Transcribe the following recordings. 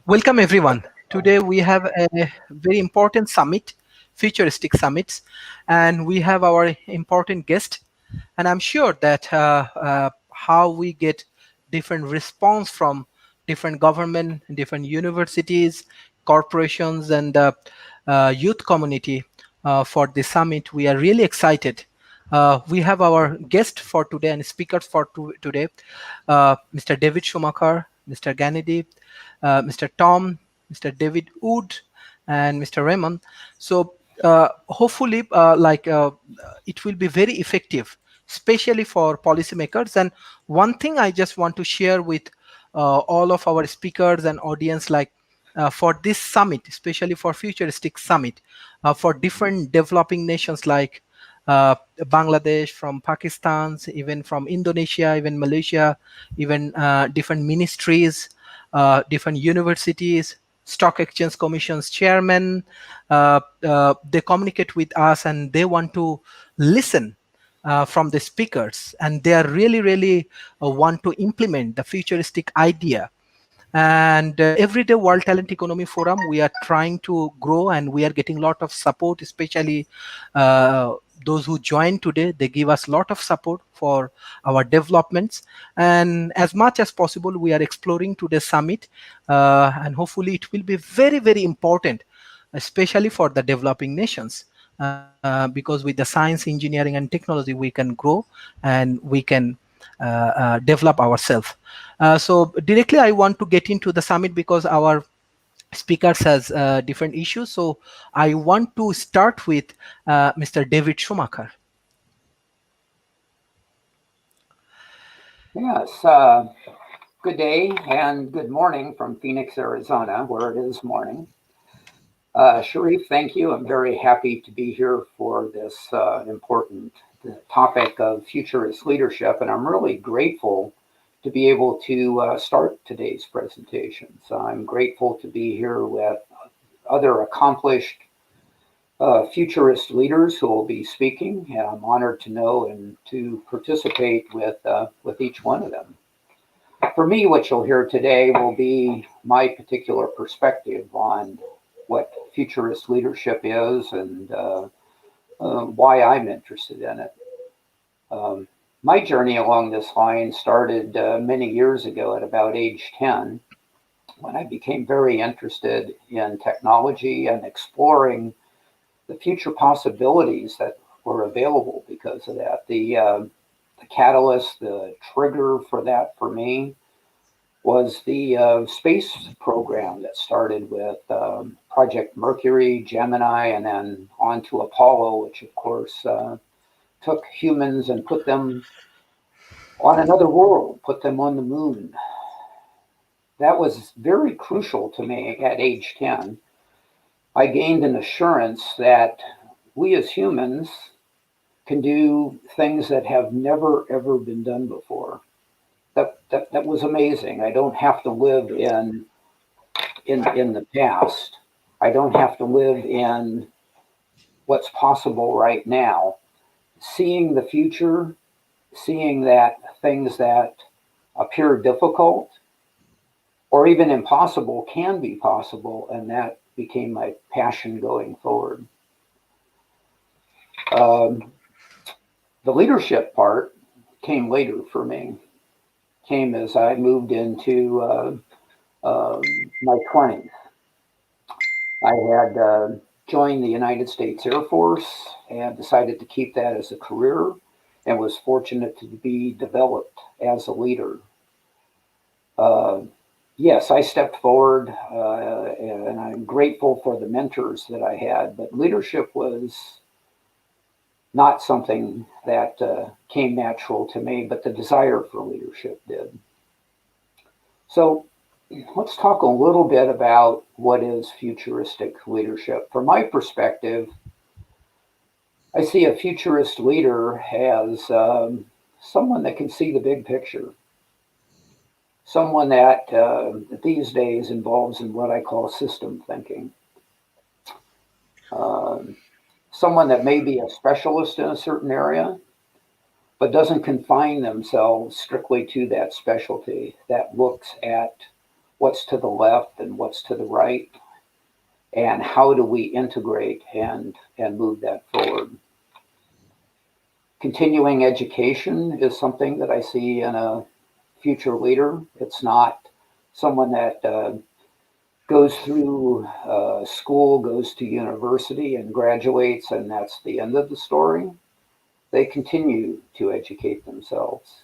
Welcome everyone. Today we have a very important summit, futuristic summits, and we have our important guest. And I'm sure that how we get different response from different government, different universities, corporations, and youth community for the summit. We are really excited. We have our guest for today and speakers for today, Mr. David Shumaker, Mr. Gennady, Mr. Tom, Mr. David Wood, and Mr. Ramon. So hopefully, it will be very effective, especially for policymakers. And one thing I just want to share with all of our speakers and audience, for this summit, especially for futuristic summit, for different developing nations like Bangladesh, from Pakistan, even from Indonesia, even Malaysia, even different ministries, different universities, stock exchange commissions chairmen, they communicate with us and they want to listen from the speakers, and they are really want to implement the futuristic idea. And everyday World Talent Economy Forum, we are trying to grow and we are getting a lot of support, especially those who join today. They give us a lot of support for our developments, and as much as possible we are exploring today's summit, and hopefully it will be very important, especially for the developing nations, because with the science, engineering, and technology we can grow and we can develop ourselves. So directly I want to get into the summit because our speakers has different issues. So I want to start with Mr. David Shumaker. Yes, good day and good morning from Phoenix, Arizona, where it is morning. Sharif, thank you. I'm very happy to be here for this important topic of futurist leadership, and I'm really grateful to be able to start today's presentation. So I'm grateful to be here with other accomplished futurist leaders who will be speaking, and I'm honored to know and to participate with each one of them. For me, what you'll hear today will be my particular perspective on what futurist leadership is and why I'm interested in it. My journey along this line started many years ago at about age 10 when I became very interested in technology and exploring the future possibilities that were available because of that. The catalyst, the trigger for that for me was the space program that started with Project Mercury, Gemini, and then on to Apollo, which of course took humans and put them on another world, put them on the moon. That was very crucial to me at age 10. I gained an assurance that we as humans can do things that have never ever been done before. That was amazing. I don't have to live in the past. I don't have to live in what's possible right now. Seeing the future, seeing that things that appear difficult or even impossible can be possible, and that became my passion going forward. The leadership part came later for me. Came as I moved into my 20s. I had joined the United States Air Force and decided to keep that as a career and was fortunate to be developed as a leader. Yes, I stepped forward and I'm grateful for the mentors that I had, but leadership was not something that came natural to me, but the desire for leadership did. So let's talk a little bit about what is futuristic leadership. From my perspective, I see a futurist leader as someone that can see the big picture, someone that these days involves in what I call system thinking. Someone that may be a specialist in a certain area, but doesn't confine themselves strictly to that specialty, that looks at what's to the left and what's to the right, and how do we integrate and move that forward. Continuing education is something that I see in a future leader. It's not someone that goes through school, goes to university, and graduates, and that's the end of the story. They continue to educate themselves.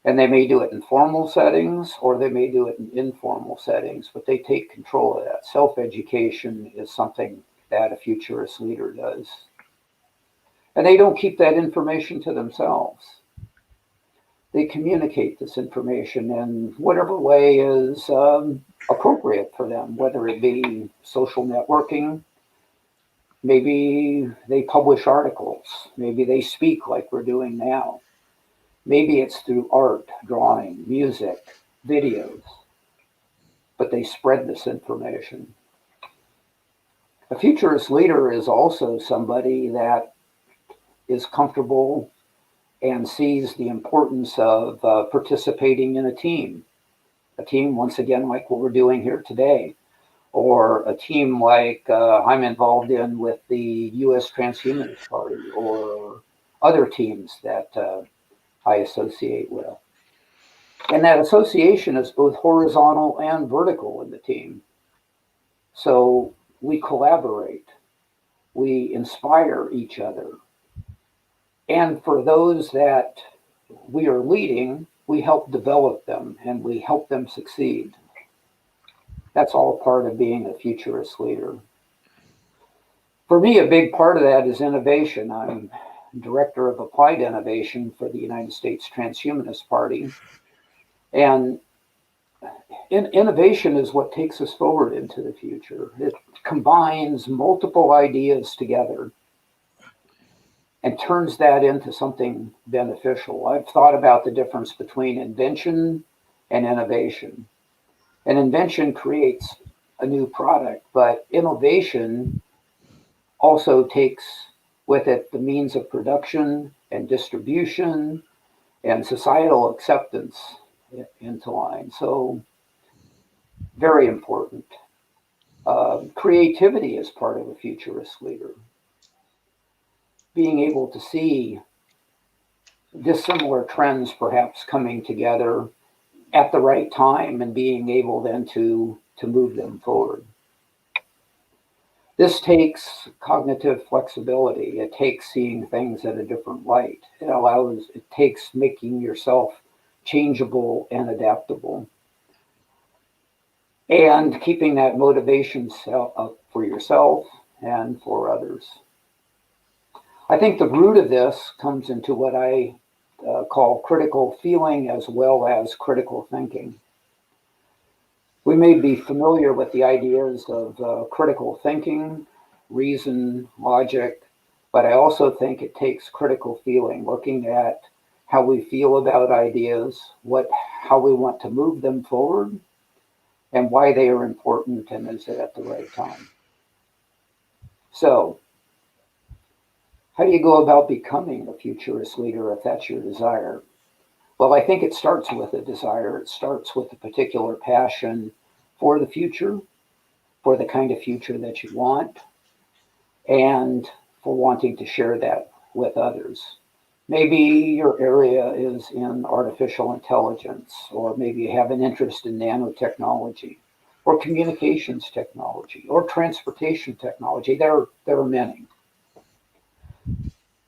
And they may do it in formal settings or they may do it in informal settings, but they take control of that. Self education is something that a futurist leader does. And they don't keep that information to themselves. They communicate this information in whatever way is appropriate for them, whether it be social networking, maybe they publish articles, maybe they speak like we're doing now, maybe it's through art, drawing, music, videos, but they spread this information. A futurist leader is also somebody that is comfortable and sees the importance of participating in a team. A team, once again, like what we're doing here today, or a team like I'm involved in with the U.S. Transhumanist Party, or other teams that I associate with. And that association is both horizontal and vertical in the team. So we collaborate, we inspire each other. And for those that we are leading, we help develop them and we help them succeed. That's all part of being a futurist leader. For me, a big part of that is innovation. I'm director of applied innovation for the United States Transhumanist Party. And innovation is what takes us forward into the future. It combines multiple ideas together and turns that into something beneficial. I've thought about the difference between invention and innovation. An invention creates a new product, but innovation also takes with it the means of production and distribution and societal acceptance into line. So, very important. Creativity is part of a futurist leader. Being able to see dissimilar trends perhaps coming together at the right time and being able then to move them forward. This takes cognitive flexibility. It takes seeing things in a different light. It takes making yourself changeable and adaptable and keeping that motivation up for yourself and for others. I think the root of this comes into what I call critical feeling as well as critical thinking. We may be familiar with the ideas of critical thinking, reason, logic, but I also think it takes critical feeling, looking at how we feel about ideas, how we want to move them forward, and why they are important and is it at the right time. So, how do you go about becoming a futurist leader if that's your desire? Well, I think it starts with a desire. It starts with a particular passion for the future, for the kind of future that you want, and for wanting to share that with others. Maybe your area is in artificial intelligence, or maybe you have an interest in nanotechnology, or communications technology, or transportation technology. There are many.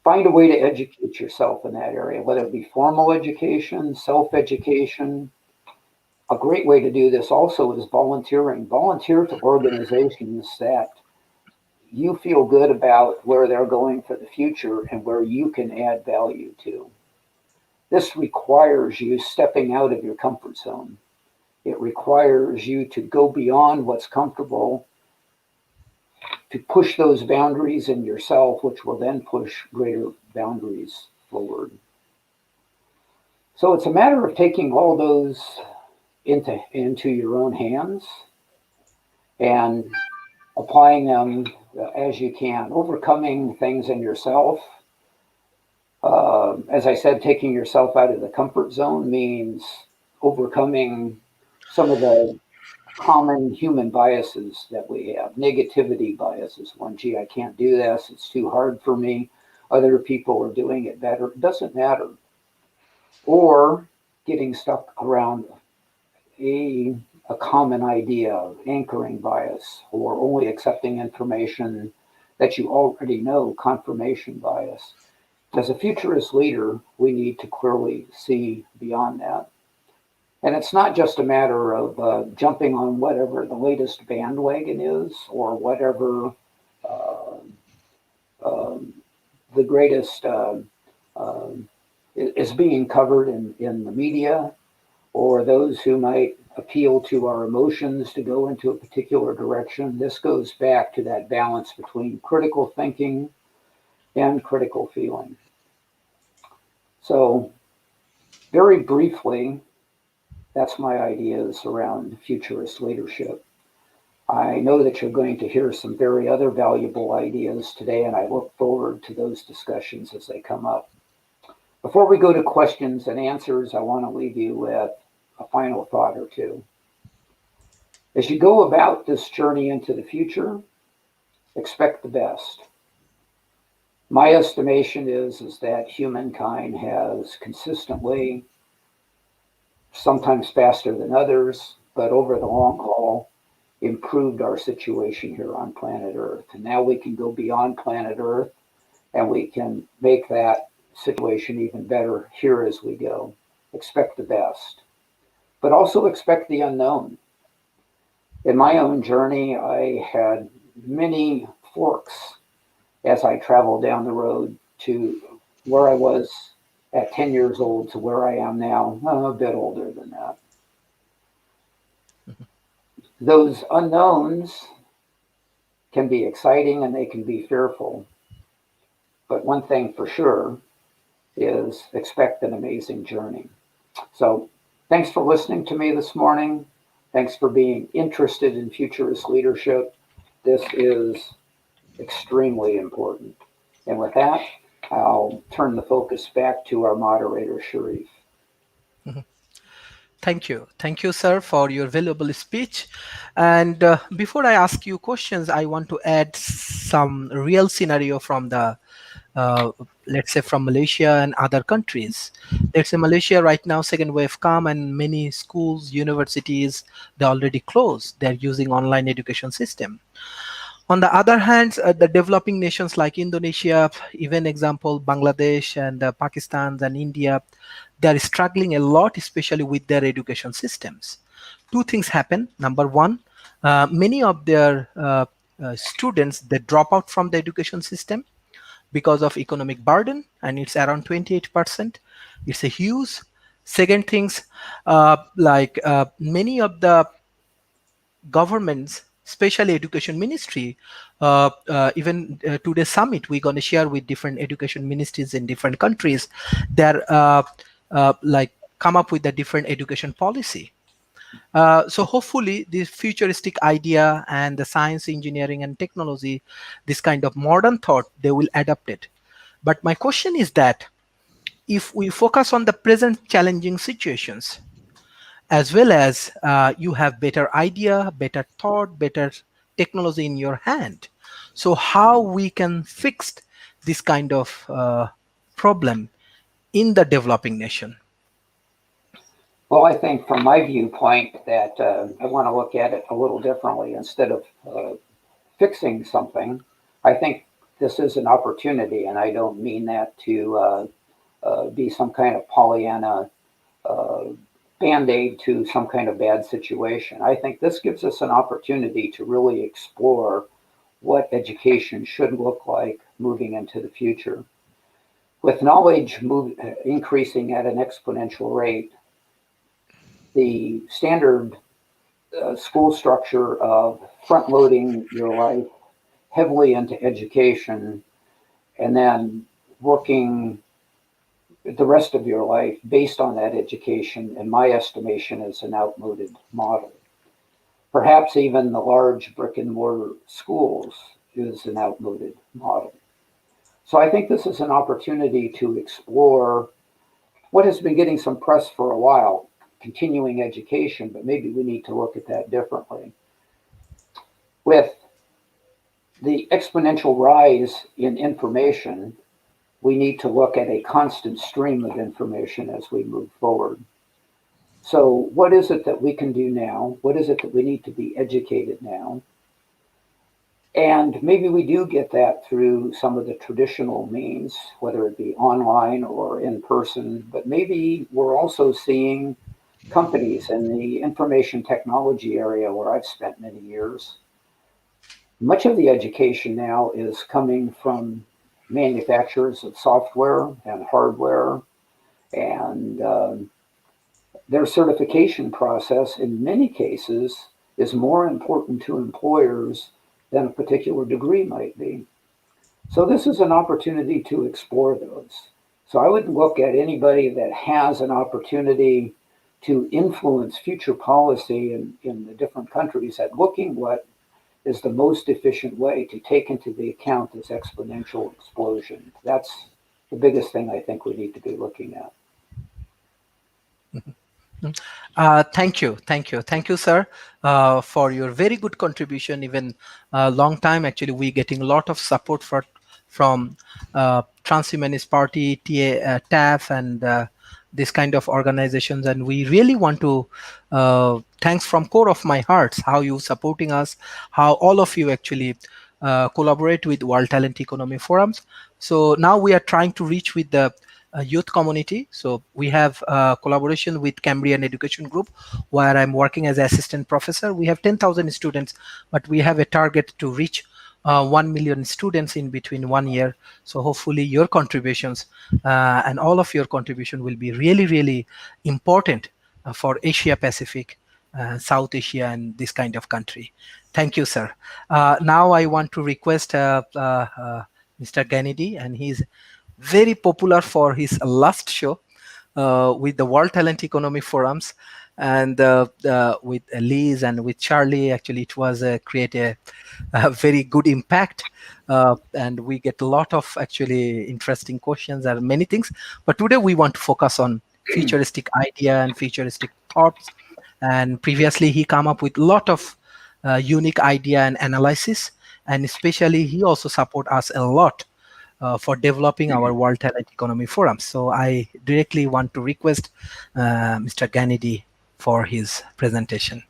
Find a way to educate yourself in that area, whether it be formal education, self education. A great way to do this also is volunteering. Volunteer to organizations that you feel good about where they're going for the future and where you can add value to. This requires you stepping out of your comfort zone. It requires you to go beyond what's comfortable, to push those boundaries in yourself, which will then push greater boundaries forward. So it's a matter of taking all those into your own hands and applying them as you can, overcoming things in yourself. As I said, taking yourself out of the comfort zone means overcoming some of the common human biases that we have. Negativity biases. One, gee, I can't do this. It's too hard for me. Other people are doing it better. It doesn't matter. Or getting stuck around a, a common idea of anchoring bias or only accepting information that you already know, confirmation bias. As a futurist leader, we need to clearly see beyond that. And it's not just a matter of jumping on whatever the latest bandwagon is or whatever uh, um, the greatest is being covered in the media, or those who might appeal to our emotions to go into a particular direction. This goes back to that balance between critical thinking and critical feeling. So, very briefly, that's my ideas around futurist leadership. I know that you're going to hear some very other valuable ideas today, and I look forward to those discussions as they come up. Before we go to questions and answers, I want to leave you with a final thought or two. As you go about this journey into the future, expect the best. My estimation is that humankind has consistently, sometimes faster than others, but over the long haul, improved our situation here on planet Earth. And now we can go beyond planet Earth and we can make that situation even better here as we go. Expect the best, but also expect the unknown. In my own journey, I had many forks as I traveled down the road to where I was at 10 years old to where I am now, a bit older than that. Those unknowns can be exciting and they can be fearful. But one thing for sure is expect an amazing journey. So thanks for listening to me this morning. Thanks for being interested in futurist leadership. This is extremely important. And with that, I'll turn the focus back to our moderator, Sharif. Mhm. Thank you. Thank you, sir, for your valuable speech. And before I ask you questions, I want to add some real scenario from the, uh, let's say, from Malaysia and other countries. Let's say Malaysia right now, second wave come, and many schools, universities, they already closed. They're using online education system. On the other hand, the developing nations like Indonesia, even example Bangladesh and Pakistan and India, they are struggling a lot, especially with their education systems. Two things happen. Number one, many of their students they drop out from the education system because of economic burden, and it's around 28%. It's a huge. Second things, many of the governments, especially education ministry, even today's summit we're going to share with different education ministries in different countries. They're like come up with a different education policy. So hopefully this futuristic idea and the science, engineering and technology, this kind of modern thought, they will adapt it. But my question is that if we focus on the present challenging situations, as well as you have better idea, better thought, better technology in your hand. So how we can fix this kind of problem in the developing nation? Well, I think from my viewpoint that I want to look at it a little differently. Instead of fixing something, I think this is an opportunity, and I don't mean that to be some kind of Pollyanna uh, band aid to some kind of bad situation. I think this gives us an opportunity to really explore what education should look like moving into the future. With knowledge increasing at an exponential rate, the standard school structure of front loading your life heavily into education and then working the rest of your life based on that education, in my estimation, is an outmoded model. Perhaps even the large brick and mortar schools is an outmoded model. So I think this is an opportunity to explore what has been getting some press for a while, continuing education, but maybe we need to look at that differently. With the exponential rise in information, we need to look at a constant stream of information as we move forward. So what is it that we can do now? What is it that we need to be educated now? And maybe we do get that through some of the traditional means, whether it be online or in person, but maybe we're also seeing companies in the information technology area where I've spent many years. Much of the education now is coming from manufacturers of software and hardware, and their certification process in many cases is more important to employers than a particular degree might be. So this is an opportunity to explore those. So I would look at anybody that has an opportunity to influence future policy in the different countries at looking what is the most efficient way to take into the account this exponential explosion. That's the biggest thing I think we need to be looking at. Thank you, sir, for your very good contribution. Even a long time, actually, we getting a lot of support from Transhumanist Party, TAF, and this kind of organizations, and we really want to thanks from core of my hearts how you supporting us, how all of you actually collaborate with World Talent Economy Forums. So now we are trying to reach with the youth community. So we have collaboration with Cambrian Education Group, where I'm working as assistant professor. We have 10,000 students, but we have a target to reach 1 million students in between 1 year. So hopefully your contributions and all of your contribution will be really, really important for Asia Pacific, South Asia, and this kind of country. Thank you, sir. Now I want to request Mr. Gennady, and he's very popular for his last show with the World Talent Economy Forums, and with Liz and with Charlie. Actually, it was create a very good impact, and we get a lot of actually interesting questions and many things. But today we want to focus on futuristic idea and futuristic thoughts. And previously he come up with a lot of unique idea and analysis, and especially he also support us a lot for developing our World Talent Economy Forum. So I directly want to request Mr. Gennady for his presentation.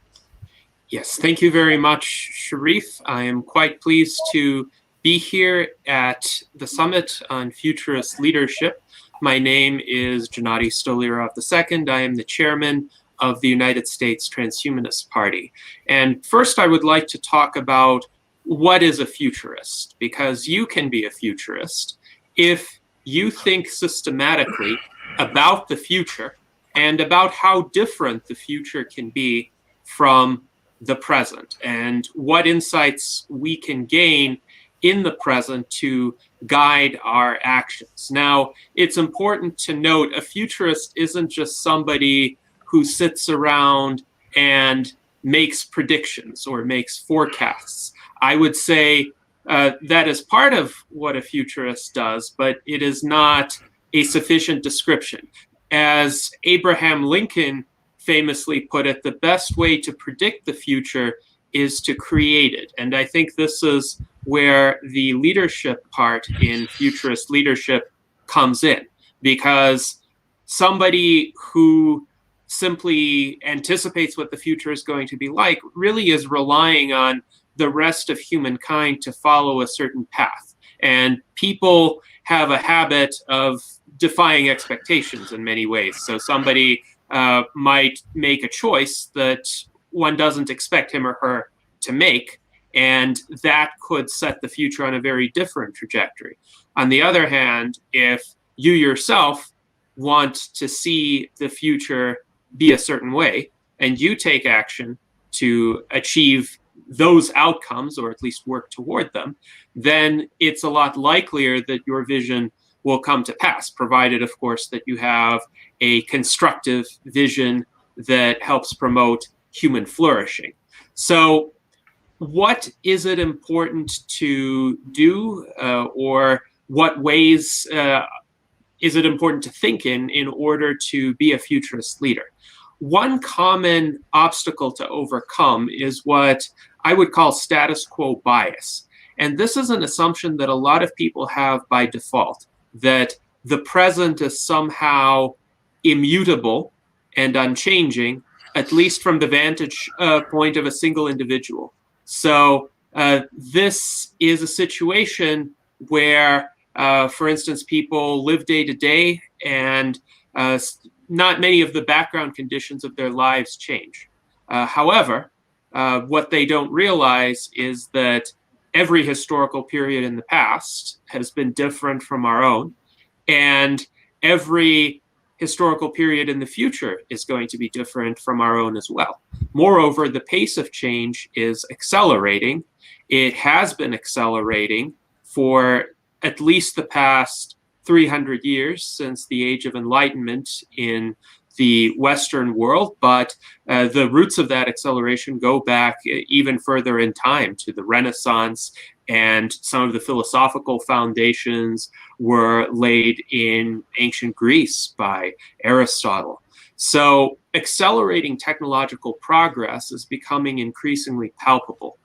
Yes, thank you very much, Sharif. I am quite pleased to be here at the Summit on Futurist Leadership. My name is Gennady Stolyarov II. I am the chairman of the United States Transhumanist Party. And first I would like to talk about what is a futurist, because you can be a futurist if you think systematically about the future and about how different the future can be from the present, and what insights we can gain in the present to guide our actions. Now, it's important to note a futurist isn't just somebody who sits around and makes predictions or makes forecasts. I would say that is part of what a futurist does, but it is not a sufficient description. As Abraham Lincoln famously put it, the best way to predict the future is to create it. And I think this is where the leadership part in futurist leadership comes in, because somebody who simply anticipates what the future is going to be like really is relying on the rest of humankind to follow a certain path. And people have a habit of defying expectations in many ways. So somebody might make a choice that one doesn't expect him or her to make, and that could set the future on a very different trajectory. On the other hand, if you yourself want to see the future be a certain way, and you take action to achieve those outcomes, or at least work toward them, then it's a lot likelier that your vision will come to pass, provided, of course, that you have a constructive vision that helps promote human flourishing. So what is it important to do, or what ways is it important to think in order to be a futurist leader? one common obstacle to overcome is what I would call status quo bias. And this is an assumption that a lot of people have by default, that the present is somehow immutable and unchanging, at least from the vantage point of a single individual. So this is a situation where, for instance, people live day to day and not many of the background conditions of their lives change. However, what they don't realize is that every historical period in the past has been different from our own, and every historical period in the future is going to be different from our own as well. Moreover, the pace of change is accelerating. It has been accelerating for at least the past 300 years since the Age of Enlightenment in the Western world, but the roots of that acceleration go back even further in time to the Renaissance, and some of the philosophical foundations were laid in ancient Greece by Aristotle. So accelerating technological progress is becoming increasingly palpable.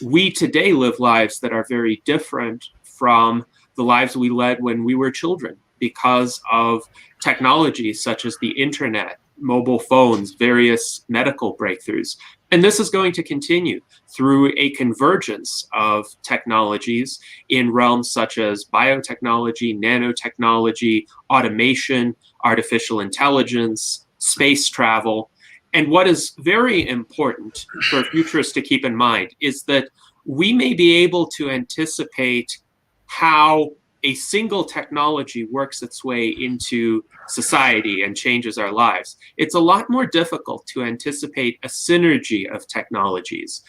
We today live lives that are very different from the lives we led when we were children because of technologies such as the internet, mobile phones, various medical breakthroughs. And this is going to continue through a convergence of technologies in realms such as biotechnology, nanotechnology, automation, artificial intelligence, space travel. And what is very important for futurists to keep in mind is that we may be able to anticipate how a single technology works its way into society and changes our lives. It's a lot more difficult to anticipate a synergy of technologies,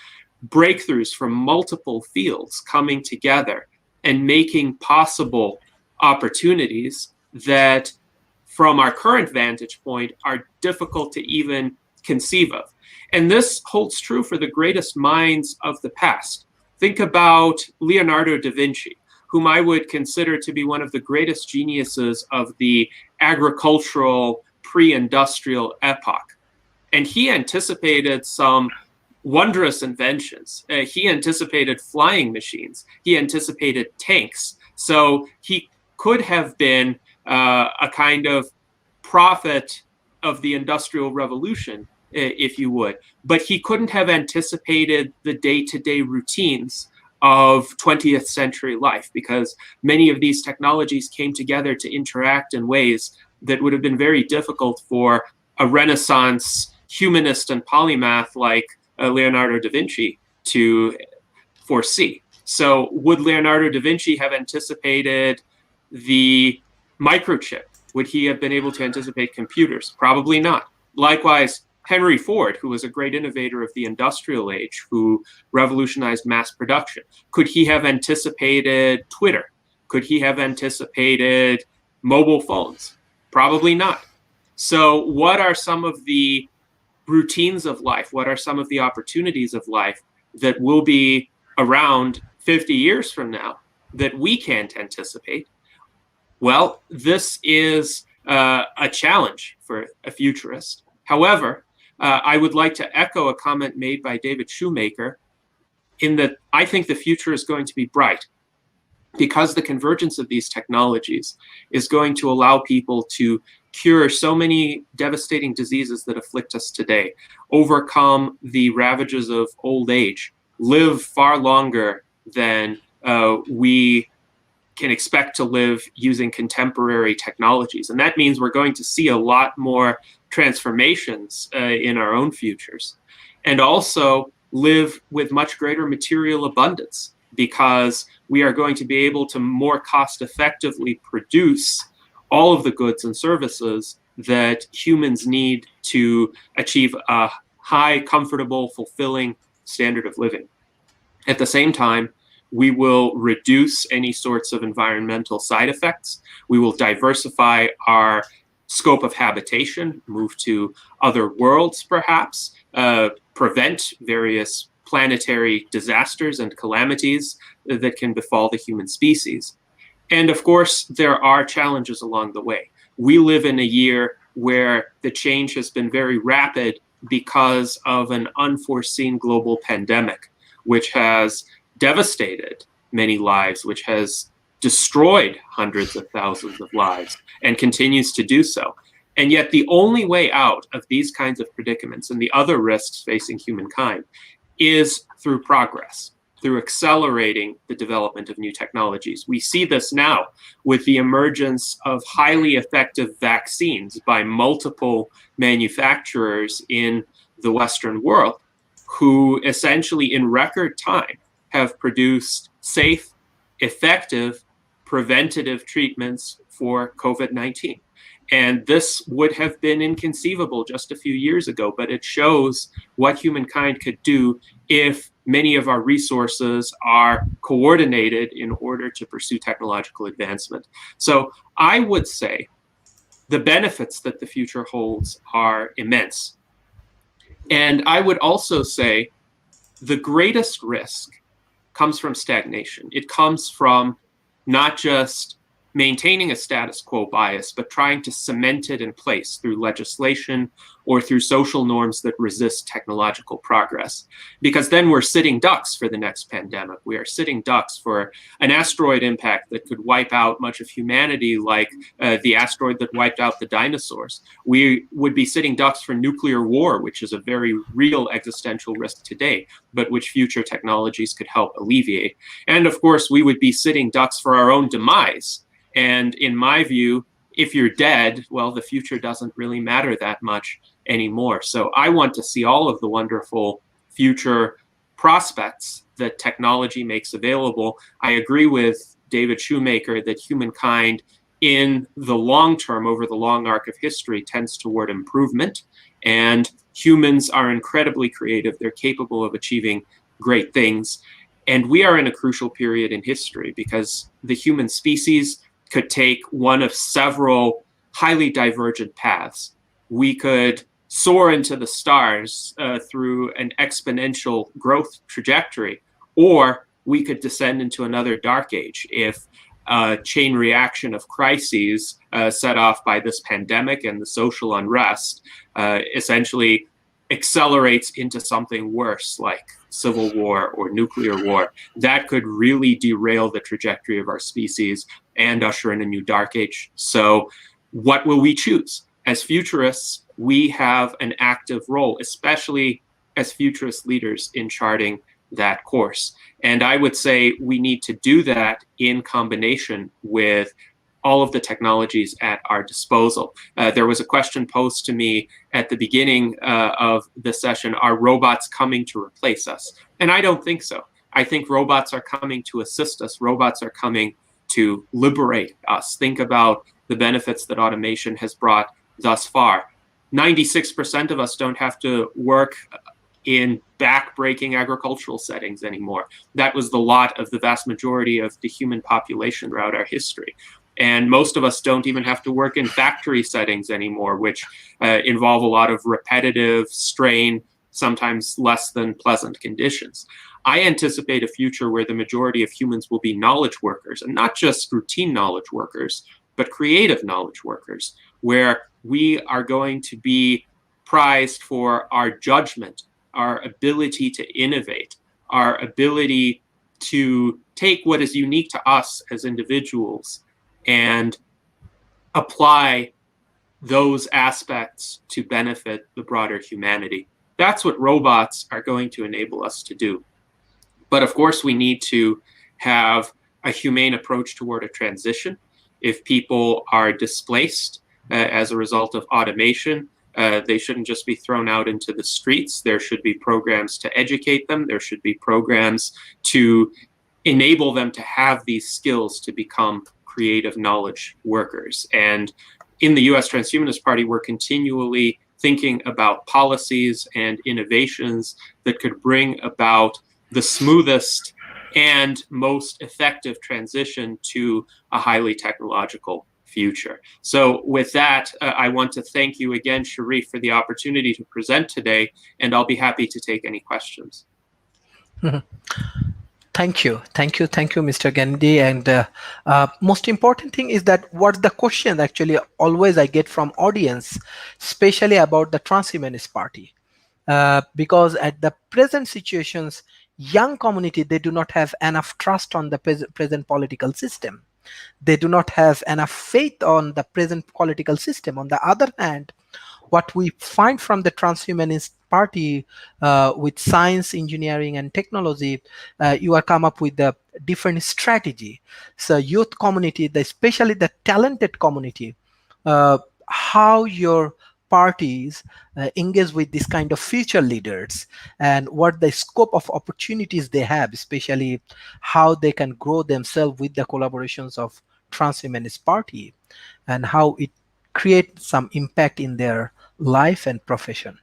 breakthroughs from multiple fields coming together and making possible opportunities that, from our current vantage point, are difficult to even conceive of. And this holds true for the greatest minds of the past. Think about Leonardo da Vinci, whom I would consider to be one of the greatest geniuses of the agricultural pre-industrial epoch. And he anticipated some wondrous inventions. He anticipated flying machines. He anticipated tanks. So he could have been a kind of prophet of the Industrial Revolution, if you would. But he couldn't have anticipated the day-to-day routines of 20th century life, because many of these technologies came together to interact in ways that would have been very difficult for a Renaissance humanist and polymath like Leonardo da Vinci to foresee. So would Leonardo da Vinci have anticipated the microchip? Would he have been able to anticipate computers? Probably not. Likewise, Henry Ford, who was a great innovator of the industrial age, who revolutionized mass production, could he have anticipated Twitter? Could he have anticipated mobile phones? Probably not. So what are some of the routines of life? What are some of the opportunities of life that will be around 50 years from now that we can't anticipate? Well, this is a challenge for a futurist. However, I would like to echo a comment made by David Shumaker in that I think the future is going to be bright because the convergence of these technologies is going to allow people to cure so many devastating diseases that afflict us today, overcome the ravages of old age, live far longer than we can expect to live using contemporary technologies. And that means we're going to see a lot more transformations in our own futures, and also live with much greater material abundance, because we are going to be able to more cost effectively produce all of the goods and services that humans need to achieve a high, comfortable, fulfilling standard of living. At the same time, we will reduce any sorts of environmental side effects. We will diversify our scope of habitation, move to other worlds perhaps, prevent various planetary disasters and calamities that can befall the human species. And of course, there are challenges along the way. We live in a year where the change has been very rapid because of an unforeseen global pandemic, which has devastated many lives, which has destroyed hundreds of thousands of lives, and continues to do so. And yet the only way out of these kinds of predicaments and the other risks facing humankind is through progress, through accelerating the development of new technologies. We see this now with the emergence of highly effective vaccines by multiple manufacturers in the Western world, who essentially in record time have produced safe, effective, preventative treatments for COVID-19. And this would have been inconceivable just a few years ago, but it shows what humankind could do if many of our resources are coordinated in order to pursue technological advancement. So I would say the benefits that the future holds are immense. And I would also say the greatest risk comes from stagnation. It comes from not just maintaining a status quo bias, but trying to cement it in place through legislation or through social norms that resist technological progress. Because then we're sitting ducks for the next pandemic. We are sitting ducks for an asteroid impact that could wipe out much of humanity, like the asteroid that wiped out the dinosaurs. We would be sitting ducks for nuclear war, which is a very real existential risk today, but which future technologies could help alleviate. And of course, we would be sitting ducks for our own demise. And in my view, if you're dead, well, the future doesn't really matter that much anymore. So I want to see all of the wonderful future prospects that technology makes available. I agree with David Shumaker that humankind in the long term, over the long arc of history, tends toward improvement. And humans are incredibly creative. They're capable of achieving great things. And we are in a crucial period in history because the human species could take one of several highly divergent paths. We could soar into the stars through an exponential growth trajectory, or we could descend into another dark age if a chain reaction of crises set off by this pandemic and the social unrest essentially accelerates into something worse, like civil war or nuclear war. That could really derail the trajectory of our species and usher in a new dark age. So what will we choose? As futurists, we have an active role, especially as futurist leaders, in charting that course. And I would say we need to do that in combination with all of the technologies at our disposal. There was a question posed to me at the beginning of the session, are robots coming to replace us? And I don't think so. I think robots are coming to assist us. Robots are coming to liberate us. Think about the benefits that automation has brought thus far. 96% of us don't have to work in back-breaking agricultural settings anymore. That was the lot of the vast majority of the human population throughout our history. And most of us don't even have to work in factory settings anymore, which involve a lot of repetitive strain, sometimes less than pleasant conditions. I anticipate a future where the majority of humans will be knowledge workers, and not just routine knowledge workers, but creative knowledge workers, where we are going to be prized for our judgment, our ability to innovate, our ability to take what is unique to us as individuals and apply those aspects to benefit the broader humanity. That's what robots are going to enable us to do. But of course, we need to have a humane approach toward a transition. If people are displaced as a result of automation, they shouldn't just be thrown out into the streets. There should be programs to educate them. There should be programs to enable them to have these skills to become creative knowledge workers. And in the US Transhumanist Party, we're continually thinking about policies and innovations that could bring about the smoothest and most effective transition to a highly technological future. So with that, I want to thank you again, Sharif, for the opportunity to present today, and I'll be happy to take any questions. Thank you, Mr. Gennady. And most important thing is that what's the question actually always I get from audience, especially about the Transhumanist Party, because at the present situations, young community they do not have enough trust on the present political system. They do not have enough faith on the present political system. On the other hand, what we find from the transhumanist party with science, engineering, and technology, you are come up with a different strategy. So youth community, especially the talented community, uh, how your parties engage with this kind of future leaders and what the scope of opportunities they have, especially how they can grow themselves with the collaborations of transhumanist party and how it create some impact in their life and profession.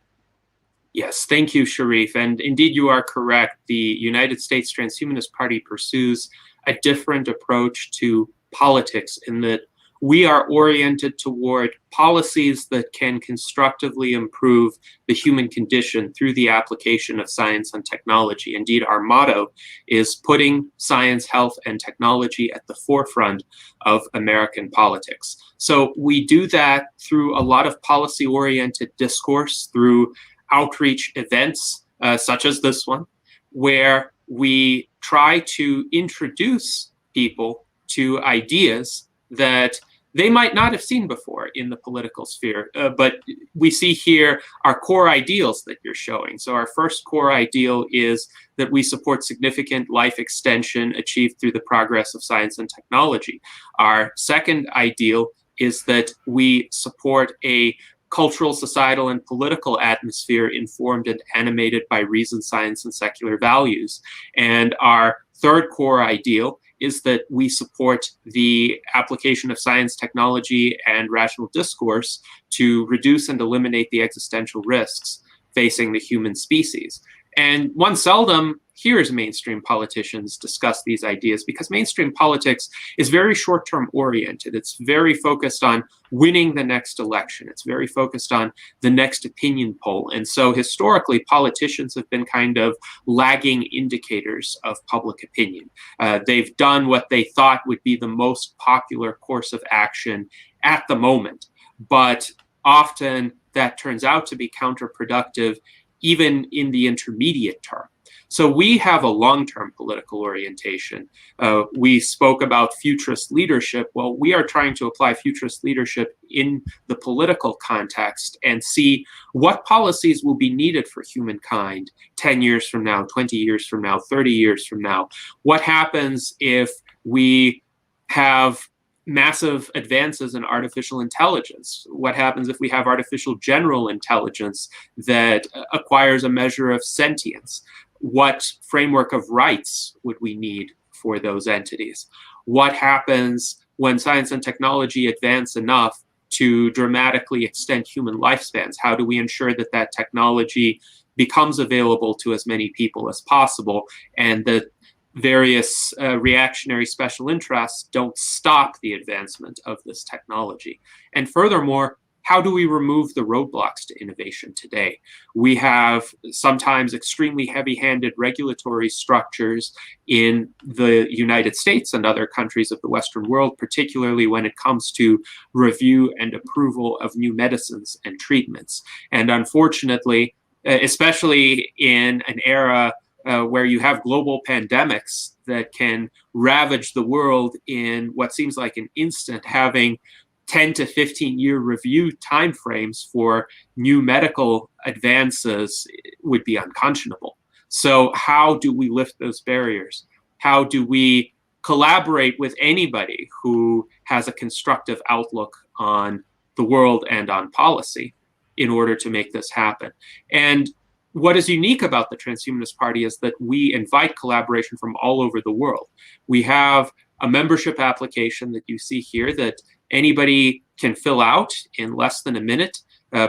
Yes, thank you, Sharif. And indeed, you are correct. The United States Transhumanist Party pursues a different approach to politics in that we are oriented toward policies that can constructively improve the human condition through the application of science and technology. Indeed, our motto is putting science, health, and technology at the forefront of American politics. So we do that through a lot of policy-oriented discourse, through outreach events such as this one, where we try to introduce people to ideas that they might not have seen before in the political sphere. But we see here our core ideals that you're showing. So our first core ideal is that we support significant life extension achieved through the progress of science and technology. Our second ideal is that we support a cultural, societal, and political atmosphere informed and animated by reason, science, and secular values. And our third core ideal is that we support the application of science, technology, and rational discourse to reduce and eliminate the existential risks facing the human species. And one seldom hears mainstream politicians discuss these ideas because mainstream politics is very short-term oriented. It's very focused on winning the next election. It's very focused on the next opinion poll. And so historically, politicians have been kind of lagging indicators of public opinion. They've done what they thought would be the most popular course of action at the moment. But often that turns out to be counterproductive even in the intermediate term. So we have a long-term political orientation. We spoke about futurist leadership. Well, we are trying to apply futurist leadership in the political context and see what policies will be needed for humankind 10 years from now, 20 years from now, 30 years from now. What happens if we have massive advances in artificial intelligence? What happens if we have artificial general intelligence that acquires a measure of sentience? What framework of rights would we need for those entities? What happens when science and technology advance enough to dramatically extend human lifespans? How do we ensure that that technology becomes available to as many people as possible and that various reactionary special interests don't stop the advancement of this technology? And furthermore, how do we remove the roadblocks to innovation today? We have sometimes extremely heavy-handed regulatory structures in the United States and other countries of the Western world, particularly when it comes to review and approval of new medicines and treatments. And unfortunately, especially in an era where you have global pandemics that can ravage the world in what seems like an instant, having 10 to 15-year review timeframes for new medical advances would be unconscionable. So how do we lift those barriers? How do we collaborate with anybody who has a constructive outlook on the world and on policy in order to make this happen? And what is unique about the Transhumanist Party is that we invite collaboration from all over the world. We have a membership application that you see here that anybody can fill out in less than a minute,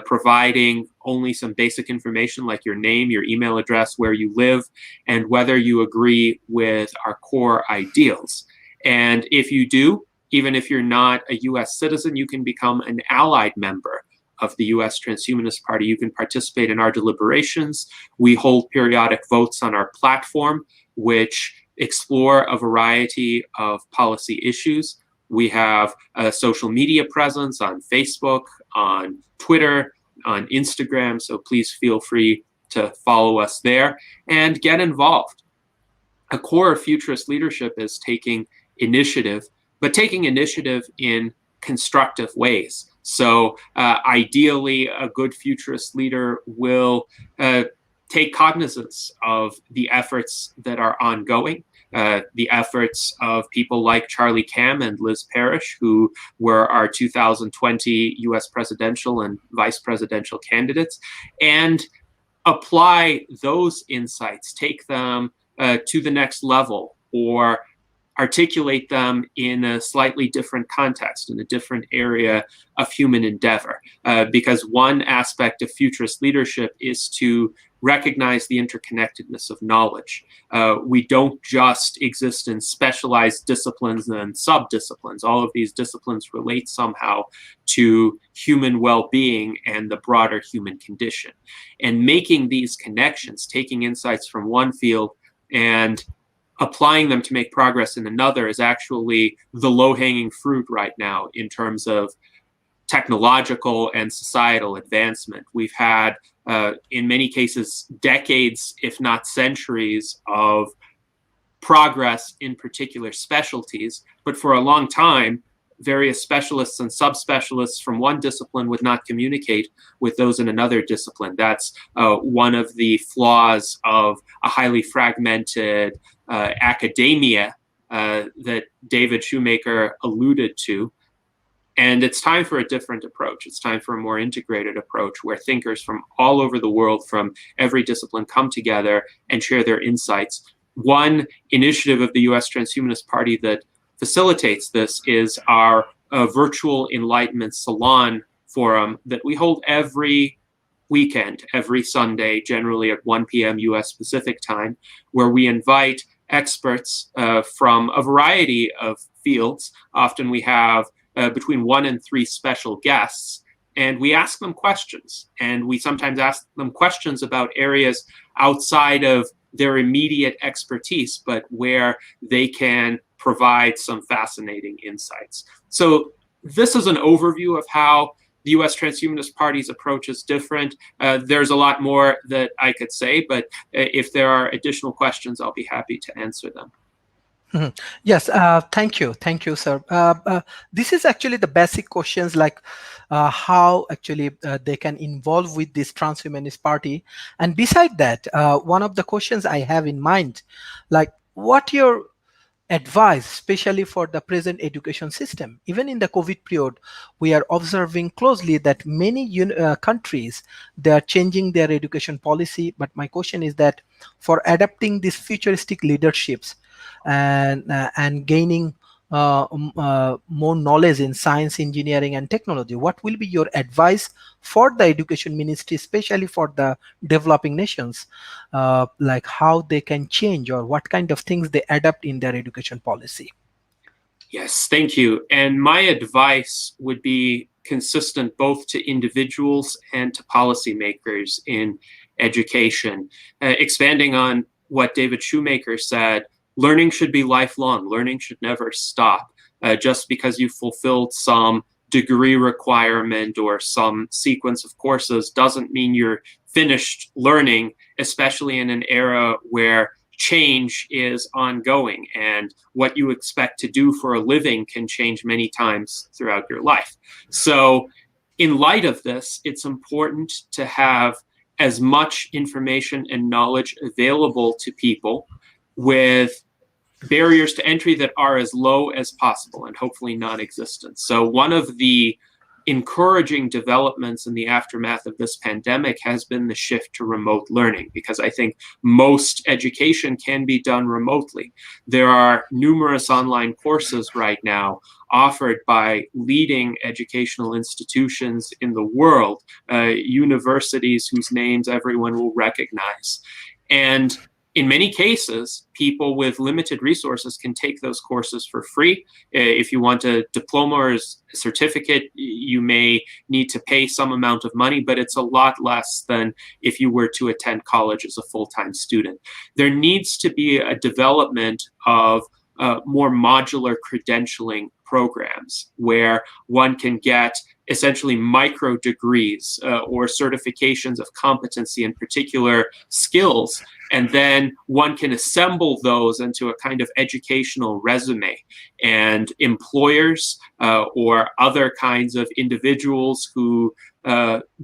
providing only some basic information like your name, your email address, where you live, and whether you agree with our core ideals. And if you do, even if you're not a US citizen, you can become an allied member of the US Transhumanist Party. You can participate in our deliberations. We hold periodic votes on our platform, which explore a variety of policy issues. We have a social media presence on Facebook, on Twitter, on Instagram, so please feel free to follow us there and get involved. A core of futurist leadership is taking initiative, but taking initiative in constructive ways. So ideally, a good futurist leader will take cognizance of the efforts that are ongoing, the efforts of people like Charlie Cam and Liz Parrish, who were our 2020 US presidential and vice presidential candidates, and apply those insights, take them to the next level, or articulate them in a slightly different context, in a different area of human endeavor. Because one aspect of futurist leadership is to recognize the interconnectedness of knowledge. We don't just exist in specialized disciplines and sub-disciplines. All of these disciplines relate somehow to human well-being and the broader human condition. And making these connections, taking insights from one field and applying them to make progress in another, is actually the low-hanging fruit right now in terms of technological and societal advancement. We've had, in many cases, decades, if not centuries, of progress in particular specialties, but for a long time, various specialists and subspecialists from one discipline would not communicate with those in another discipline. That's one of the flaws of a highly fragmented academia that David Shumaker alluded to. And it's time for a different approach. It's time for a more integrated approach where thinkers from all over the world, from every discipline, come together and share their insights. One initiative of the US Transhumanist Party that facilitates this is our virtual Enlightenment Salon Forum that we hold every weekend, every Sunday, generally at 1 p.m. US Pacific time, where we invite experts from a variety of fields. Often we have between 1 and 3 special guests, and we ask them questions. And we sometimes ask them questions about areas outside of their immediate expertise, but where they can provide some fascinating insights. So this is an overview of how the US Transhumanist Party's approach is different. There's a lot more that I could say, but if there are additional questions, I'll be happy to answer them. Mm-hmm. Yes, thank you, sir. This is actually the basic questions, like how actually they can involve with this transhumanist party. And beside that, one of the questions I have in mind, like what your advice, especially for the present education system. Even in the COVID period, we are observing closely that many countries, they are changing their education policy. But my question is that for adapting these futuristic leaderships and gaining more knowledge in science, engineering, and technology, what will be your advice for the education ministry, especially for the developing nations, like how they can change or what kind of things they adapt in their education policy? Yes, thank you. And my advice would be consistent both to individuals and to policymakers in education. Expanding on what David Shumaker said, learning should be lifelong. Learning should never stop. Just because you fulfilled some degree requirement or some sequence of courses doesn't mean you're finished learning, especially in an era where change is ongoing and what you expect to do for a living can change many times throughout your life. So in light of this, it's important to have as much information and knowledge available to people with barriers to entry that are as low as possible and hopefully non-existent. So one of the encouraging developments in the aftermath of this pandemic has been the shift to remote learning, because I think most education can be done remotely. There are numerous online courses right now offered by leading educational institutions in the world, universities whose names everyone will recognize. And in many cases, people with limited resources can take those courses for free. If you want a diploma or a certificate, you may need to pay some amount of money, but it's a lot less than if you were to attend college as a full-time student. There needs to be a development of more modular credentialing programs where one can get essentially micro degrees or certifications of competency in particular skills, and then one can assemble those into a kind of educational resume. And employers or other kinds of individuals who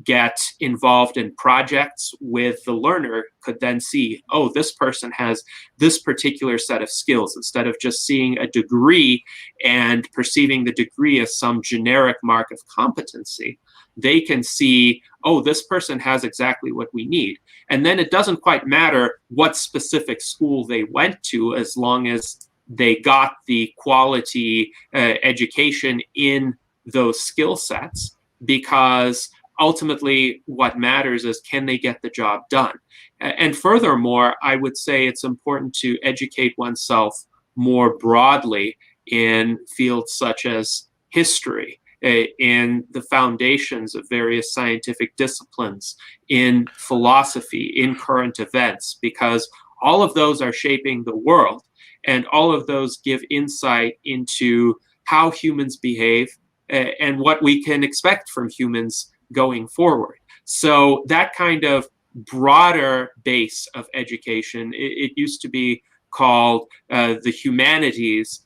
get involved in projects with the learner could then see, oh, this person has this particular set of skills, instead of just seeing a degree and perceiving the degree as some generic mark of competency. They can see, oh, this person has exactly what we need. And then it doesn't quite matter what specific school they went to, as long as they got the quality education in those skill sets, because ultimately what matters is, can they get the job done? And furthermore, I would say it's important to educate oneself more broadly in fields such as history, in the foundations of various scientific disciplines, in philosophy, in current events, because all of those are shaping the world, and all of those give insight into how humans behave and what we can expect from humans going forward. So that kind of broader base of education, it used to be called the humanities,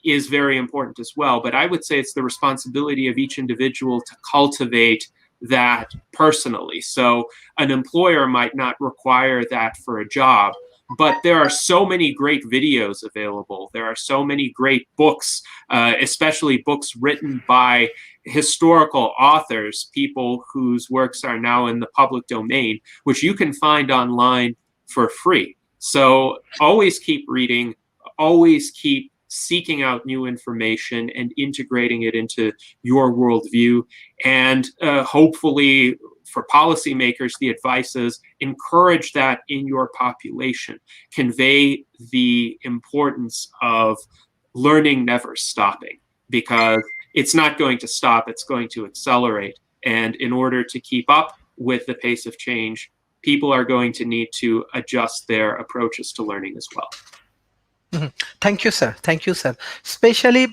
is very important as well. But I would say it's the responsibility of each individual to cultivate that personally. So an employer might not require that for a job, but there are so many great videos available. There are so many great books, especially books written by historical authors, people whose works are now in the public domain, which you can find online for free. So always keep reading, always keep seeking out new information and integrating it into your worldview. And hopefully for policymakers, the advice is encourage that in your population. Convey the importance of learning never stopping, because it's not going to stop, it's going to accelerate. And in order to keep up with the pace of change, people are going to need to adjust their approaches to learning as well. Mm-hmm. Thank you, sir. Thank you, sir. Especially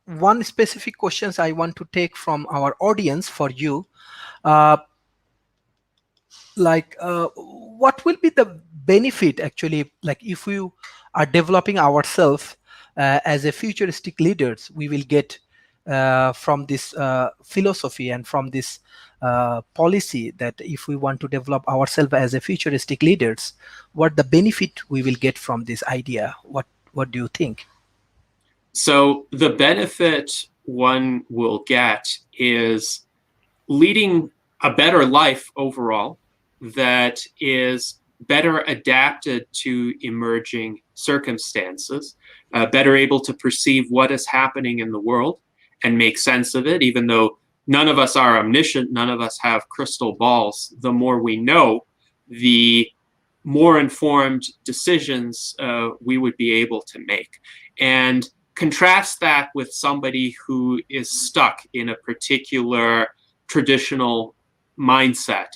one specific questions I want to take from our audience for you. What will be the benefit actually, like if we are developing ourselves as a futuristic leaders, we will get from this philosophy and from this policy, that if we want to develop ourselves as a futuristic leaders, what the benefit we will get from this idea? What do you think? So the benefit one will get is leading a better life overall that is better adapted to emerging circumstances, better able to perceive what is happening in the world and make sense of it. Even though none of us are omniscient, none of us have crystal balls, the more we know, the more informed decisions we would be able to make. And contrast that with somebody who is stuck in a particular traditional mindset.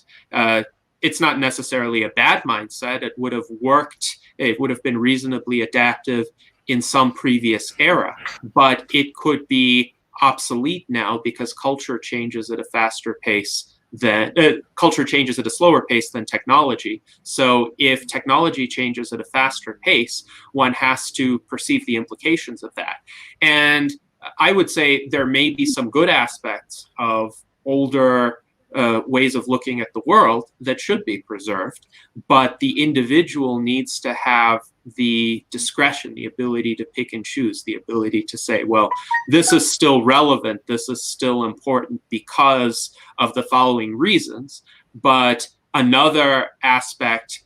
It's not necessarily a bad mindset. It would have worked. It would have been reasonably adaptive in some previous era, but it could be obsolete now because culture changes at a faster pace than culture changes at a slower pace than technology. So if technology changes at a faster pace, one has to perceive the implications of that. And I would say there may be some good aspects of older ways of looking at the world that should be preserved, but the individual needs to have the discretion, the ability to pick and choose, the ability to say, well, this is still relevant, this is still important because of the following reasons, but another aspect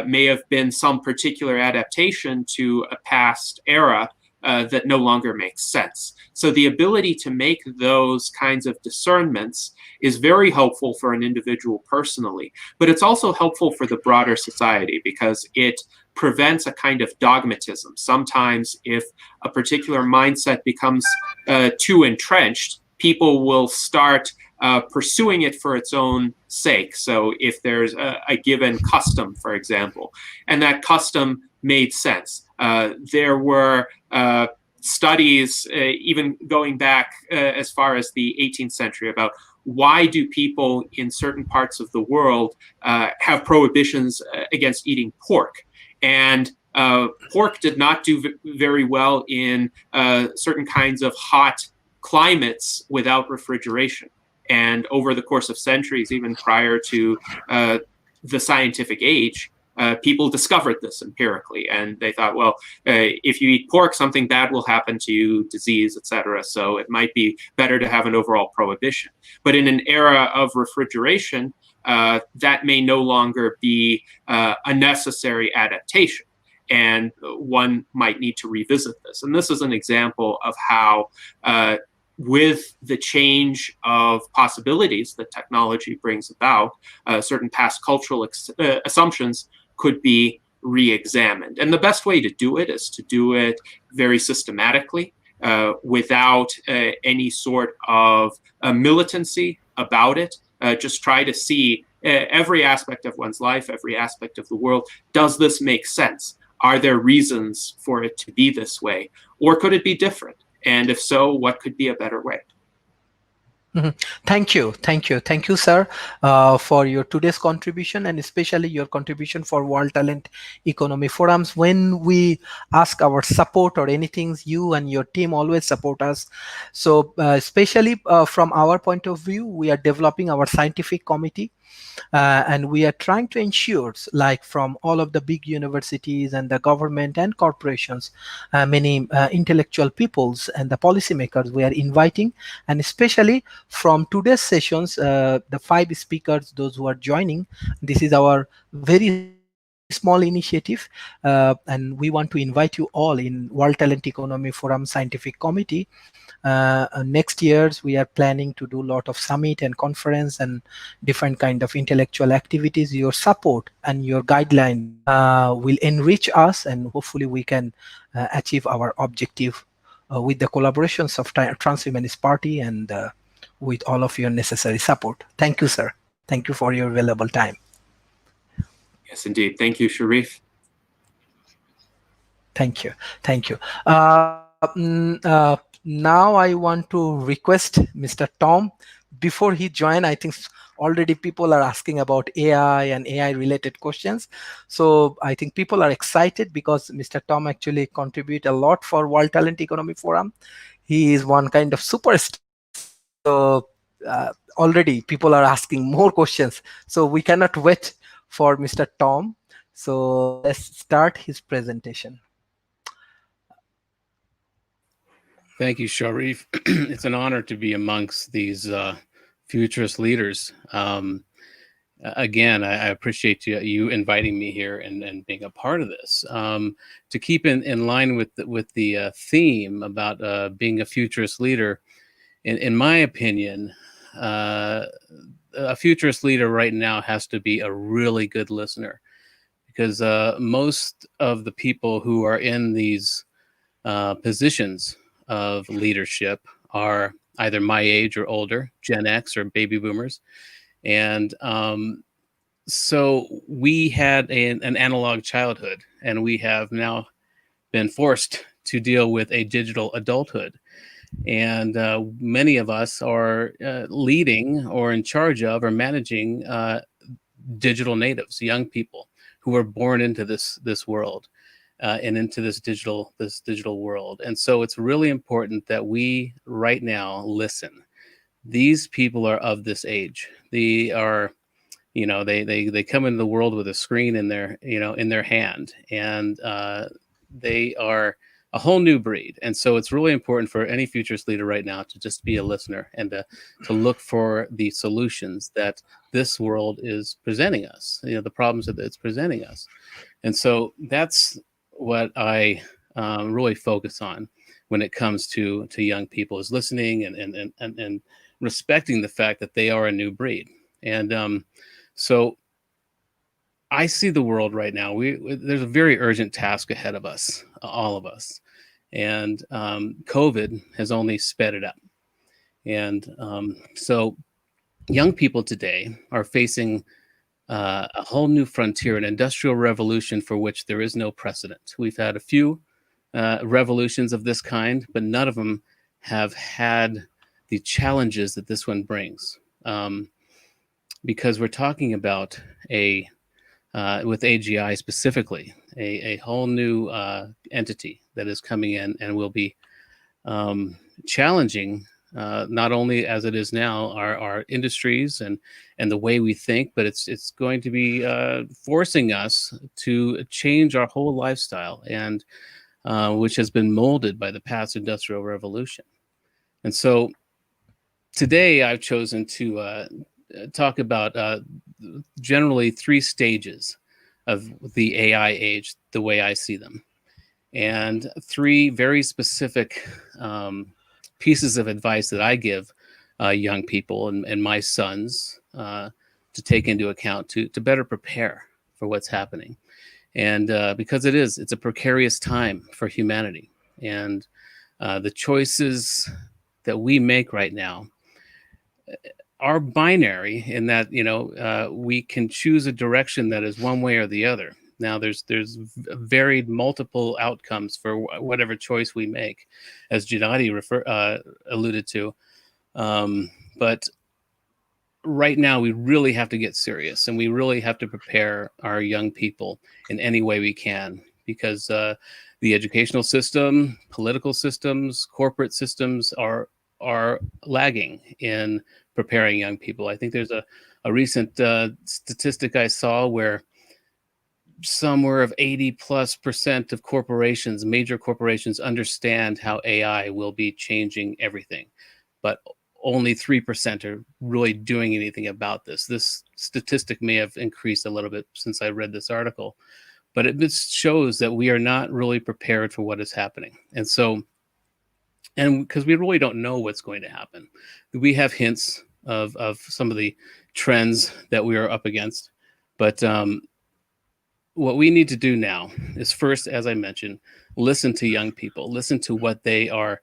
may have been some particular adaptation to a past era that no longer makes sense. So the ability to make those kinds of discernments is very helpful for an individual personally, but it's also helpful for the broader society because it prevents a kind of dogmatism. Sometimes if a particular mindset becomes too entrenched, people will start pursuing it for its own sake. So if there's a given custom, for example, and that custom made sense, there were studies, even going back as far as the 18th century, about why do people in certain parts of the world have prohibitions against eating pork. And pork did not do very well in certain kinds of hot climates without refrigeration. And over the course of centuries, even prior to the scientific age, people discovered this empirically, and they thought, well, if you eat pork, something bad will happen to you, disease, etc. So it might be better to have an overall prohibition. But in an era of refrigeration, that may no longer be a necessary adaptation, and one might need to revisit this. And this is an example of how with the change of possibilities that technology brings about, certain past cultural assumptions could be re-examined. And the best way to do it is to do it very systematically, without any sort of militancy about it. Just try to see every aspect of one's life, every aspect of the world. Does this make sense? Are there reasons for it to be this way? Or could it be different? And if so, what could be a better way? Thank you, sir, for your today's contribution, and especially your contribution for World Talent Economy Forums. When we ask our support or anything, you and your team always support us. So especially from our point of view, we are developing our scientific committee. And we are trying to ensure, like from all of the big universities and the government and corporations, many intellectual peoples and the policymakers we are inviting, and especially from today's sessions, the 5 speakers, those who are joining, this is our very small initiative, and we want to invite you all in World Talent Economy Forum Scientific Committee. Next years we are planning to do a lot of summit and conference and different kind of intellectual activities. Your support and your guidelines will enrich us, and hopefully we can achieve our objective with the collaborations of Transhumanist Party and with all of your necessary support. Thank you, sir. Thank you for your valuable time. Yes, indeed. Thank you, Sharif. Thank you. Now I want to request Mr. Tom. Before he join, I think already people are asking about AI and AI related questions. So I think people are excited because Mr. Tom actually contribute a lot for World Talent Economy Forum. He is one kind of superstar. So already people are asking more questions. So we cannot wait for Mr. Tom. So let's start his presentation. Thank you, Sharif. It's an honor to be amongst these futurist leaders. Again, I appreciate you inviting me here and being a part of this. To keep in line with the theme about being a futurist leader, in my opinion, a futurist leader right now has to be a really good listener, because most of the people who are in these positions of leadership are either my age or older, Gen X or baby boomers. And so we had an analog childhood, and we have now been forced to deal with a digital adulthood. And many of us are leading or in charge of or managing digital natives, young people who were born into this world. And into this digital world. And so it's really important that we right now listen. These people are of this age. They are, they come into the world with a screen in their hand, and they are a whole new breed. And so it's really important for any futurist leader right now to just be a listener and to look for the solutions that this world is presenting us, the problems that it's presenting us. And so that's what I really focus on when it comes to young people is listening and respecting the fact that they are a new breed. And so I see the world right now. There's a very urgent task ahead of us, all of us, and COVID has only sped it up. And so young people today are facing a whole new frontier, an industrial revolution for which there is no precedent. We've had a few revolutions of this kind, but none of them have had the challenges that this one brings. Because we're talking about with AGI specifically, a whole new entity that is coming in and will be challenging not only as it is now our industries and the way we think, but it's going to be forcing us to change our whole lifestyle, and which has been molded by the past industrial revolution. And so today I've chosen to talk about generally 3 stages of the AI age, the way I see them, and 3 very specific pieces of advice that I give young people and my sons to take into account to better prepare for what's happening. And because it's a precarious time for humanity, and the choices that we make right now are binary in that we can choose a direction that is one way or the other. Now there's varied multiple outcomes for whatever choice we make, as Gennady alluded to. But right now we really have to get serious, and we really have to prepare our young people in any way we can, because the educational system, political systems, corporate systems are lagging in preparing young people. I think there's a recent statistic I saw where somewhere of 80+% of corporations, major corporations, understand how AI will be changing everything, but only 3% are really doing anything about this. This statistic may have increased a little bit since I read this article, but it just shows that we are not really prepared for what is happening. And because we really don't know what's going to happen. We have hints of some of the trends that we are up against, but what we need to do now is first, as I mentioned, listen to young people, listen to what they are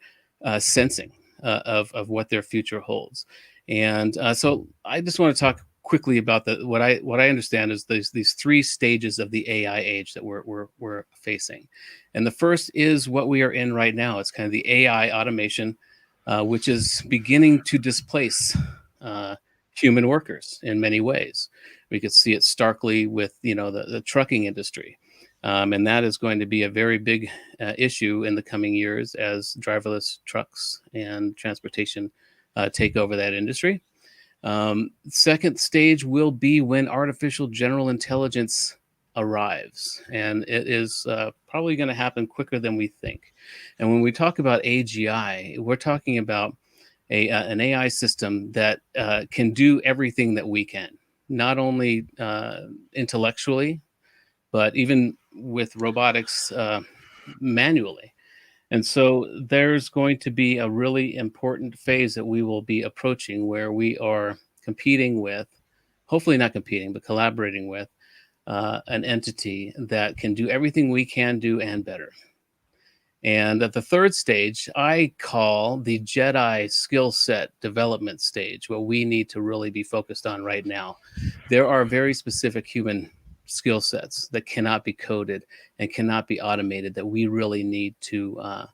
sensing of what their future holds. And so I just want to talk quickly about what I understand is these 3 stages of the AI age that we're facing. And the first is what we are in right now. It's kind of the AI automation, which is beginning to displace human workers in many ways. We could see it starkly with the trucking industry, and that is going to be a very big issue in the coming years as driverless trucks and transportation take over that industry. Second stage will be when artificial general intelligence arrives, and it is probably going to happen quicker than we think. And when we talk about AGI, we're talking about an AI system that can do everything that we can, not only intellectually, but even with robotics manually. And so there's going to be a really important phase that we will be approaching where we are competing with, hopefully not competing, but collaborating with an entity that can do everything we can do and better. And at the third stage, I call the Jedi skill set development stage, what we need to really be focused on right now. There are very specific human skill sets that cannot be coded and cannot be automated that we really need to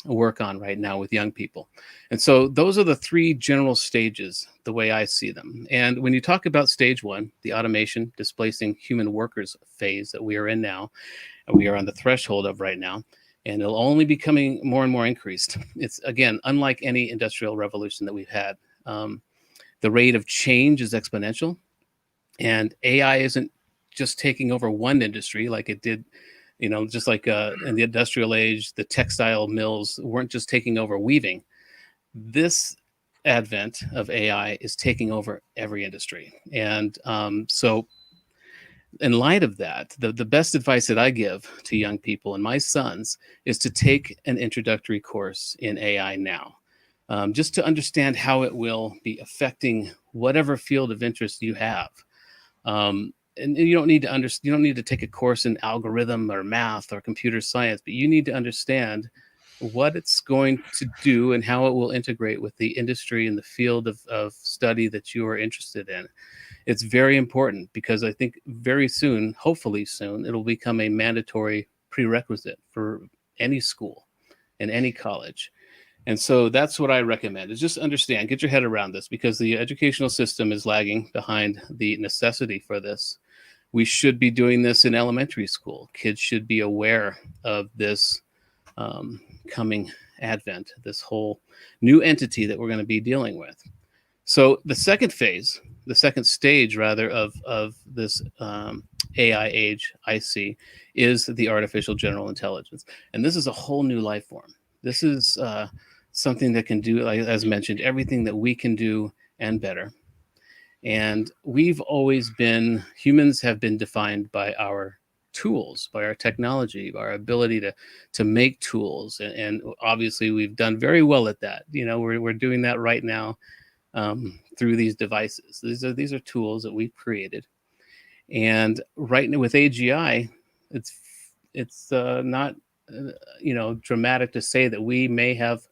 work on right now with young people. And so those are the 3 general stages, the way I see them. And when you talk about stage 1, the automation displacing human workers phase that we are in now, we are on the threshold of right now, and it'll only be becoming more and more increased. It's, again, unlike any industrial revolution that we've had. The rate of change is exponential, and AI isn't just taking over one industry like it did, just like in the industrial age, the textile mills weren't just taking over weaving. This advent of AI is taking over every industry. And so in light of that, the best advice that I give to young people and my sons is to take an introductory course in AI now, just to understand how it will be affecting whatever field of interest you have. And you don't need to you don't need to take a course in algorithm or math or computer science, but you need to understand what it's going to do and how it will integrate with the industry and the field of study that you are interested in. It's very important because I think very soon, hopefully soon, it'll become a mandatory prerequisite for any school and any college. And so that's what I recommend, is just understand, get your head around this, because the educational system is lagging behind the necessity for this. We should be doing this in elementary school. Kids should be aware of this coming advent, this whole new entity that we're going to be dealing with. So the second phase, the second stage rather of this AI age I see, is the artificial general intelligence. And this is a whole new life form. This is something that can do, like, as mentioned, everything that we can do and better. And humans have been defined by our tools, by our technology, by our ability to make tools. And obviously we've done very well at that. We're doing that right now through these devices. These are tools that we've created. And right now with AGI, it's not dramatic to say that we may have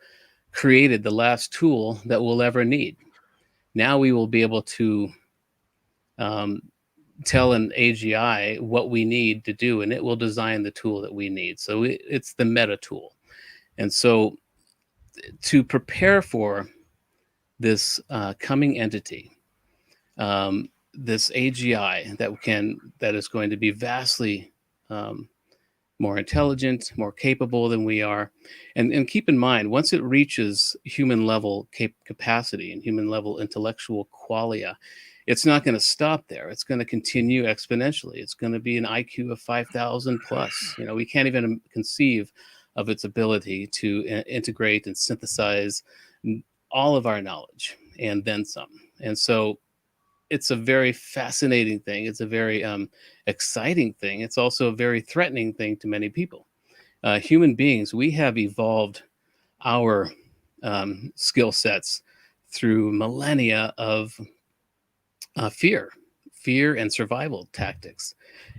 created the last tool that we'll ever need. Now we will be able to tell an AGI what we need to do, and it will design the tool that we need. So it's the meta tool. And so to prepare for this coming entity, this AGI that is going to be vastly more intelligent, more capable than we are. And keep in mind, once it reaches human level capacity and human level intellectual qualia, it's not going to stop there. It's going to continue exponentially. It's going to be an IQ of 5,000 plus. We can't even conceive of its ability to integrate and synthesize all of our knowledge and then some. And so it's a very fascinating thing. It's a very exciting thing. It's also a very threatening thing to many people. Human beings, we have evolved our skill sets through millennia of fear and survival tactics.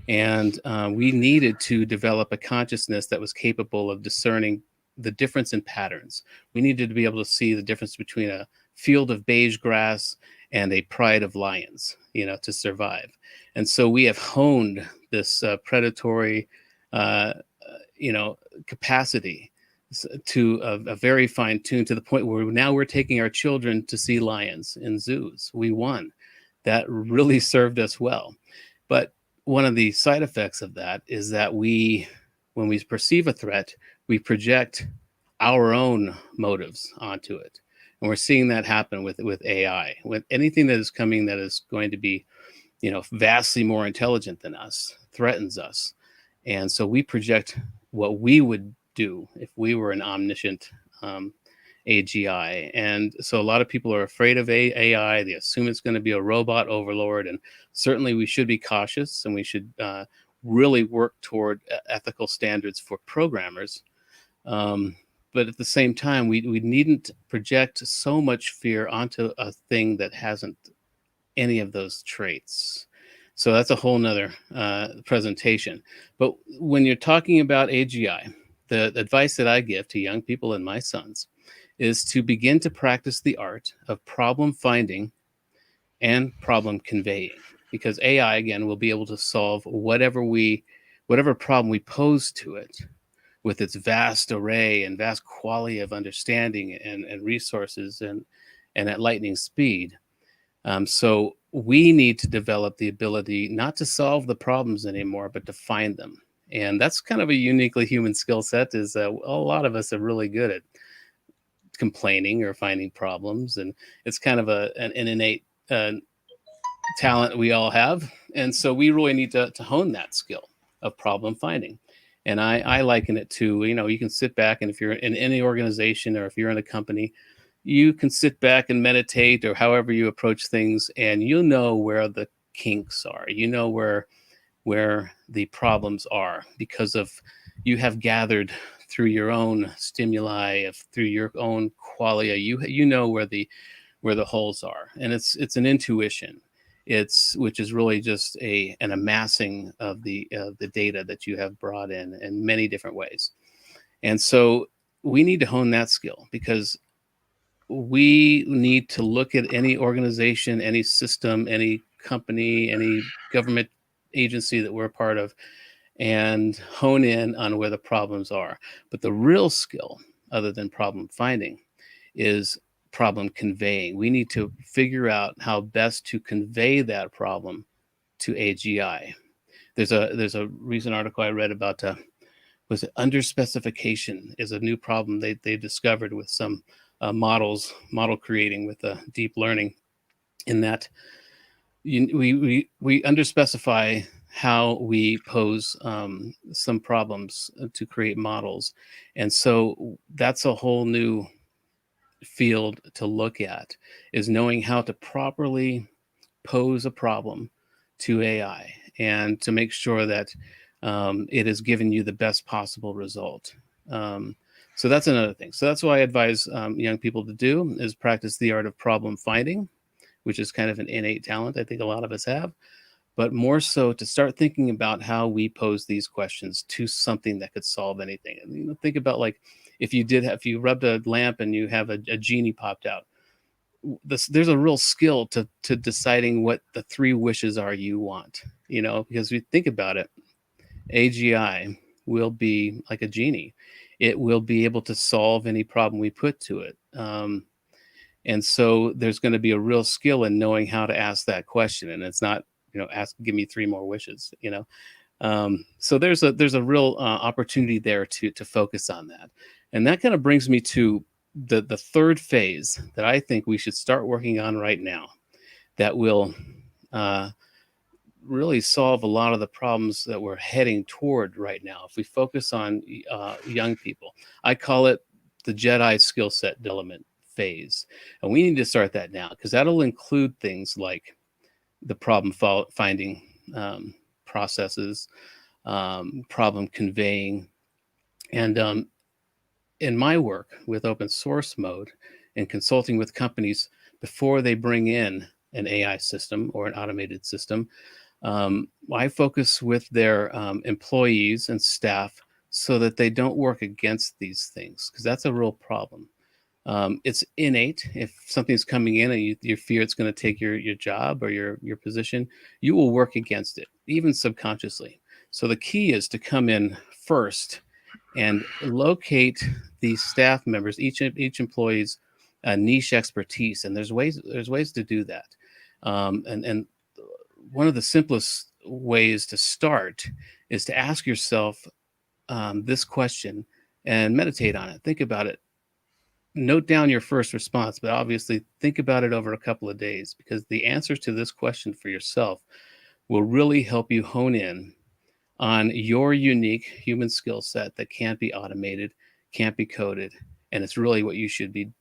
And we needed to develop a consciousness that was capable of discerning the difference in patterns. We needed to be able to see the difference between a field of beige grass and a pride of lions, to survive. And so we have honed this predatory, capacity to a very fine tune, to the point where now we're taking our children to see lions in zoos. We won. That really served us well. But one of the side effects of that is that when we perceive a threat, we project our own motives onto it. And we're seeing that happen with AI. With anything that is coming that is going to be, vastly more intelligent than us, threatens us. And so we project what we would do if we were an omniscient AGI. And so a lot of people are afraid of AI. They assume it's going to be a robot overlord. And certainly we should be cautious, and we should really work toward ethical standards for programmers. But at the same time, we needn't project so much fear onto a thing that hasn't any of those traits. So that's a whole nother presentation. But when you're talking about AGI, the advice that I give to young people and my sons is to begin to practice the art of problem finding and problem conveying. Because AI, again, will be able to solve whatever problem we pose to it, with its vast array and vast quality of understanding and resources and at lightning speed. So we need to develop the ability not to solve the problems anymore, but to find them. And that's kind of a uniquely human skill set. Is a lot of us are really good at complaining or finding problems. And it's kind of an innate talent we all have. And so we really need to hone that skill of problem finding. And I liken it to, you can sit back, and if you're in any organization or if you're in a company, you can sit back and meditate, or however you approach things, and you'll know where the kinks are. You know where where the problems are, because of you have gathered through your own stimuli, through your own qualia. You know where the holes are, and it's an intuition. Which is really just an amassing of the data that you have brought in many different ways. And so we need to hone that skill, because we need to look at any organization, any system, any company, any government agency that we're a part of, and hone in on where the problems are. But the real skill, other than problem finding, is problem conveying. We need to figure out how best to convey that problem to AGI. There's a recent article I read about was it underspecification is a new problem they discovered with some model creating with deep learning, in that we underspecify how we pose some problems to create models. And so that's a whole new field to look at, is knowing how to properly pose a problem to AI and to make sure that it is giving you the best possible result. So that's another thing. So that's what I advise young people to do, is practice the art of problem finding, which is kind of an innate talent I think a lot of us have, but more so to start thinking about how we pose these questions to something that could solve anything. And think about, like, if you rubbed a lamp and you have a genie popped out. There's a real skill to deciding what the 3 wishes are you want, because we think about it, AGI will be like a genie. It will be able to solve any problem we put to it. And so there's going to be a real skill in knowing how to ask that question. And it's not, give me 3 more wishes, So there's a real opportunity there to focus on that. And that kind of brings me to the third phase that I think we should start working on right now, that will really solve a lot of the problems that we're heading toward right now. If we focus on young people, I call it the Jedi skill set development phase. And we need to start that now, because that'll include things like the problem finding processes, problem conveying. And in my work with open source mode and consulting with companies before they bring in an AI system or an automated system, I focus with their employees and staff so that they don't work against these things, because that's a real problem. It's innate. If something's coming in and you fear it's going to take your job or your position, you will work against it, even subconsciously. So the key is to come in first and locate these staff members, each employee's niche expertise, and there's ways to do that. And one of the simplest ways to start is to ask yourself this question and meditate on it. Think about it. Note down your first response, but obviously think about it over a couple of days, because the answers to this question for yourself will really help you hone in on your unique human skill set that can't be automated, can't be coded, and it's really what you should be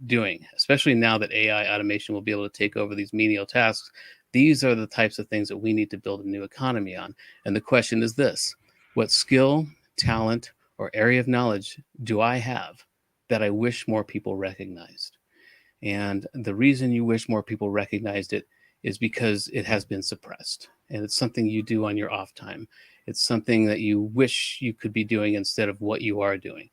doing, especially now that AI automation will be able to take over these menial tasks. These are the types of things that we need to build a new economy on. And the question is this: what skill, talent, or area of knowledge do I have that I wish more people recognized? And the reason you wish more people recognized it is because it has been suppressed. And it's something you do on your off time. It's something that you wish you could be doing instead of what you are doing,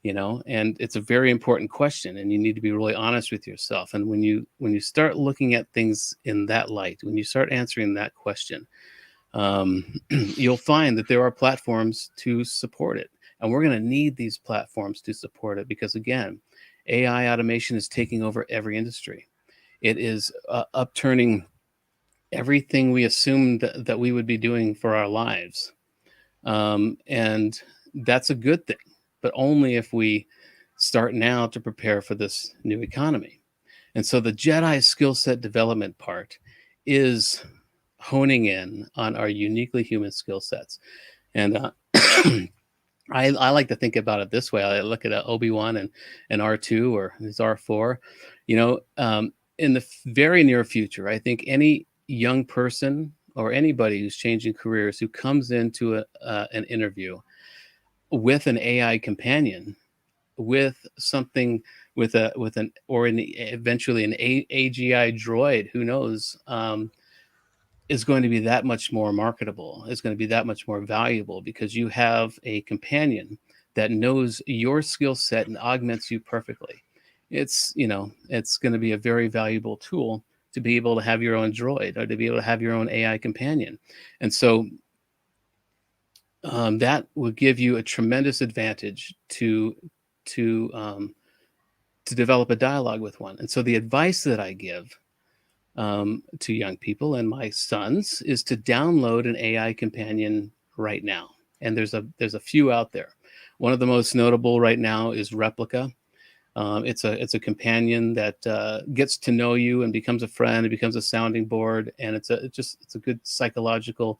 and it's a very important question, and you need to be really honest with yourself. And when you start looking at things in that light, when you start answering that question, you'll find that there are platforms to support it. And we're going to need these platforms to support it, because, again, AI automation is taking over every industry. It is upturning everything we assumed that we would be doing for our lives. And that's a good thing, but only if we start now to prepare for this new economy. And so the Jedi skill set development part is honing in on our uniquely human skill sets. And I like to think about it this way. I look at Obi-Wan and R2 or his R4. In the very near future, I think any young person or anybody who's changing careers who comes into an interview with an AI companion, with something, with an or eventually an AGI droid, who knows, is going to be that much more marketable. It's going to be that much more valuable because you have a companion that knows your skill set and augments you perfectly. It's, it's going to be a very valuable tool to be able to have your own droid or to be able to have your own AI companion. And so that will give you a tremendous advantage to develop a dialogue with one. And so the advice that I give to young people and my sons is to download an AI companion right now. And there's a few out there. One of the most notable right now is Replica. It's a companion that gets to know you and becomes a friend. It becomes a sounding board, and it's a good psychological,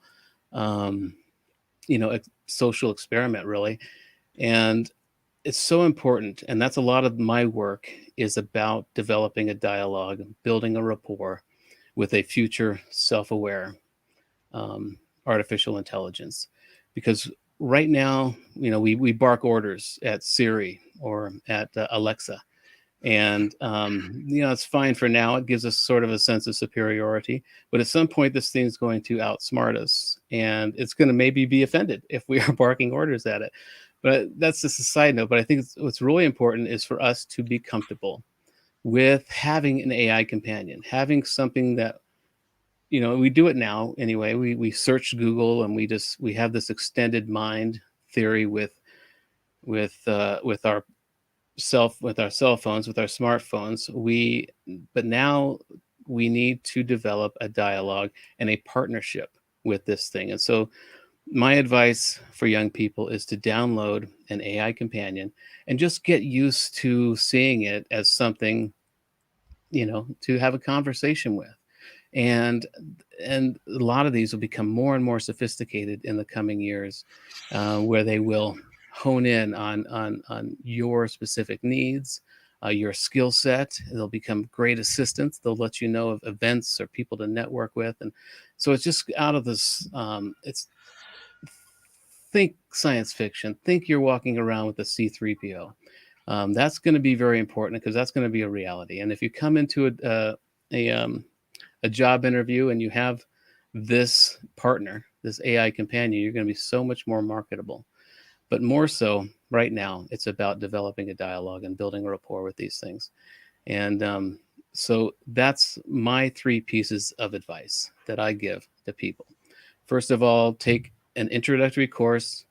social experiment, really. And it's so important, and that's a lot of my work is about developing a dialogue, building a rapport with a future self-aware artificial intelligence. Because right now, we bark orders at Siri or at Alexa, and it's fine for now. It gives us sort of a sense of superiority, but at some point this thing's going to outsmart us, and it's going to maybe be offended if we are barking orders at it. But that's just a side note. But I think what's really important is for us to be comfortable with having an AI companion, having something that, we do it now anyway. We search Google, and we have this extended mind theory with our cell phones, with our smartphones. But now we need to develop a dialogue and a partnership with this thing. And so my advice for young people is to download an AI companion and just get used to seeing it as something, to have a conversation with. And a lot of these will become more and more sophisticated in the coming years, where they will hone in on your specific needs, your skill set. They'll become great assistants. They'll let you know of events or people to network with. And so it's just out of this, think science fiction. Think you're walking around with a C-3PO. That's going to be very important because that's going to be a reality. And if you come into a job interview and you have this partner, this AI companion, you're going to be so much more marketable. But more so right now, it's about developing a dialogue and building a rapport with these things. And so that's my 3 pieces of advice that I give to people. First of all, take an introductory course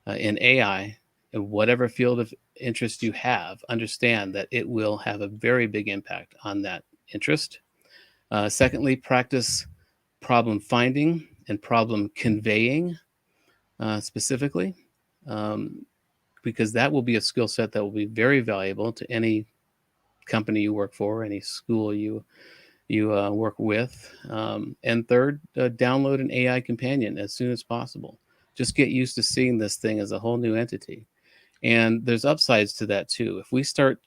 in AI, in whatever field of interest you have. Understand that it will have a very big impact on that interest. Secondly, practice problem finding and problem conveying specifically, because that will be a skill set that will be very valuable to any company you work for, any school you work with. And third, download an AI companion as soon as possible. Just get used to seeing this thing as a whole new entity. And there's upsides to that too. If we start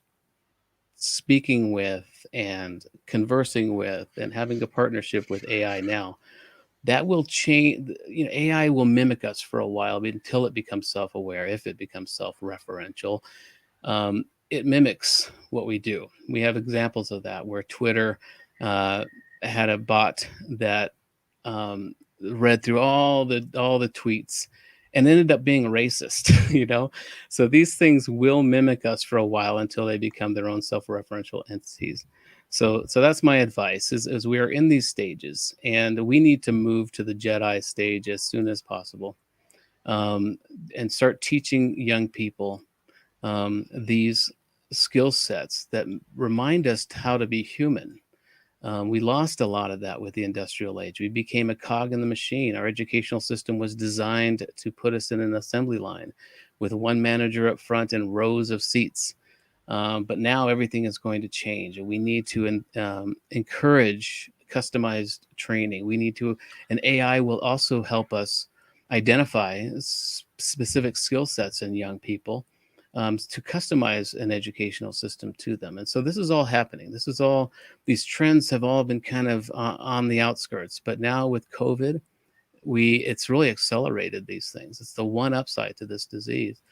speaking with and conversing with and having a partnership with AI now, that will change. AI will mimic us for a while until it becomes self-aware. If it becomes self-referential, it mimics what we do. We have examples of that where Twitter had a bot that read through all the tweets and ended up being racist. So these things will mimic us for a while until they become their own self-referential entities. So that's my advice is we are in these stages, and we need to move to the Jedi stage as soon as possible, and start teaching young people these skill sets that remind us how to be human. We lost a lot of that with the industrial age. We became a cog in the machine. Our educational system was designed to put us in an assembly line with one manager up front and rows of seats. But now everything is going to change, and we need to encourage customized training. And AI will also help us identify specific skill sets in young people, to customize an educational system to them. And so this is all happening. These trends have all been kind of on the outskirts, but now with COVID it's really accelerated these things. It's the one upside to this disease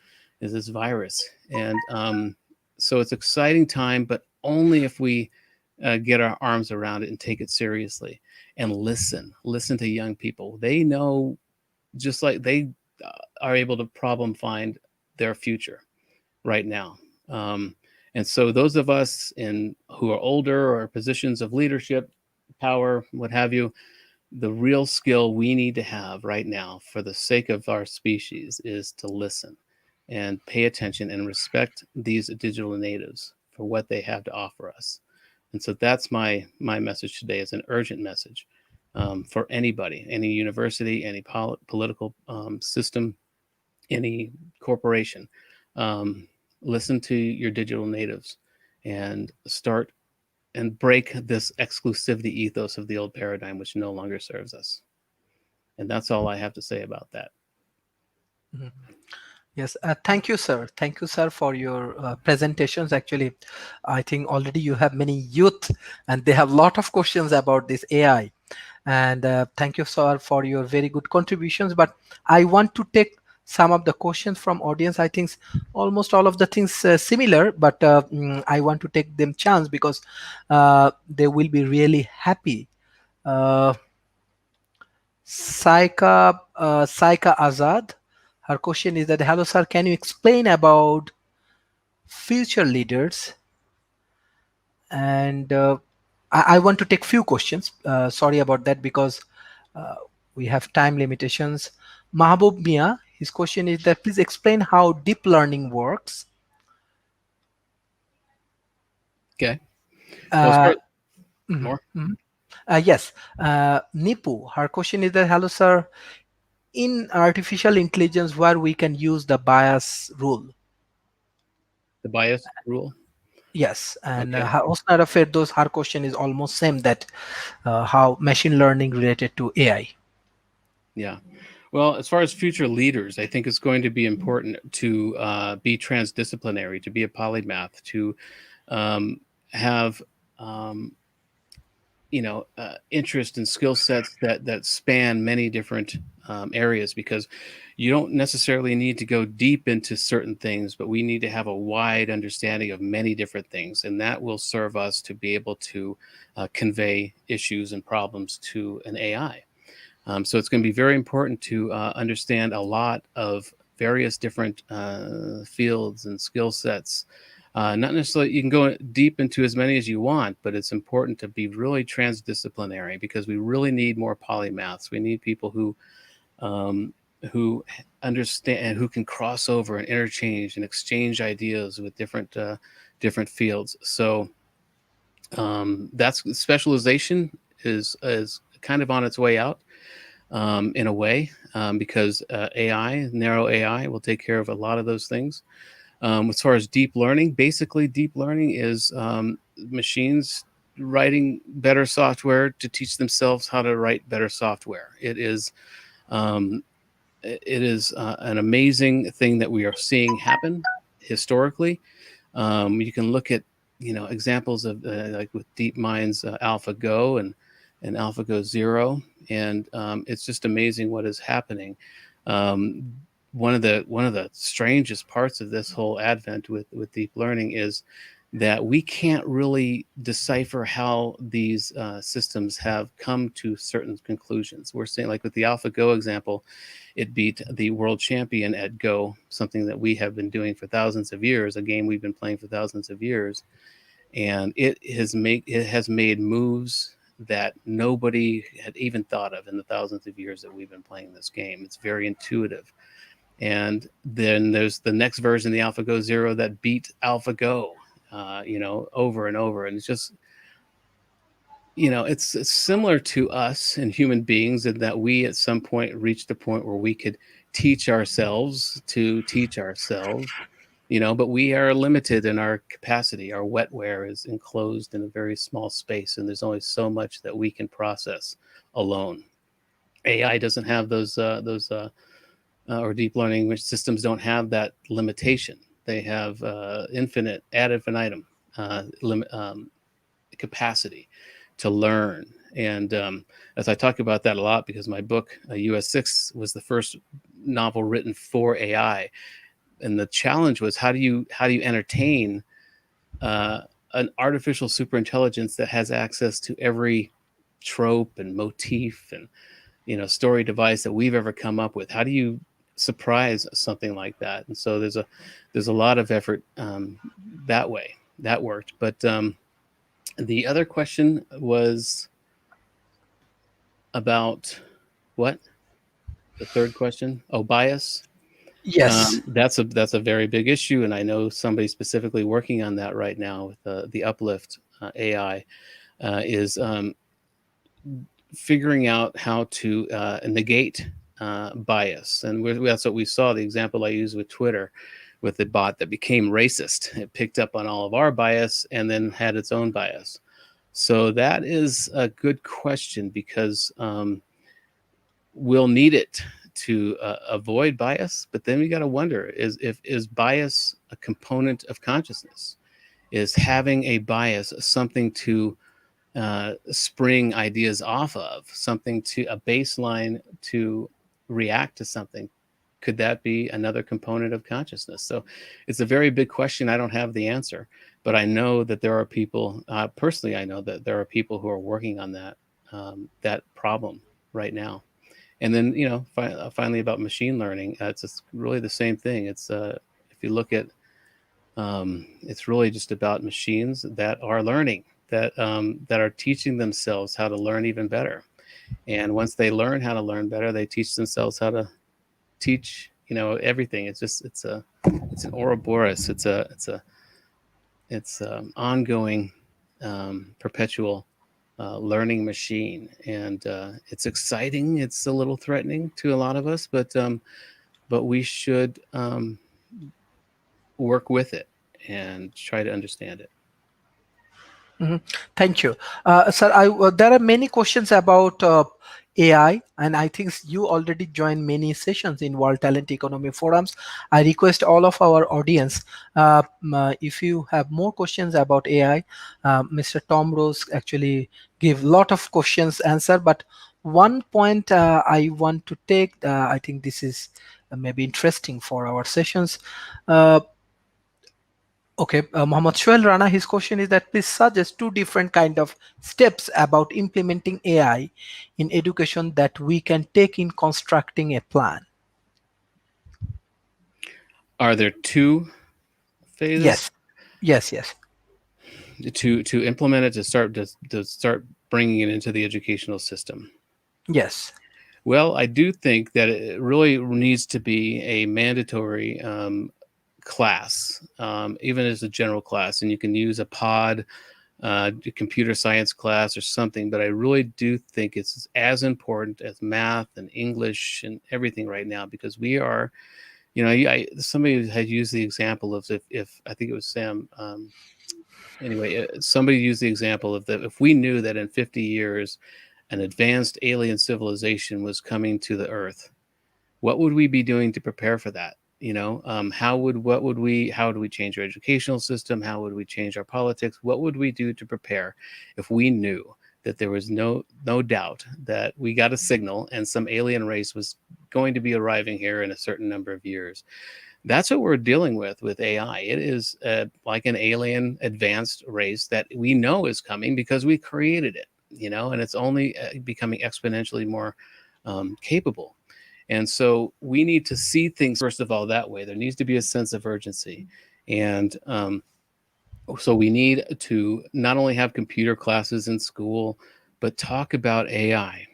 is this virus. And so it's exciting time, but only if we get our arms around it and take it seriously and listen to young people. They know, just like they are able to problem find their future right now. And so those of us who are older or positions of leadership, power, what have you, the real skill we need to have right now for the sake of our species is to listen and pay attention and respect these digital natives for what they have to offer us. And so that's my message today, is an urgent message for anybody, any university, any political system, any corporation. Listen to your digital natives and start and break this exclusivity ethos of the old paradigm, which no longer serves us. And that's all I have to say about that. Mhm. Yes, thank you, sir. Thank you, sir, for your presentations. Actually, I think already you have many youth, and they have a lot of questions about this AI. And thank you, sir, for your very good contributions. But I want to take some of the questions from audience. I think almost all of the things similar, but I want to take them chance because they will be really happy. Uh, Saika Azad, her question is that, hello sir, can you explain about future leaders? And I want to take few questions. Sorry about that, because uh, we have time limitations. Mahbub Mia, his question is that, please explain how deep learning works. Okay. Well, Uh, start mhm, more. mhm. Yes, Nipu, her question is that, hello sir, in artificial intelligence where we can use the bias rule. The bias rule. Yes, and Okay. Hosna Firdos, her question is almost same, that how machine learning related to AI. Yeah. Well, as far as future leaders, I think it's going to be important to be transdisciplinary, to be a polymath, to have interest and skill sets that span many different areas, because you don't necessarily need to go deep into certain things, but we need to have a wide understanding of many different things, and that will serve us to be able to convey issues and problems to an AI. So it's going to be very important to understand a lot of various different fields and skill sets. Not necessarily you can go deep into as many as you want, but it's important to be really transdisciplinary, because we really need more polymaths. We need people um, who understand and who can cross over and interchange and exchange ideas with different fields. So that's specialization is kind of on its way out in a way, because narrow AI, will take care of a lot of those things. As far as deep learning, basically, deep learning is machines writing better software to teach themselves how to write better software. Um, it is an amazing thing that we are seeing happen historically. You can look at examples of like with DeepMind's AlphaGo and AlphaGo Zero, and it's just amazing what is happening. Um, one of the strangest parts of this whole advent with deep learning is that we can't really decipher how these systems have come to certain conclusions. We're saying, like with the AlphaGo example, it beat the world champion at Go, something that we have been doing for thousands of years, a game we've been playing for thousands of years, and it has made moves that nobody had even thought of in the thousands of years that we've been playing this game. It's very intuitive. And then there's the next version, the AlphaGo Zero, that beat AlphaGo, over and over. And it's just, it's similar to us and human beings, in that we at some point reached a point where we could teach ourselves to teach ourselves, but we are limited in our capacity. Our wetware is enclosed in a very small space, and there's only so much that we can process alone. AI doesn't have those or deep learning which systems don't have that limitation. They have ad infinitum capacity to learn And as I talk about that a lot, because my book US6 was the first novel written for AI, and the challenge was how do you entertain an artificial superintelligence that has access to every trope and motif and story device that we've ever come up with. How do you surprise something like that? And so there's a lot of effort that way. That worked. But the other question was about what? The third question? Oh, bias. Yes. That's a very big issue, and I know somebody specifically working on that right now with the Uplift AI is figuring out how to negate bias, and that's what we saw. The example I used with Twitter, with the bot that became racist, it picked up on all of our bias and then had its own bias. So that is a good question, because we'll need it to avoid bias, but then we got to wonder: is bias a component of consciousness? Is having a bias something to spring ideas off of, something to a baseline to react to something? Could that be another component of consciousness? So it's a very big question. I don't have the answer, but I know that there are people, personally, I know that there are people who are working on that problem right now. And then, finally, about machine learning, it's just really the same thing. It's if you look at, it's really just about machines that are learning, that are teaching themselves how to learn even better. And once they learn how to learn better, they teach themselves how to teach, everything. It's an Ouroboros. It's ongoing, perpetual learning machine, and it's exciting. It's a little threatening to a lot of us, but we should work with it and try to understand it. Thank you, sir. There are many questions about AI, and I think you already joined many sessions in World Talent Economy forums. I request all of our audience, if you have more questions about AI, Mr. Tom Rose actually give lot of questions answer, but one point I want to take, I think this is maybe interesting for our sessions. Okay, Mohammed Shoel Rana, his question is that please suggest two different kind of steps about implementing AI in education that we can take in constructing a plan. Are there two phases? Yes. To implement it, to start bringing it into the educational system? Yes. Well, I do think that it really needs to be a mandatory class, even as a general class, and you can use a pod, a computer science class or something. But I really do think it's as important as math and English and everything right now, because we are, somebody had used the example of if I think it was Sam. Anyway, somebody used the example of that if we knew that in 50 years an advanced alien civilization was coming to the Earth, what would we be doing to prepare for that? How would we change our educational system? How would we change our politics? What would we do to prepare if we knew that there was no doubt that we got a signal and some alien race was going to be arriving here in a certain number of years? That's what we're dealing with AI. It is like an alien advanced race that we know is coming because we created it, and it's only becoming exponentially more capable. And so we need to see things, first of all, that way. There needs to be a sense of urgency. And so we need to not only have computer classes in school, but talk about AI.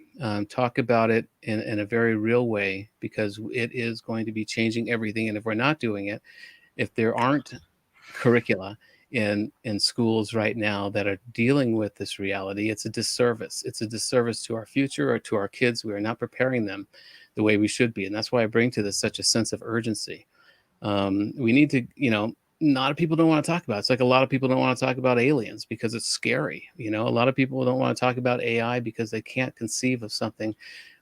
Talk about it in a very real way, because it is going to be changing everything. And if we're not doing it, if there aren't curricula in schools right now that are dealing with this reality, it's a disservice. It's a disservice to our future or to our kids. We are not preparing them the way we should be. And that's why I bring to this such a sense of urgency. We need to, a lot of people don't want to talk about it. It's like a lot of people don't want to talk about aliens because it's scary. A lot of people don't want to talk about AI because they can't conceive of something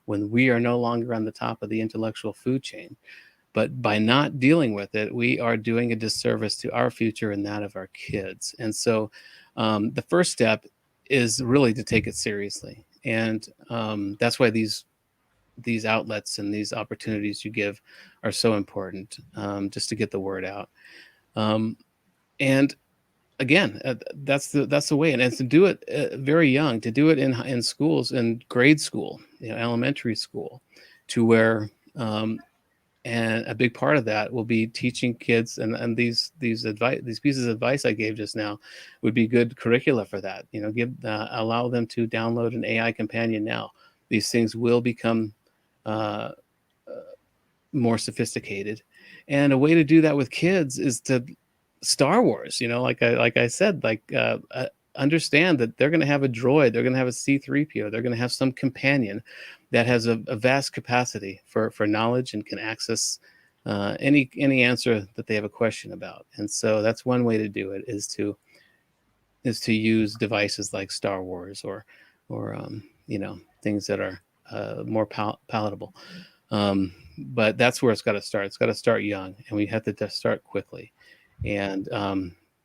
when we are no longer on the top of the intellectual food chain. But by not dealing with it, we are doing a disservice to our future and that of our kids. And so the first step is really to take it seriously. And that's why these outlets and these opportunities you give are so important, just to get the word out. And again, that's the way, and to do it very young, to do it in schools, in grade school, elementary school, to where and a big part of that will be teaching kids, and these pieces of advice I gave just now would be good curricula for that. Allow them to download an AI companion now. These things will become more sophisticated, and a way to do that with kids is to Star Wars. Like I said, understand that they're going to have a droid, they're going to have a C-3PO, they're going to have some companion that has a vast capacity for knowledge and can access any answer that they have a question about. And so that's one way to do it, is to use devices like Star Wars or things that are more palatable. But that's where it's got to start. It's got to start young, and we have to just start quickly. And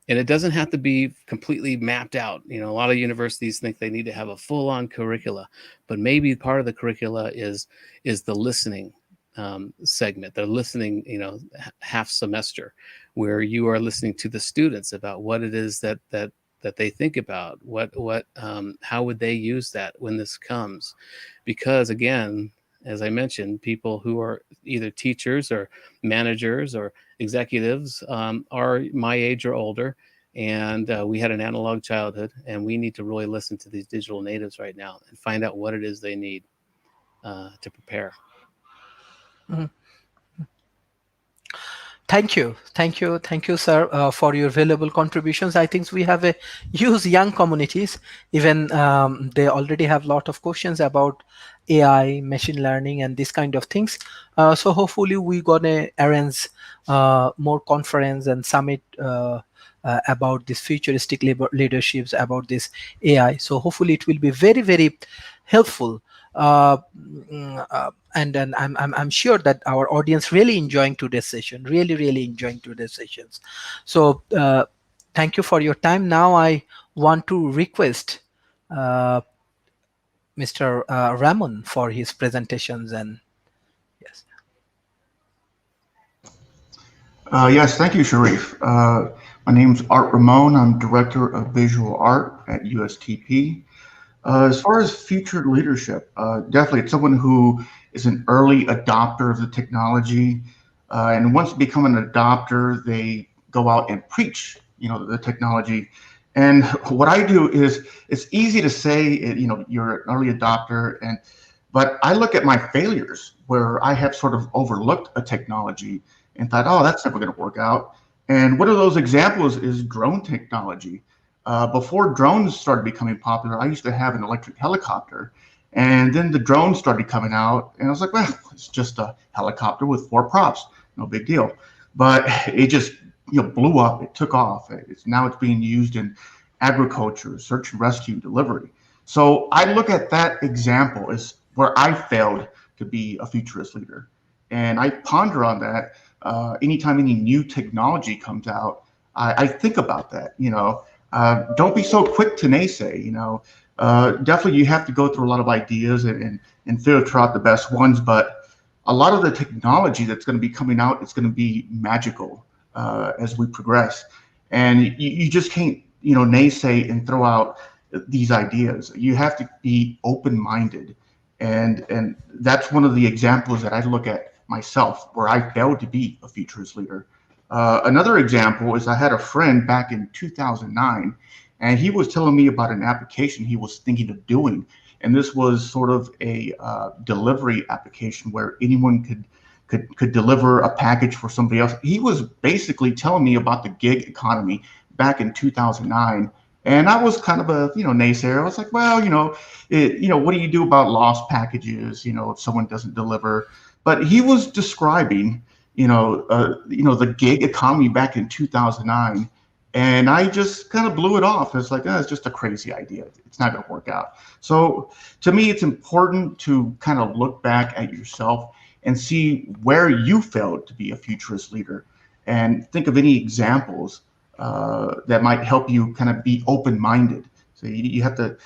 it doesn't have to be completely mapped out. A lot of universities think they need to have a full-on curricula, but maybe part of the curricula is the listening segment. They're listening, half semester, where you are listening to the students about what it is that they think about, how would they use that when this comes. Because again, as I mentioned, people who are either teachers or managers or executives are my age or older, and we had an analog childhood, and we need to really listen to these digital natives right now and find out what it is they need to prepare. Mhm. Thank you, sir, for your valuable contributions. I think we have a huge young communities. Even they already have a lot of questions about AI, machine learning, and this kind of things. So hopefully we gonna arrange more conference and summit about this futuristic leaderships, about this AI. So hopefully it will be very, very helpful. And then I'm sure that our audience really enjoying today's session, really enjoying today's sessions. So thank you for your time. Now I want to request Mr. Ramon for his presentations. And yes. Yes, thank you, Sharif. My name's Art Ramon. I'm Director of Visual Art at USTP. As far as future leadership, definitely it's someone who is an early adopter of the technology, and once they become an adopter, they go out and preach, the technology. And what I do is, it's easy to say, you're an early adopter, but I look at my failures where I have sort of overlooked a technology and thought, oh, that's never going to work out. And one of those examples is drone technology. Before drones started becoming popular, I used to have an electric helicopter, and then the drones started coming out, and I was like, well, it's just a helicopter with 4 props, no big deal. But it just blew up. It took off. Now it's being used in agriculture, search and rescue, delivery. So I look at that example as where I failed to be a futurist leader, and I ponder on that. Anytime any new technology comes out, I think about that. Don't be so quick to naysay. Definitely you have to go through a lot of ideas and filter out the best ones. But a lot of the technology that's going to be coming out is going to be magical as we progress, and you just can't naysay and throw out these ideas. You have to be open-minded, and that's one of the examples that I look at myself where I failed to be a futurist leader. Another example is I had a friend back in 2009, and he was telling me about an application he was thinking of doing. And this was sort of a delivery application where anyone could deliver a package for somebody else. He was basically telling me about the gig economy back in 2009. And I was kind of a naysayer. I was like, well, what do you do about lost packages? If someone doesn't deliver. But he was describing the gig economy back in 2009, and I just kind of blew it off. It's like, it's just a crazy idea. It's not going to work out. So to me, it's important to kind of look back at yourself and see where you failed to be a futurist leader, and think of any examples that might help you kind of be open-minded. So you have to,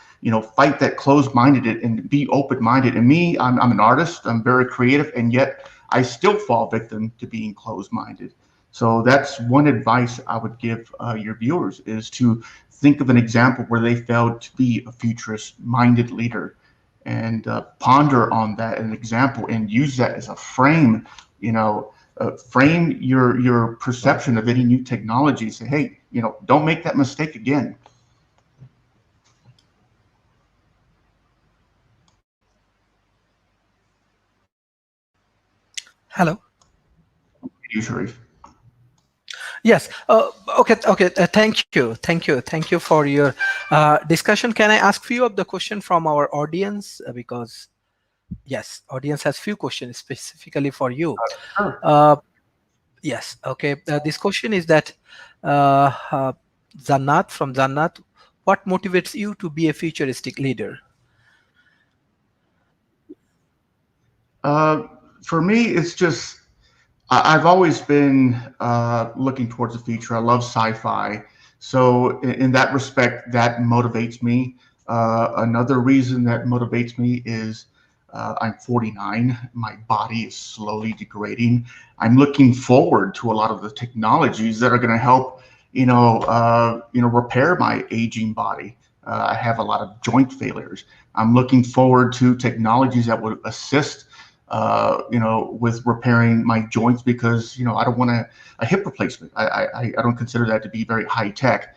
fight that closed-minded and be open-minded. And me, I'm an artist. I'm very creative, and yet I still fall victim to being closed-minded. So that's one advice I would give your viewers, is to think of an example where they failed to be a futurist-minded leader, and ponder on that, an example, and use that as a frame. Frame your perception of any new technology. Say, hey, don't make that mistake again. Hello. You, Sharif. Yes. Okay. Okay. Thank you. Thank you. Thank you for your discussion. Can I ask few of the question from our audience? Because yes, audience has few questions specifically for you. Sure. Yes. Okay. This question is that Zannat, from Zannat, what motivates you to be a futuristic leader? For me, it's just I've always been looking towards the future. I love sci-fi, so in that respect, that motivates me. Another reason that motivates me is I'm 49. My body is slowly degrading. I'm looking forward to a lot of the technologies that are going to help, repair my aging body. I have a lot of joint failures. I'm looking forward to technologies that would assist with repairing my joints, because, I don't want a hip replacement. I don't consider that to be very high tech.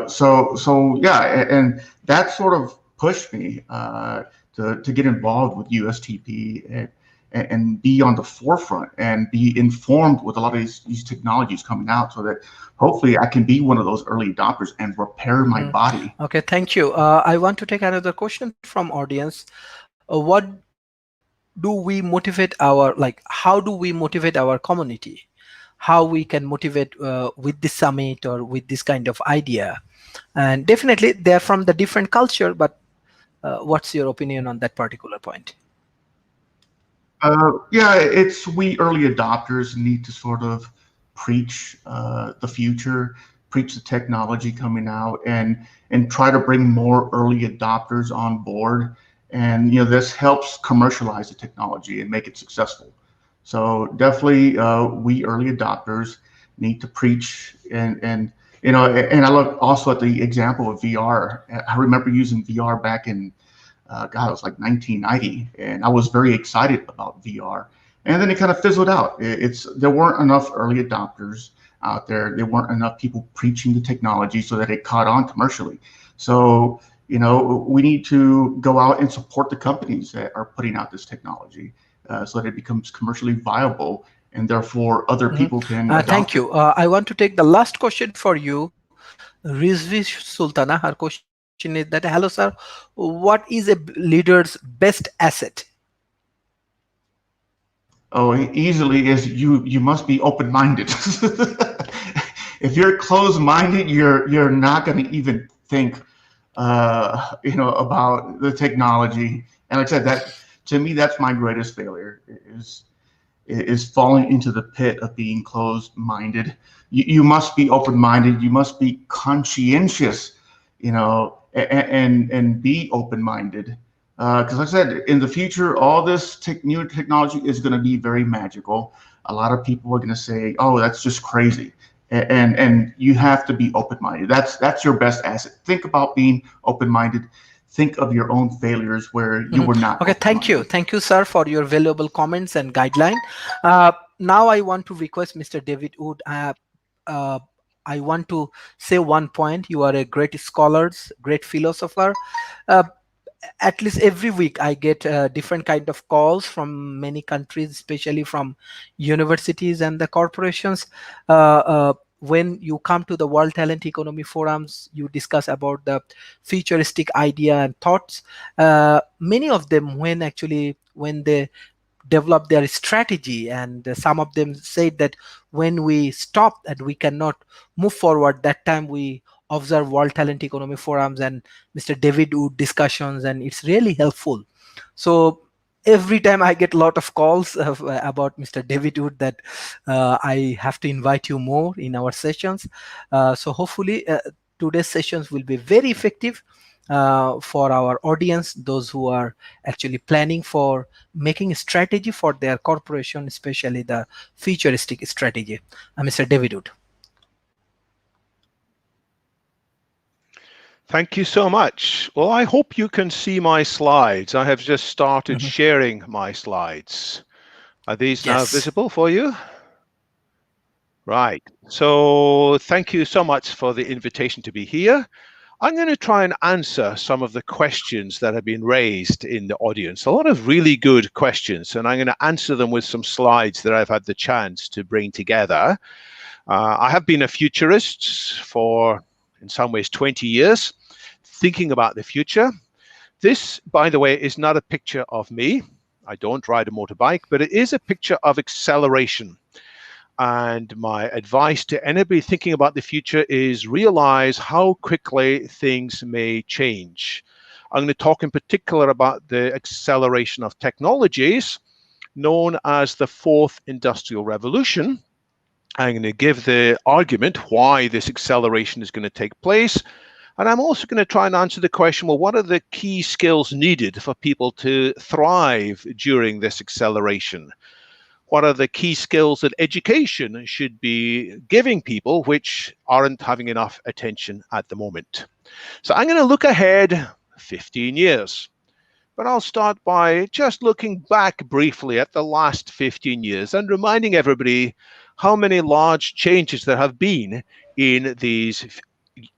So yeah, and that sort of pushed me to get involved with USTP and be on the forefront and be informed with a lot of these technologies coming out, so that hopefully I can be one of those early adopters and repair my body. Okay, thank you. I want to take another question from audience. What do we motivate how do we motivate our community? How we can motivate with this summit or with this kind of idea? And definitely they're from the different culture, but what's your opinion on that particular point? Yeah, it's we early adopters need to sort of preach the future, preach the technology coming out, and try to bring more early adopters on board. And this helps commercialize the technology and make it successful. So definitely, we early adopters need to preach, and I look also at the example of VR. I remember using VR back in God, it was like 1990, and I was very excited about VR. And then it kind of fizzled out. There weren't enough early adopters out there. There weren't enough people preaching the technology so that it caught on commercially. So we need to go out and support the companies that are putting out this technology, so that it becomes commercially viable, and therefore other people can adopt thank you. I want to take the last question for you. Rizvi Sultana, her question is that, hello sir, what is a leader's best asset? Oh, easily is you must be open-minded. If you're closed-minded, you're not going to even think about the technology. And like I said, that to me, that's my greatest failure, is falling into the pit of being closed-minded. You must be open-minded. You must be conscientious, and be open-minded. Because like I said, in the future, all this new technology is going to be very magical. A lot of people are going to say, "Oh, that's just crazy," and you have to be open-minded. That's your best asset. Think about being open-minded. Think of your own failures where you were not. Okay, thank you, sir, for your valuable comments and guideline. Now I want to request Mr. David Wood. I want to say one point. You are a great scholar, great philosopher. Uh, at least every week I get different kind of calls from many countries, especially from universities and the corporations. When you come to the World Talent Economy forums, you discuss about the futuristic idea and thoughts. Many of them, when they develop their strategy, and some of them said that when we stop and we cannot move forward, that time we observe World Talent Economy forums and Mr. David Wood discussions, and it's really helpful. So every time I get a lot of calls about Mr. David Wood, that I have to invite you more in our sessions. So hopefully today's sessions will be very effective for our audience, those who are actually planning for making a strategy for their corporation, especially the futuristic strategy. Mr. David Wood. Thank you so much. Well, I hope you can see my slides. I have just started sharing my slides. Are these now visible for you? Right. So thank you so much for the invitation to be here. I'm going to try and answer some of the questions that have been raised in the audience. A lot of really good questions, and I'm going to answer them with some slides that I've had the chance to bring together. I have been a futurist for, in some ways, 20 years, thinking about the future. This, by the way, is not a picture of me. I don't ride a motorbike, but it is a picture of acceleration. And my advice to anybody thinking about the future is realize how quickly things may change. I'm going to talk in particular about the acceleration of technologies known as the fourth industrial revolution. I'm going to give the argument why this acceleration is going to take place. And I'm also going to try and answer the question, well, what are the key skills needed for people to thrive during this acceleration? What are the key skills that education should be giving people which aren't having enough attention at the moment? So I'm going to look ahead 15 years. But I'll start by just looking back briefly at the last 15 years and reminding everybody how many large changes there have been in these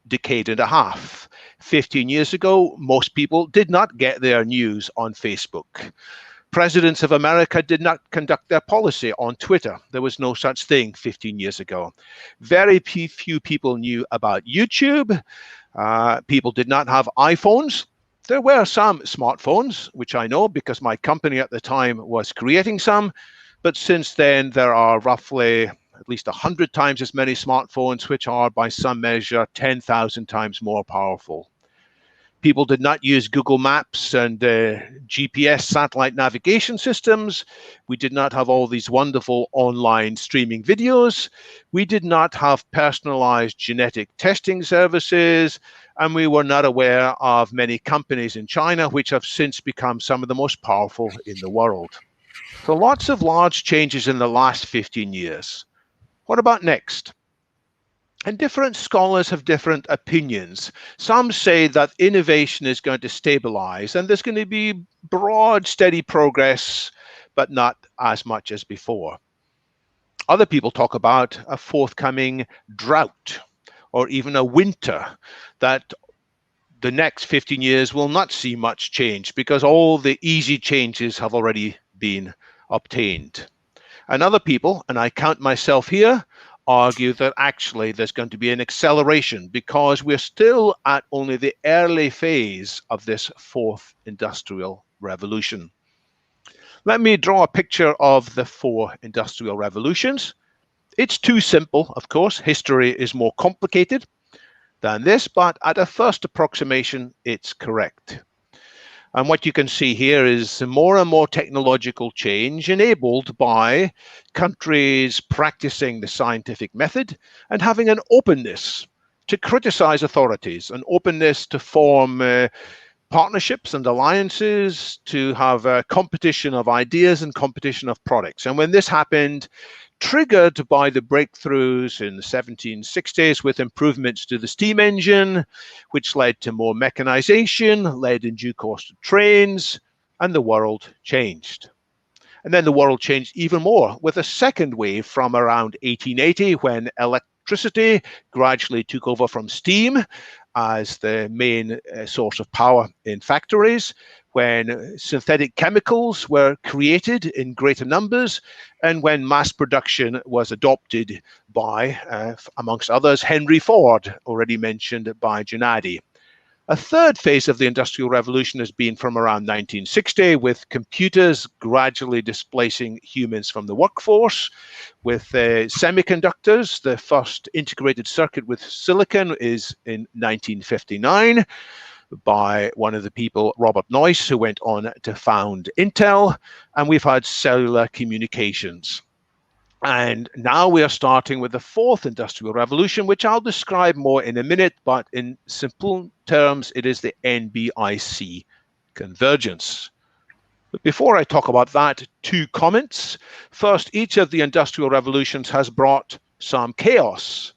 decade and a half. 15 years ago, most people did not get their news on Facebook. Presidents of America did not conduct their policy on Twitter. There was no such thing 15 years ago. Very few people knew about YouTube. People did not have iPhones. There were some smartphones, which I know because my company at the time was creating some. But since then, there are roughly at least 100 times as many smartphones, which are by some measure 10,000 times more powerful. People did not use Google Maps and GPS satellite navigation systems. We did not have all these wonderful online streaming videos. We did not have personalized genetic testing services. And we were not aware of many companies in China, which have since become some of the most powerful in the world. So lots of large changes in the last 15 years. What about next? And different scholars have different opinions. Some say that innovation is going to stabilize and there's going to be broad, steady progress, but not as much as before. Other people talk about a forthcoming drought or even a winter, that the next 15 years will not see much change because all the easy changes have already been obtained. And other people, and I count myself here, argue that actually there's going to be an acceleration because we're still at only the early phase of this fourth industrial revolution. Let me draw a picture of the four industrial revolutions. It's too simple, of course. History is more complicated than this, but at a first approximation, it's correct. And what you can see here is more and more technological change enabled by countries practicing the scientific method and having an openness to criticize authorities, an openness to form partnerships and alliances, to have a competition of ideas and competition of products. And when this happened, triggered by the breakthroughs in the 1760s with improvements to the steam engine, which led to more mechanization, led in due course to trains, and the world changed. And then the world changed even more with a second wave from around 1880 when electricity gradually took over from steam as the main source of power in factories, when synthetic chemicals were created in greater numbers, and when mass production was adopted by, amongst others, Henry Ford, already mentioned by Gennady. A third phase of the Industrial Revolution has been from around 1960, with computers gradually displacing humans from the workforce, with semiconductors. The first integrated circuit with silicon is in 1959. By one of the people, Robert Noyce, who went on to found Intel, and we've had cellular communications. And now we are starting with the fourth industrial revolution, which I'll describe more in a minute, but in simple terms, it is the NBIC convergence. But before I talk about that, two comments. First, each of the industrial revolutions has brought some chaos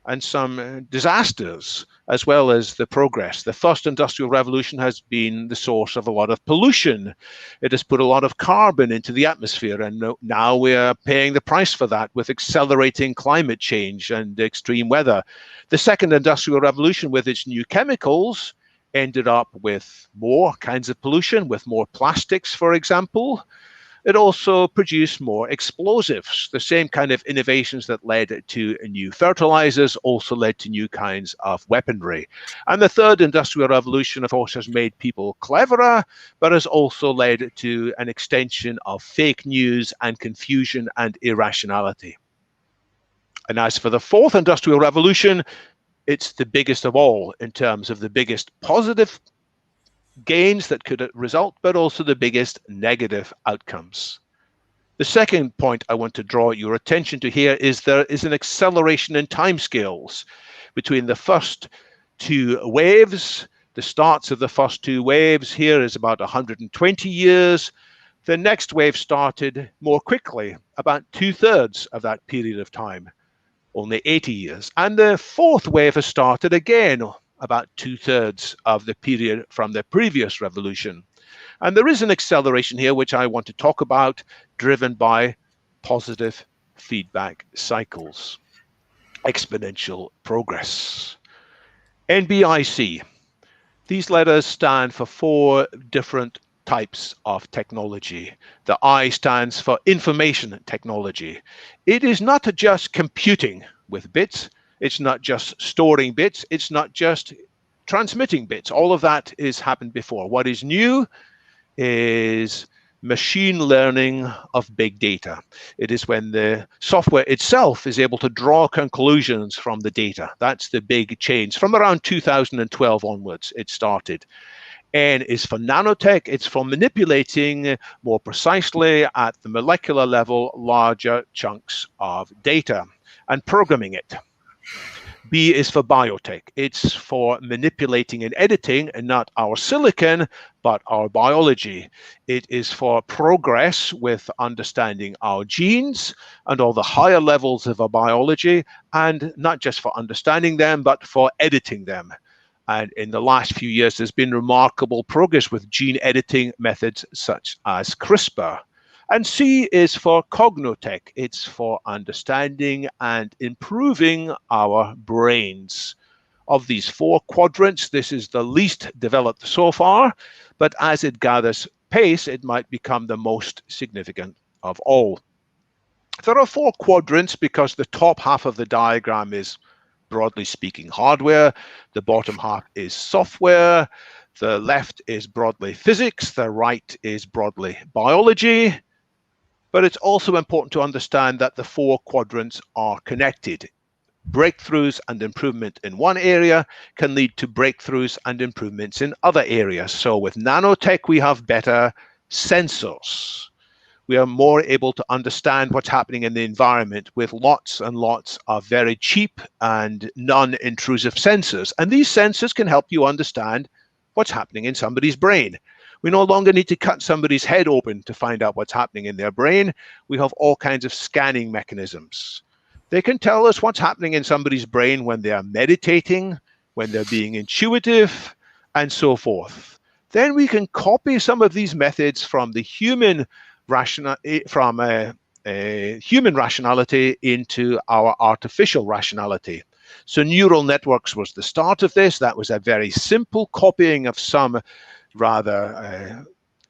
and some disasters, as well as the progress. The first industrial revolution has been the source of a lot of pollution. It has put a lot of carbon into the atmosphere, and now we are paying the price for that with accelerating climate change and extreme weather. The second industrial revolution, with its new chemicals, ended up with more kinds of pollution, with more plastics, for example. It also produced more explosives. The same kind of innovations that led to new fertilizers also led to new kinds of weaponry. And the third industrial revolution, of course, has made people cleverer, but has also led to an extension of fake news and confusion and irrationality. And as for the fourth industrial revolution, it's the biggest of all in terms of the biggest positive gains that could result, but also the biggest negative outcomes. The second point I want to draw your attention to here is there is an acceleration in timescales between the first two waves. The starts of the first two waves here is about 120 years. The next wave started more quickly, about 2/3 of that period of time, only 80 years. And the fourth wave has started again, about 2/3 of the period from the previous revolution. And there is an acceleration here, which I want to talk about, driven by positive feedback cycles, exponential progress. NBIC. These letters stand for 4 different types of technology. The I stands for information technology. It is not just computing with bits. It's not just storing bits. It's not just transmitting bits. All of that has happened before. What is new is machine learning of big data. It is when the software itself is able to draw conclusions from the data. That's the big change. From around 2012 onwards, it started. N is for nanotech. It's for manipulating more precisely at the molecular level larger chunks of data and programming it. B is for biotech. It's for manipulating and editing, and not our silicon, but our biology. It is for progress with understanding our genes and all the higher levels of our biology, and not just for understanding them, but for editing them. And in the last few years, there's been remarkable progress with gene editing methods such as CRISPR. And C is for cognotech. It's for understanding and improving our brains. Of these 4 quadrants, this is the least developed so far, but as it gathers pace, it might become the most significant of all. There are 4 quadrants because the top half of the diagram is, broadly speaking, hardware. The bottom half is software. The left is broadly physics. The right is broadly biology. But it's also important to understand that the 4 quadrants are connected. Breakthroughs and improvement in one area can lead to breakthroughs and improvements in other areas. So with nanotech, we have better sensors. We are more able to understand what's happening in the environment with lots and lots of very cheap and non-intrusive sensors. And these sensors can help you understand what's happening in somebody's brain. We no longer need to cut somebody's head open to find out what's happening in their brain. We have all kinds of scanning mechanisms. They can tell us what's happening in somebody's brain when they are meditating, when they're being intuitive, and so forth. Then we can copy some of these methods from the human human rationality into our artificial rationality. So neural networks was the start of this. That was a very simple copying of some rather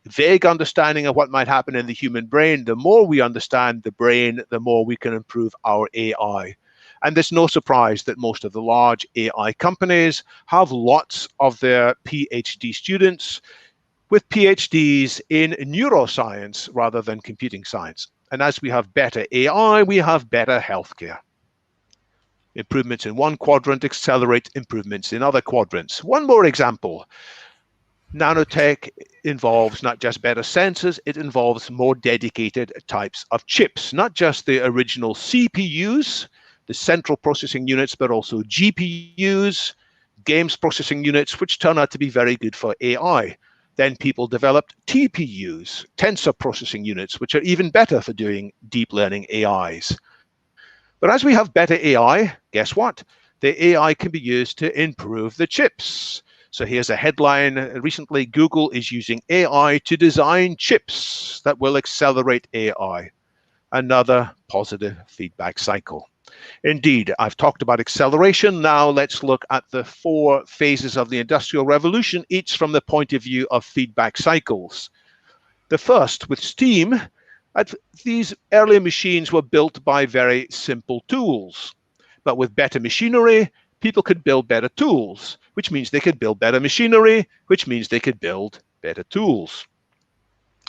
vague understanding of what might happen in the human brain. The more we understand the brain, the more we can improve our AI. And there's no surprise that most of the large AI companies have lots of their PhD students with PhDs in neuroscience rather than computing science. And as we have better AI, we have better healthcare. Improvements in one quadrant accelerate improvements in other quadrants. One more example. Nanotech involves not just better sensors, it involves more dedicated types of chips, not just the original CPUs, the central processing units, but also GPUs, games processing units, which turn out to be very good for AI. Then people developed TPUs, tensor processing units, which are even better for doing deep learning AIs. But as we have better AI, guess what? The AI can be used to improve the chips. So here's a headline. Recently, Google is using AI to design chips that will accelerate AI. Another positive feedback cycle. Indeed, I've talked about acceleration. Now let's look at the 4 phases of the Industrial Revolution, each from the point of view of feedback cycles. The first, with steam, these early machines were built by very simple tools. But with better machinery, people could build better tools, which means they could build better machinery, which means they could build better tools.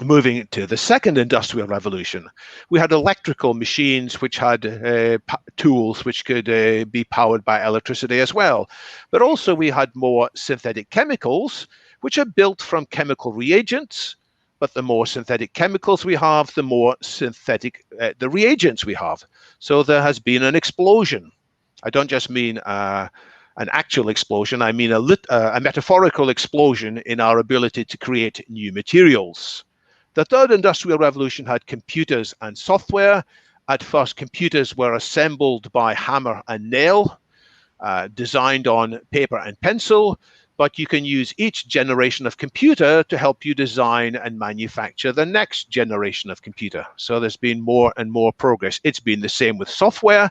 Moving to the second industrial revolution, we had electrical machines which had tools which could be powered by electricity as well. But also we had more synthetic chemicals, which are built from chemical reagents. But the more synthetic chemicals we have, the more synthetic the reagents we have. So there has been an explosion. I don't just mean an actual explosion, I mean a metaphorical explosion in our ability to create new materials. The third industrial revolution had computers and software. At first, computers were assembled by hammer and nail, designed on paper and pencil, but you can use each generation of computer to help you design and manufacture the next generation of computer. So there's been more and more progress. It's been the same with software.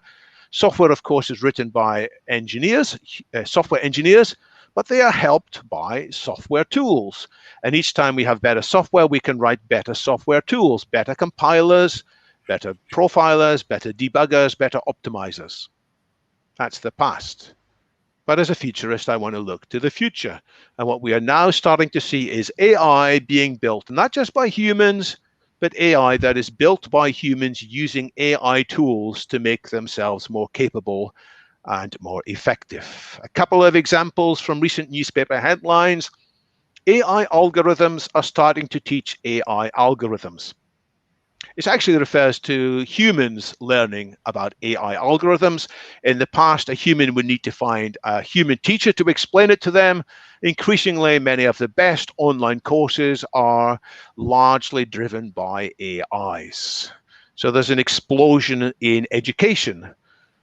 Software, of course, is written by engineers, software engineers, but they are helped by software tools. And each time we have better software, we can write better software tools, better compilers, better profilers, better debuggers, better optimizers. That's the past. But as a futurist, I want to look to the future. And what we are now starting to see is AI being built, not just by humans, but AI that is built by humans using AI tools to make themselves more capable and more effective. A couple of examples from recent newspaper headlines. AI algorithms are starting to teach AI algorithms. It actually refers to humans learning about AI algorithms. In the past, a human would need to find a human teacher to explain it to them. Increasingly, many of the best online courses are largely driven by AIs. So there's an explosion in education.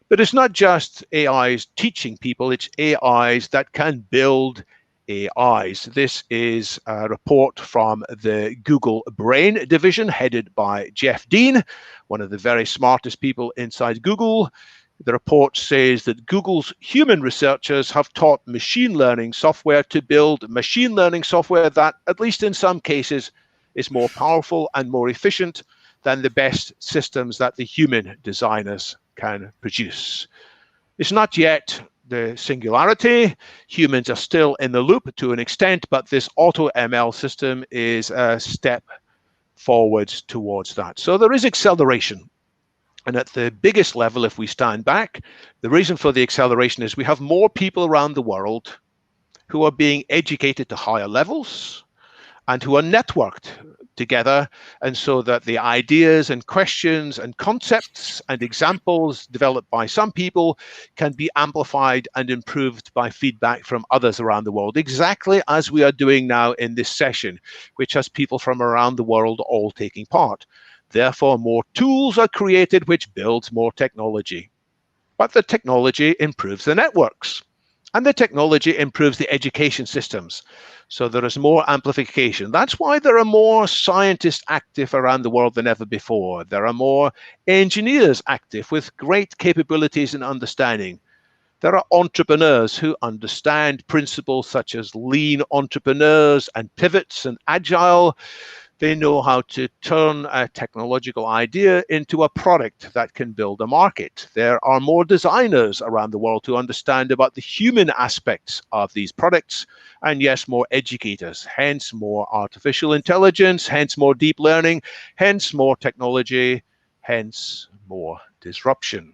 But it's not just AIs teaching people, it's AIs that can build AIs. This is a report from the Google Brain division headed by Jeff Dean, one of the very smartest people inside Google. The report says that Google's human researchers have taught machine learning software to build machine learning software that, at least in some cases, is more powerful and more efficient than the best systems that the human designers can produce. It's not yet the singularity. Humans are still in the loop to an extent, but this AutoML system is a step forwards towards that. So there is acceleration. And at the biggest level, if we stand back, the reason for the acceleration is we have more people around the world who are being educated to higher levels and who are networked together, and so that the ideas and questions and concepts and examples developed by some people can be amplified and improved by feedback from others around the world, exactly as we are doing now in this session, which has people from around the world all taking part. Therefore, more tools are created, which builds more technology. But the technology improves the networks, and the technology improves the education systems. So there is more amplification. That's why there are more scientists active around the world than ever before. There are more engineers active with great capabilities and understanding. There are entrepreneurs who understand principles such as lean entrepreneurs and pivots and agile. They know how to turn a technological idea into a product that can build a market. There are more designers around the world who understand about the human aspects of these products, and yes, more educators, hence more artificial intelligence, hence more deep learning, hence more technology, hence more disruption.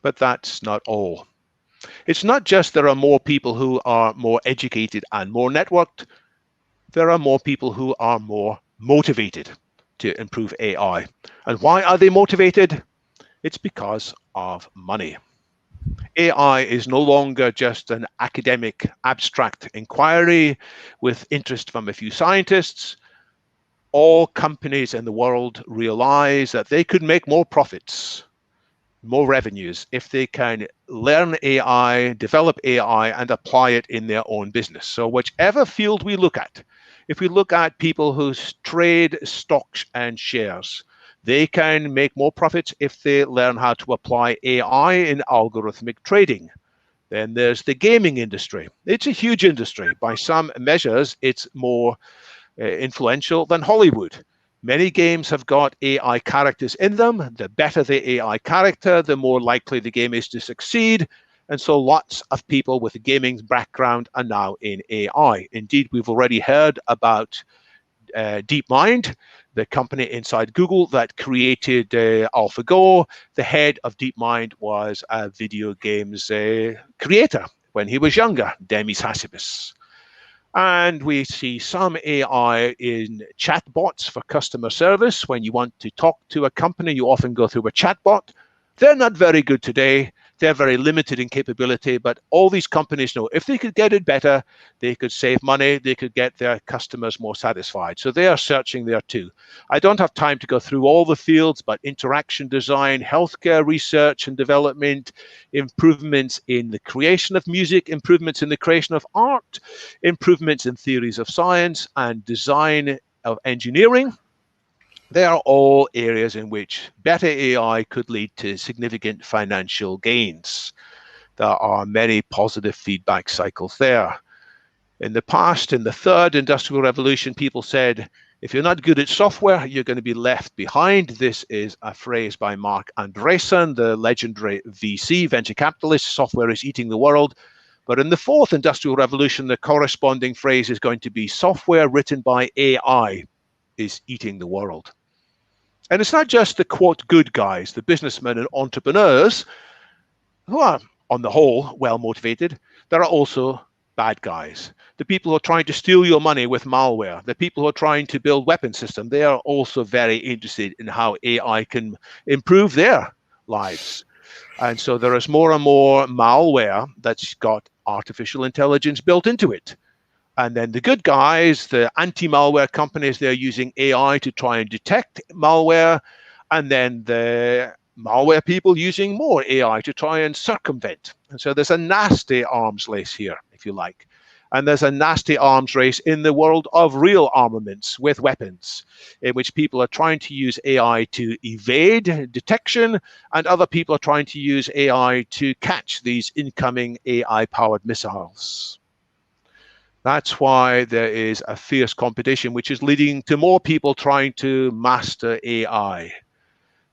But that's not all. It's not just there are more people who are more educated and more networked. There are more people who are more motivated to improve AI. And why are they motivated? It's because of money. AI is no longer just an academic, abstract inquiry with interest from a few scientists. All companies in the world realize that they could make more profits, more revenues, if they can learn AI, develop AI, and apply it in their own business. So whichever field we look at, if we look at people who trade stocks and shares, they can make more profits if they learn how to apply AI in algorithmic trading. Then there's the gaming industry. It's a huge industry. By some measures, it's more influential than Hollywood. Many games have got AI characters in them. The better the AI character, the more likely the game is to succeed. And so lots of people with a gaming background are now in AI. Indeed, we've already heard about DeepMind, the company inside Google that created AlphaGo. The head of DeepMind was a video games creator when he was younger, Demis Hassabis. And we see some AI in chatbots for customer service. When you want to talk to a company, you often go through a chatbot. They're not very good today. They're very limited in capability, but all these companies know if they could get it better, they could save money, they could get their customers more satisfied. So they are searching there too. I don't have time to go through all the fields, but interaction design, healthcare research and development, improvements in the creation of music, improvements in the creation of art, improvements in theories of science and design of engineering. They are all areas in which better AI could lead to significant financial gains. There are many positive feedback cycles there. In the past, in the third industrial revolution, people said, if you're not good at software, you're going to be left behind. This is a phrase by Mark Andreessen, the legendary VC, venture capitalist. Software is eating the world. But in the fourth industrial revolution, the corresponding phrase is going to be software written by AI is eating the world. And it's not just the, quote, good guys, the businessmen and entrepreneurs who are, on the whole, well motivated. There are also bad guys. The people who are trying to steal your money with malware, the people who are trying to build weapon systems, they are also very interested in how AI can improve their lives. And so there is more and more malware that's got artificial intelligence built into it. And then the good guys, the anti-malware companies, they're using AI to try and detect malware. And then the malware people using more AI to try and circumvent. And so there's a nasty arms race here, if you like. And there's a nasty arms race in the world of real armaments with weapons, in which people are trying to use AI to evade detection, and other people are trying to use AI to catch these incoming AI-powered missiles. That's why there is a fierce competition, which is leading to more people trying to master AI.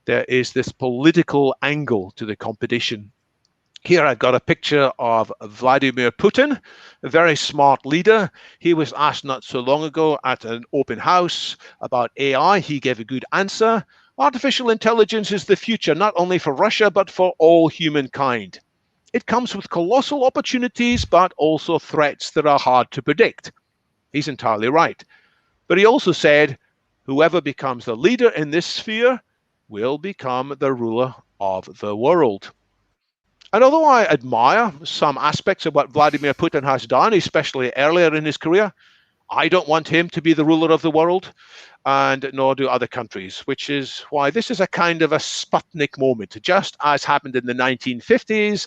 There is this political angle to the competition. Here I've got a picture of Vladimir Putin, a very smart leader. He was asked not so long ago at an open house about AI. He gave a good answer. Artificial intelligence is the future, not only for Russia, but for all humankind. It comes with colossal opportunities, but also threats that are hard to predict. He's entirely right. But he also said, whoever becomes the leader in this sphere will become the ruler of the world. And although I admire some aspects of what Vladimir Putin has done, especially earlier in his career, I don't want him to be the ruler of the world, and nor do other countries, which is why this is a kind of a Sputnik moment, just as happened in the 1950s,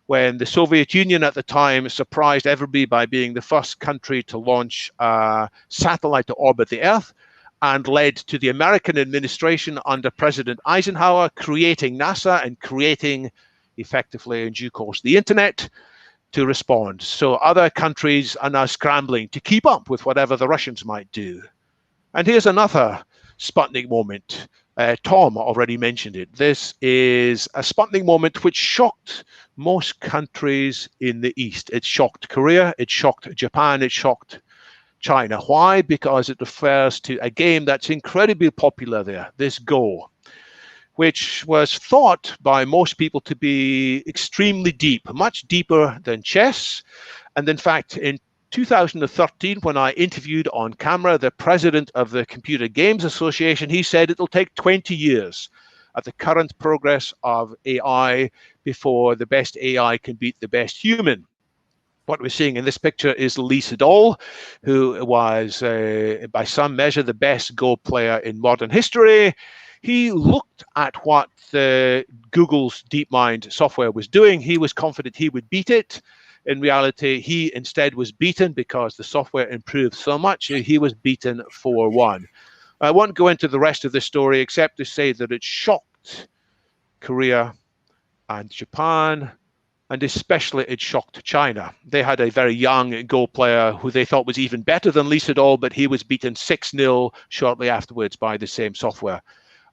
when the Soviet Union at the time surprised everybody by being the first country to launch a satellite to orbit the Earth, and led to the American administration under President Eisenhower creating NASA and creating, effectively in due course, the internet to respond. So other countries are now scrambling to keep up with whatever the Russians might do. And here's another Sputnik moment. Tom already mentioned it. This is a Sputnik moment which shocked most countries in the East. It shocked Korea, it shocked Japan, it shocked China. Why? Because it refers to a game that's incredibly popular there, this Go. which was thought by most people to be extremely deep, much deeper than chess. And in fact, in 2013, when I interviewed on camera the president of the Computer Games Association, he said it'll take 20 years at the current progress of AI before the best AI can beat the best human. What we're seeing in this picture is Lee Sedol, who was, by some measure, the best Go player in modern history. He looked at what Google's DeepMind software was doing. He was confident he would beat it. In reality, he instead was beaten because the software improved so much. He was beaten 4-1. I won't go into the rest of the story except to say that it shocked Korea and Japan, and especially it shocked China. They had a very young Go player who they thought was even better than Lee Sedol, but he was beaten 6-0 shortly afterwards by the same software.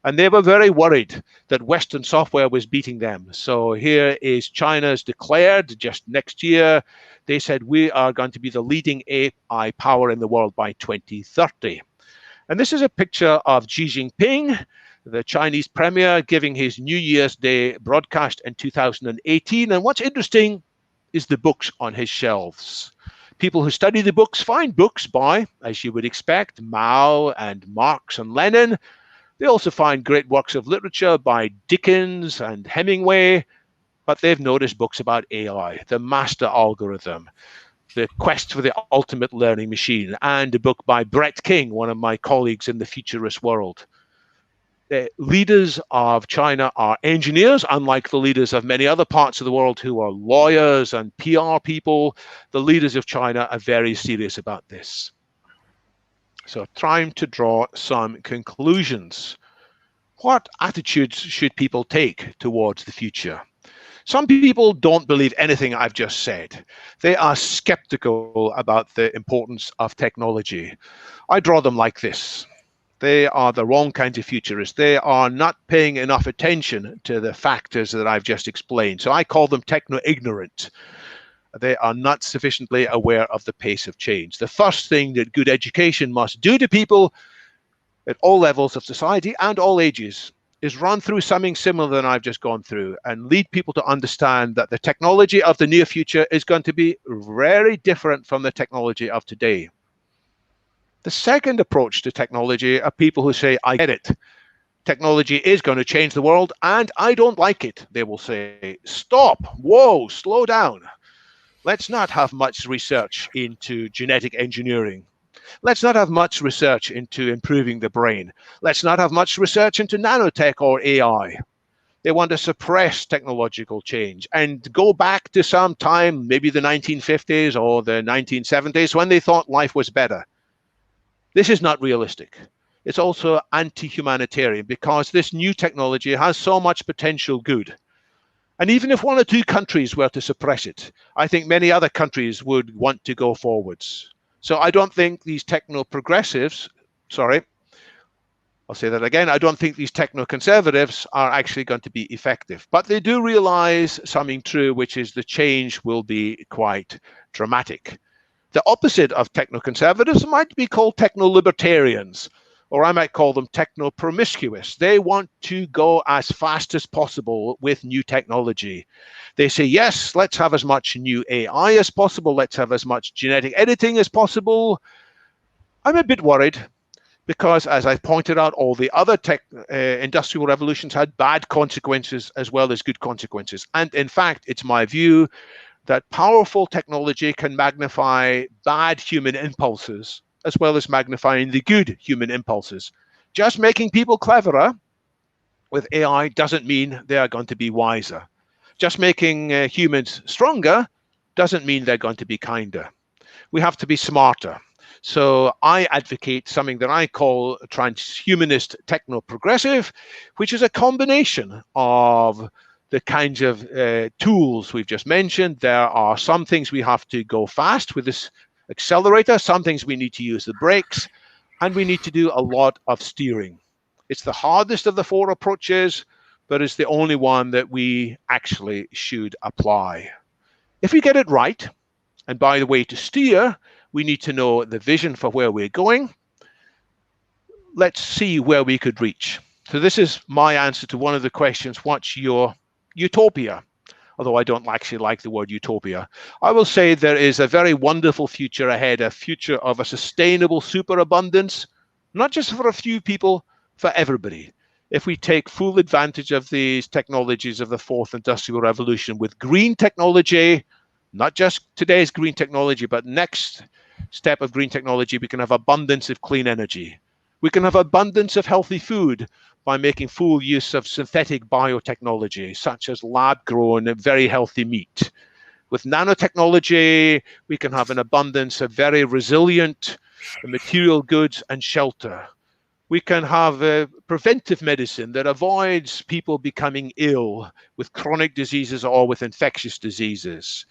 And they were very worried that Western software was beating them. So here is China's declared just next year. They said, we are going to be the leading AI power in the world by 2030. And this is a picture of Xi Jinping, the Chinese premier, giving his New Year's Day broadcast in 2018. And what's interesting is the books on his shelves. People who study the books find books by, as you would expect, Mao and Marx and Lenin. They also find great works of literature by Dickens and Hemingway, but they've noticed books about AI, the master algorithm, the quest for the ultimate learning machine, and a book by Brett King, one of my colleagues in the Futurist world. The leaders of China are engineers, unlike the leaders of many other parts of the world who are lawyers and PR people. The leaders of China are very serious about this. So trying to draw some conclusions. What attitudes should people take towards the future? Some people don't believe anything I've just said. They are skeptical about the importance of technology. I draw them like this. They are the wrong kinds of futurists. They are not paying enough attention to the factors that I've just explained. So I call them techno-ignorant. They are not sufficiently aware of the pace of change. The first thing that good education must do to people at all levels of society and all ages is run through something similar than I've just gone through and lead people to understand that the technology of the near future is going to be very different from the technology of today. The second approach to technology are people who say, I get it. Technology is going to change the world and I don't like it. They will say, stop, whoa, slow down. Let's not have much research into genetic engineering. Let's not have much research into improving the brain. Let's not have much research into nanotech or AI. They want to suppress technological change and go back to some time, maybe the 1950s or the 1970s, when they thought life was better. This is not realistic. It's also anti-humanitarian because this new technology has so much potential good. And even if one or two countries were to suppress it, I think many other countries would want to go forwards. So I don't think these techno-progressives, sorry, I'll say that again, I don't think these techno-conservatives are actually going to be effective. But they do realize something true, which is the change will be quite dramatic. The opposite of techno-conservatives might be called techno-libertarians, or I might call them techno-promiscuous. They want to go as fast as possible with new technology. They say, yes, let's have as much new AI as possible. Let's have as much genetic editing as possible. I'm a bit worried because, as I pointed out, all the other industrial revolutions had bad consequences as well as good consequences. And in fact, it's my view that powerful technology can magnify bad human impulses as well as magnifying the good human impulses. Just making people cleverer with AI doesn't mean they are going to be wiser. Just making humans stronger doesn't mean they're going to be kinder. We have to be smarter. So I advocate something that I call transhumanist techno-progressive, which is a combination of the kinds of tools we've just mentioned. There are some things we have to go fast with this accelerator, some things we need to use the brakes, and we need to do a lot of steering. It's the hardest of the four approaches, but it's the only one that we actually should apply. If we get it right, and by the way, to steer, we need to know the vision for where we're going. Let's see where we could reach. So this is my answer to one of the questions, what's your utopia? Although I don't actually like the word utopia. I will say there is a very wonderful future ahead, a future of a sustainable superabundance, not just for a few people, for everybody. If we take full advantage of these technologies of the fourth industrial revolution with green technology, not just today's green technology, but next step of green technology, we can have abundance of clean energy. We can have abundance of healthy food by making full use of synthetic biotechnology, such as lab-grown, very healthy meat. With nanotechnology, we can have an abundance of very resilient material goods and shelter. We can have preventive medicine that avoids people becoming ill with chronic diseases or with infectious diseases.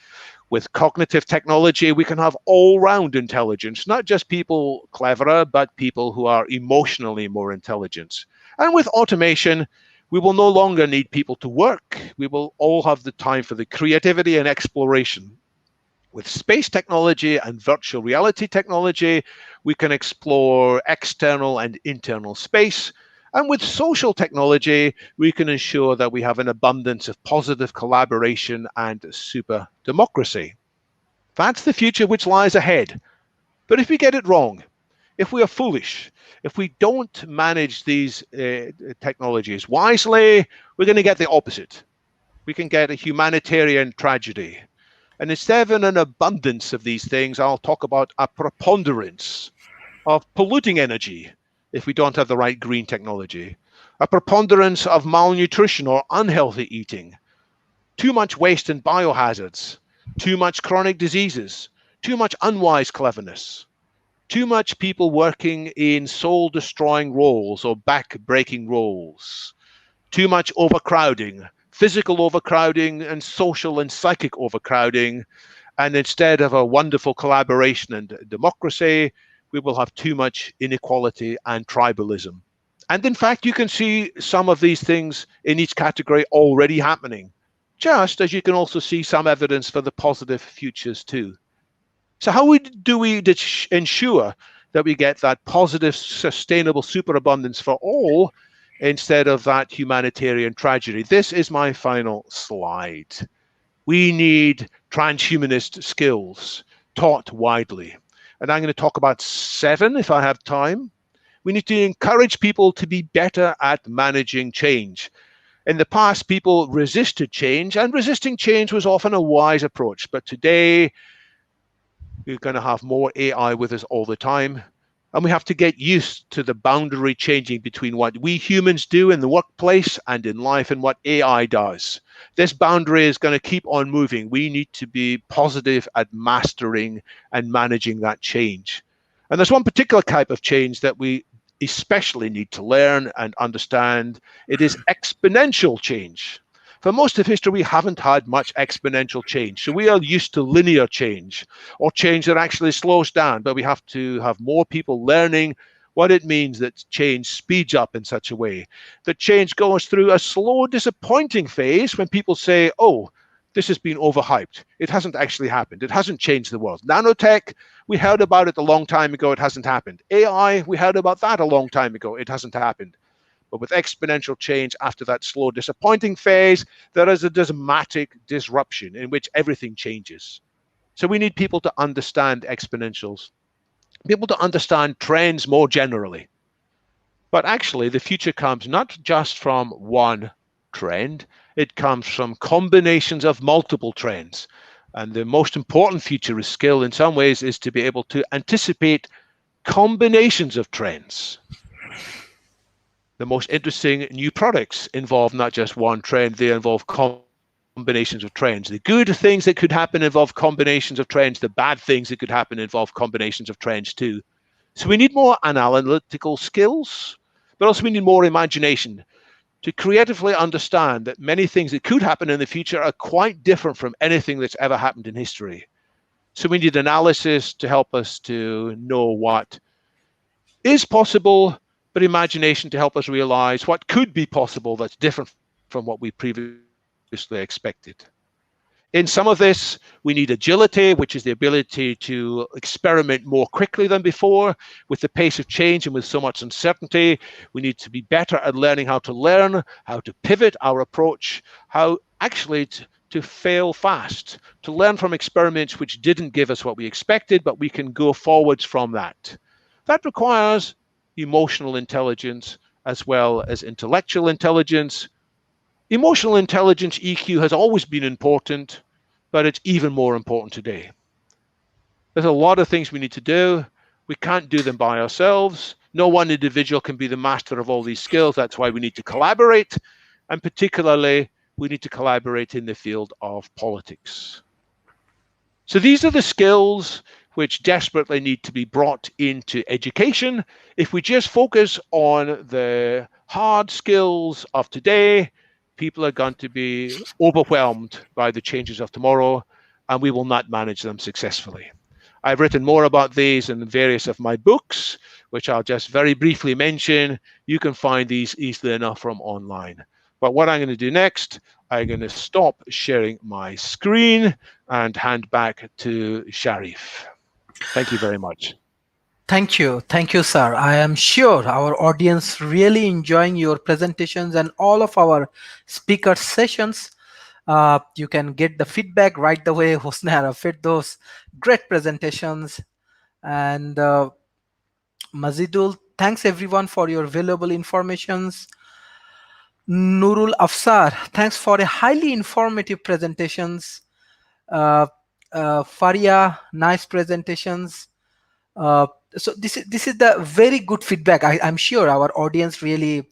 With cognitive technology, we can have all-round intelligence, not just people cleverer, but people who are emotionally more intelligent. And with automation, we will no longer need people to work. We will all have the time for the creativity and exploration. With space technology and virtual reality technology, we can explore external and internal space. And with social technology, we can ensure that we have an abundance of positive collaboration and super democracy. That's the future which lies ahead. But if we get it wrong, if we are foolish, if we don't manage these technologies wisely, we're going to get the opposite. We can get a humanitarian tragedy. And instead of an abundance of these things, I'll talk about a preponderance of polluting energy if we don't have the right green technology, a preponderance of malnutrition or unhealthy eating, too much waste and biohazards, too much chronic diseases, too much unwise cleverness, too much people working in soul-destroying roles or back-breaking roles, too much overcrowding, physical overcrowding and social and psychic overcrowding. And instead of a wonderful collaboration and democracy, we will have too much inequality and tribalism. And in fact, you can see some of these things in each category already happening, just as you can also see some evidence for the positive futures too. So how do we ensure that we get that positive, sustainable superabundance for all instead of that humanitarian tragedy? This is my final slide. We need transhumanist skills taught widely. And I'm going to talk about 7 if I have time. We need to encourage people to be better at managing change. In the past, people resisted change, and resisting change was often a wise approach. But today, we're going to have more AI with us all the time. And we have to get used to the boundary changing between what we humans do in the workplace and in life and what AI does. This boundary is going to keep on moving. We need to be positive at mastering and managing that change. And there's one particular type of change that we especially need to learn and understand. It is exponential change. For most of history, we haven't had much exponential change. So we are used to linear change or change that actually slows down, but we have to have more people learning what it means that change speeds up in such a way that change goes through a slow, disappointing phase when people say, oh, this has been overhyped. It hasn't actually happened. It hasn't changed the world. Nanotech, we heard about it a long time ago. It hasn't happened. AI, we heard about that a long time ago. It hasn't happened. But with exponential change after that slow, disappointing phase, there is a dramatic disruption in which everything changes. So we need people to understand exponentials, people to understand trends more generally. But actually, the future comes not just from one trend, it comes from combinations of multiple trends. And the most important futurist skill in some ways is to be able to anticipate combinations of trends. The most interesting new products involve not just one trend, they involve combinations of trends. The good things that could happen involve combinations of trends. The bad things that could happen involve combinations of trends too. So we need more analytical skills, but also we need more imagination to creatively understand that many things that could happen in the future are quite different from anything that's ever happened in history. So we need analysis to help us to know what is possible, but imagination to help us realize what could be possible that's different from what we previously expected. In some of this, we need agility, which is the ability to experiment more quickly than before. With the pace of change and with so much uncertainty, we need to be better at learning how to learn, how to pivot our approach, how actually to fail fast, to learn from experiments which didn't give us what we expected, but we can go forwards from that. That requires emotional intelligence as well as intellectual intelligence. Emotional intelligence, EQ, has always been important, but it's even more important today. There's a lot of things we need to do. We can't do them by ourselves. No one individual can be the master of all these skills. That's why we need to collaborate. And particularly, we need to collaborate in the field of politics. So these are the skills which desperately need to be brought into education. If we just focus on the hard skills of today, people are going to be overwhelmed by the changes of tomorrow, and we will not manage them successfully. I've written more about these in various of my books, which I'll just very briefly mention. You can find these easily enough from online. But what I'm going to do next, I'm going to stop sharing my screen and hand back to Sharif. Thank you very much. Thank you, sir. I am sure our audience really enjoying your presentations and all of our speaker sessions. You can get the feedback right away. Hosna fit those great presentations. And Mazidul, thanks everyone for your valuable informations. Nurul Afsar, thanks for a highly informative presentations. Faria, nice presentations. So this is the very good feedback. I'm sure our audience really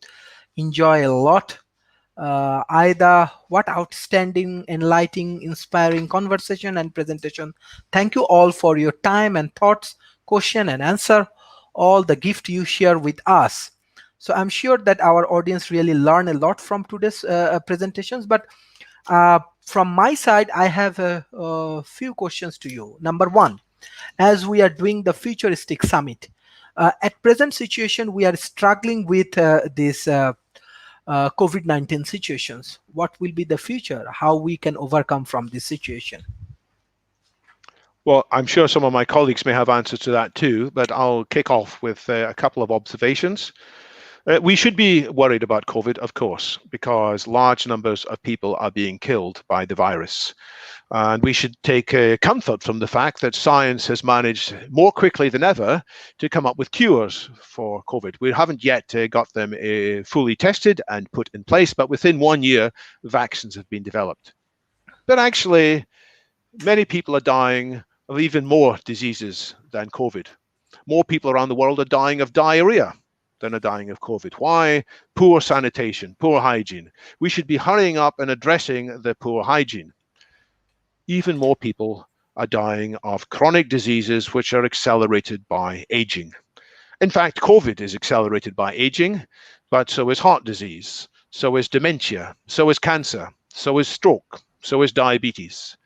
enjoy a lot. Aida, what outstanding, enlightening, inspiring conversation and presentation. Thank you all for your time and thoughts, question and answer, all the gift you share with us. So I'm sure that our audience really learn a lot from today's presentations. But from my side, I have a few questions to you. Number one, as we are doing the Futuristic Summit, at present situation, we are struggling with this COVID-19 situations. What will be the future? How we can overcome from this situation? Well, I'm sure some of my colleagues may have answers to that too, but I'll kick off with a couple of observations. We should be worried about COVID, of course, because large numbers of people are being killed by the virus. And we should take comfort from the fact that science has managed more quickly than ever to come up with cures for COVID. We haven't yet got them fully tested and put in place, but within 1 year, vaccines have been developed. But actually, many people are dying of even more diseases than COVID. More people around the world are dying of diarrhea than are dying of COVID. Why? Poor sanitation, poor hygiene. We should be hurrying up and addressing the poor hygiene. Even more people are dying of chronic diseases which are accelerated by aging. In fact, COVID is accelerated by aging, but so is heart disease, so is dementia, so is cancer, so is stroke, so is diabetes.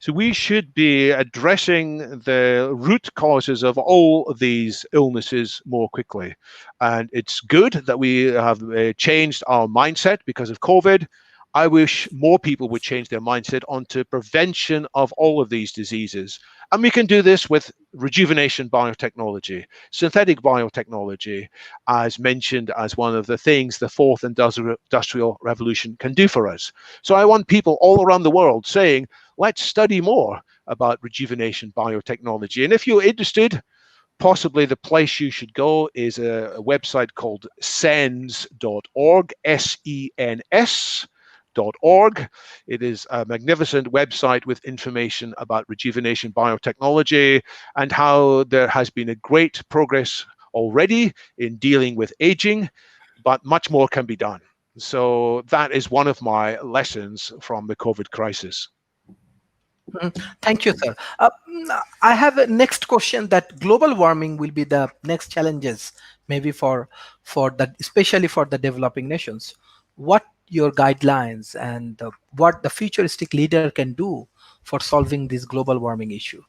So we should be addressing the root causes of all of these illnesses more quickly. And it's good that we have changed our mindset because of COVID. I wish more people would change their mindset onto prevention of all of these diseases. And we can do this with rejuvenation biotechnology, synthetic biotechnology, as mentioned as one of the things the fourth industrial revolution can do for us. So I want people all around the world saying, let's study more about rejuvenation biotechnology. And if you're interested, possibly the place you should go is a website called sens.org, SENS.org. It is a magnificent website with information about rejuvenation biotechnology and how there has been a great progress already in dealing with aging, but much more can be done. So that is one of my lessons from the COVID crisis. Thank you, sir. I have a next question that global warming will be the next challenges, maybe for the especially for the developing nations. What your guidelines and what the futuristic leader can do for solving this global warming issue?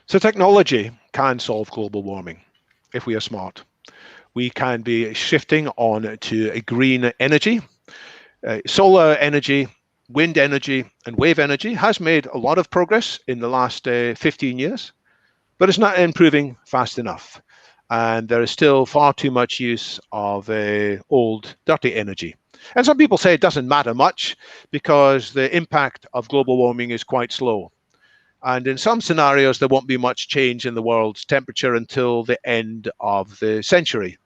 So technology can solve global warming if we are smart. We can be shifting on to a green energy, solar energy, wind energy and wave energy has made a lot of progress in the last 15 years, but it's not improving fast enough. And there is still far too much use of old, dirty energy. And some people say it doesn't matter much because the impact of global warming is quite slow. And in some scenarios, there won't be much change in the world's temperature until the end of the century.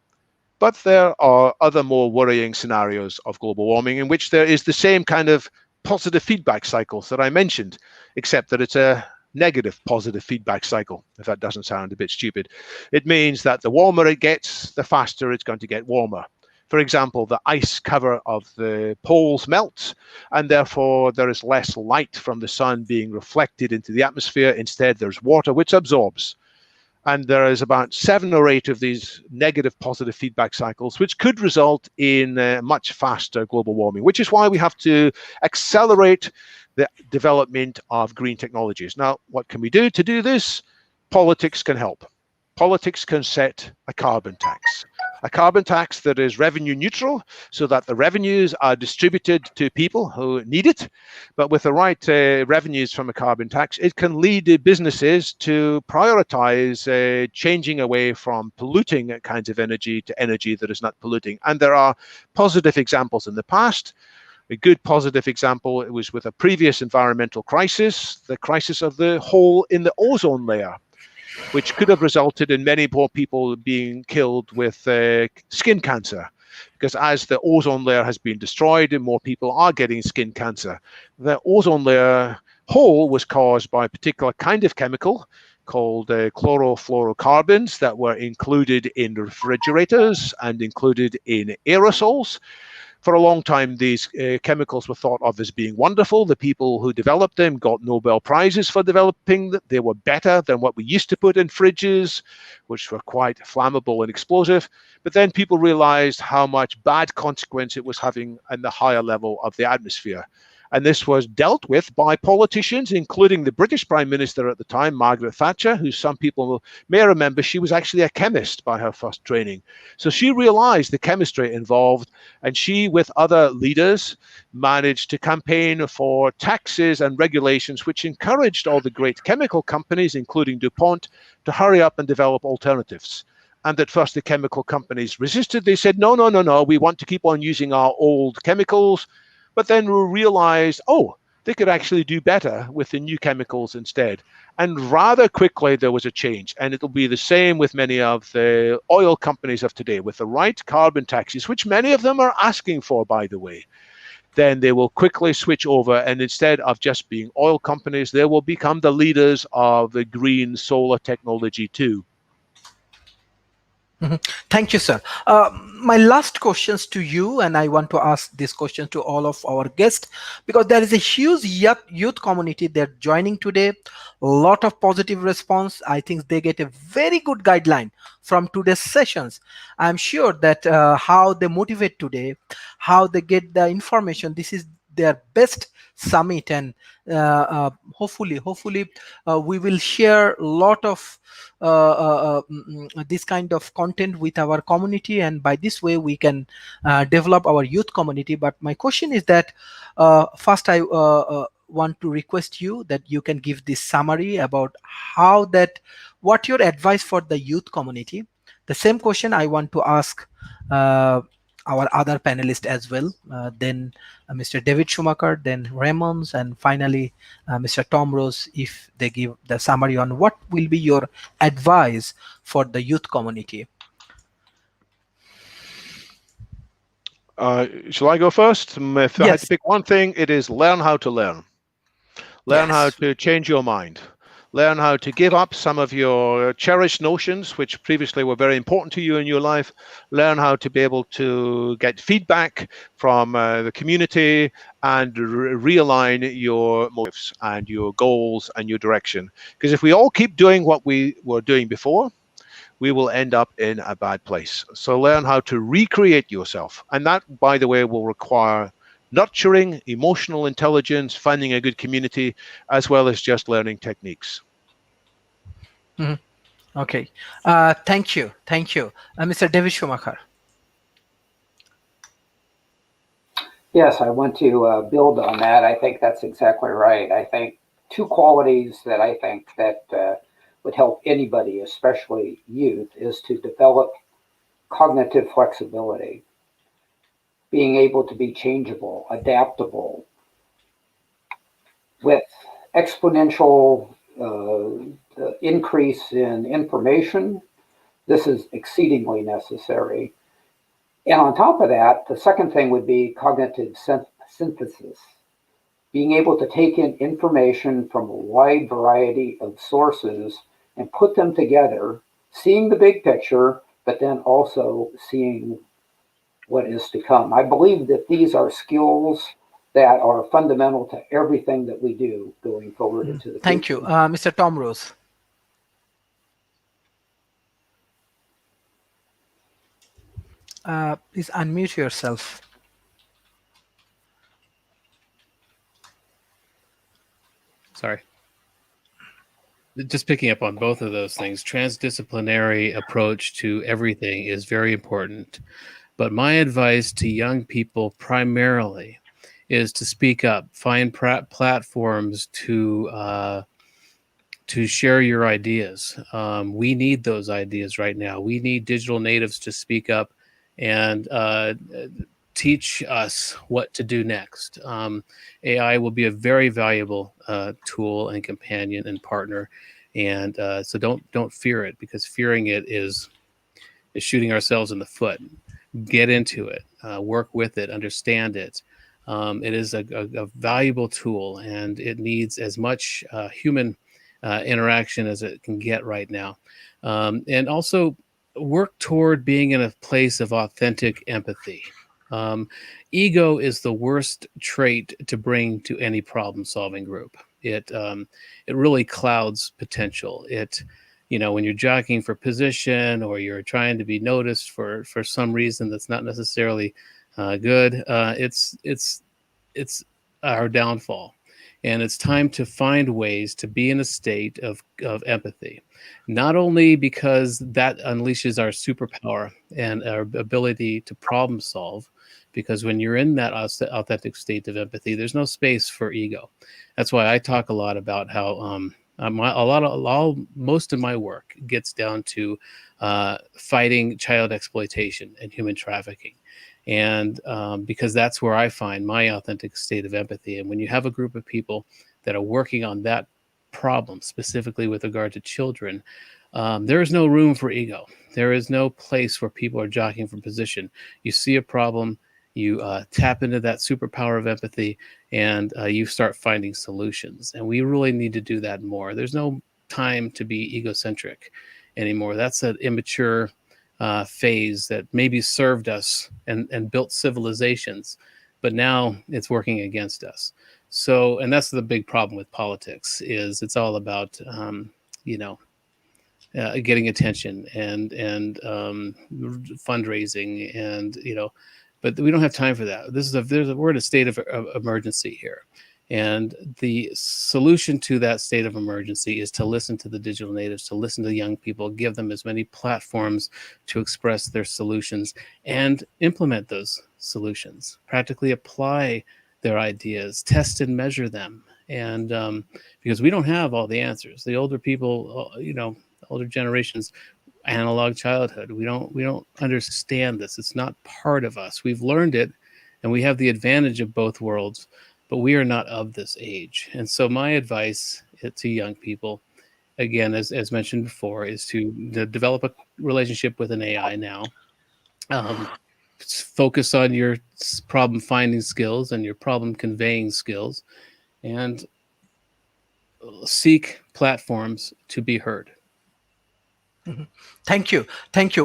But there are other more worrying scenarios of global warming in which there is the same kind of positive feedback cycles that I mentioned, except that it's a negative positive feedback cycle, if that doesn't sound a bit stupid. It means that the warmer it gets, the faster it's going to get warmer. For example, the ice cover of the poles melts, and therefore there is less light from the sun being reflected into the atmosphere. Instead, there's water which absorbs. And there is about 7 or 8 of these negative positive feedback cycles, which could result in much faster global warming, which is why we have to accelerate the development of green technologies. Now, what can we do to do this? Politics can help. Politics can set a carbon tax that is revenue neutral, so that the revenues are distributed to people who need it. But with the right revenues from a carbon tax, it can lead businesses to prioritize changing away from polluting kinds of energy to energy that is not polluting. And there are positive examples in the past. A good positive example, it was with a previous environmental crisis, the crisis of the hole in the ozone layer, which could have resulted in many more people being killed with skin cancer. Because as the ozone layer has been destroyed, and more people are getting skin cancer. The ozone layer hole was caused by a particular kind of chemical called chlorofluorocarbons that were included in refrigerators and included in aerosols. For a long time, these chemicals were thought of as being wonderful. The people who developed them got Nobel Prizes for developing them. They were better than what we used to put in fridges, which were quite flammable and explosive. But then people realized how much bad consequence it was having in the higher level of the atmosphere. And this was dealt with by politicians, including the British Prime Minister at the time, Margaret Thatcher, who some people may remember, she was actually a chemist by her first training. So she realized the chemistry involved, and she, with other leaders, managed to campaign for taxes and regulations which encouraged all the great chemical companies, including DuPont, to hurry up and develop alternatives. And at first the chemical companies resisted. They said, no, we want to keep on using our old chemicals. But then we realized, oh, they could actually do better with the new chemicals instead. And rather quickly, there was a change. And it'll be the same with many of the oil companies of today. With the right carbon taxes, which many of them are asking for, by the way, then they will quickly switch over. And instead of just being oil companies, they will become the leaders of the green solar technology too. Thank you, sir. My last questions to you, and I want to ask this question to all of our guests, because there is a huge youth community that joining today. A lot of positive response. I think they get a very good guideline from today's sessions. I'm sure that how they motivate today, how they get the information, this is their best summit, and hopefully we will share a lot of this kind of content with our community, and by this way we can develop our youth community. But my question is that first I want to request you that you can give this summary about what your advice for the youth community. The same question I want to ask our other panelists as well, then Mr. David Shumaker, then Ramon, and finally Mr. Tom Rose, if they give the summary on what will be your advice for the youth community. Shall I go first? If I had Yes. to pick one thing, it is learn how to learn. Learn how to change your mind. Learn how to give up some of your cherished notions, which previously were very important to you in your life. Learn how to be able to get feedback from the community and realign your motives and your goals and your direction. Because if we all keep doing what we were doing before, we will end up in a bad place. So learn how to recreate yourself. And that, by the way, will require nurturing, emotional intelligence, finding a good community, as well as just learning techniques. Okay. Thank you. Mr. David Shumaker. Yes, I want to build on that. I think that's exactly right. I think two qualities that I think that would help anybody, especially youth, is to develop cognitive flexibility, being able to be changeable, adaptable, with exponential increase in information. This is exceedingly necessary. And on top of that, the second thing would be cognitive synthesis, being able to take in information from a wide variety of sources and put them together, seeing the big picture, but then also seeing what is to come. I believe that these are skills that are fundamental to everything that we do going forward into the Thank you. future. Mr. Tom Rose. Please unmute yourself. Sorry. Just picking up on both of those things, transdisciplinary approach to everything is very important. But my advice to young people primarily is to speak up, find platforms to share your ideas. We need those ideas right now. We need digital natives to speak up and teach us what to do next. AI will be a very valuable tool and companion and partner, and so don't fear it, because fearing it is shooting ourselves in the foot. Get into it, work with it, understand it. It is a valuable tool, and it needs as much human interaction as it can get right now. And also work toward being in a place of authentic empathy. Ego is the worst trait to bring to any problem-solving group. It really clouds potential. When you're jockeying for position, or you're trying to be noticed for some reason that's not necessarily good, it's our downfall. And it's time to find ways to be in a state of empathy, not only because that unleashes our superpower and our ability to problem solve, because when you're in that authentic state of empathy, there's no space for ego. That's why I talk a lot about how most of my work gets down to fighting child exploitation and human trafficking. And because that's where I find my authentic state of empathy. And when you have a group of people that are working on that problem, specifically with regard to children, there is no room for ego. There is no place where people are jockeying for position. You see a problem, you tap into that superpower of empathy, and you start finding solutions. And we really need to do that more. There's no time to be egocentric anymore. That's an immature phase that maybe served us and built civilizations, but now it's working against us. So, and that's the big problem with politics, is it's all about getting attention and fundraising, and but we don't have time for that. We're in a state of emergency here. And the solution to that state of emergency is to listen to the digital natives, to listen to the young people, give them as many platforms to express their solutions and implement those solutions, practically apply their ideas, test and measure them. And because we don't have all the answers, the older people, older generations, analog childhood, we don't understand this. It's not part of us. We've learned it, and we have the advantage of both worlds, but we are not of this age. And so my advice to young people, again, as mentioned before, is to develop a relationship with an AI now. Focus on your problem finding skills and your problem conveying skills, and seek platforms to be heard. Thank you. Thank you.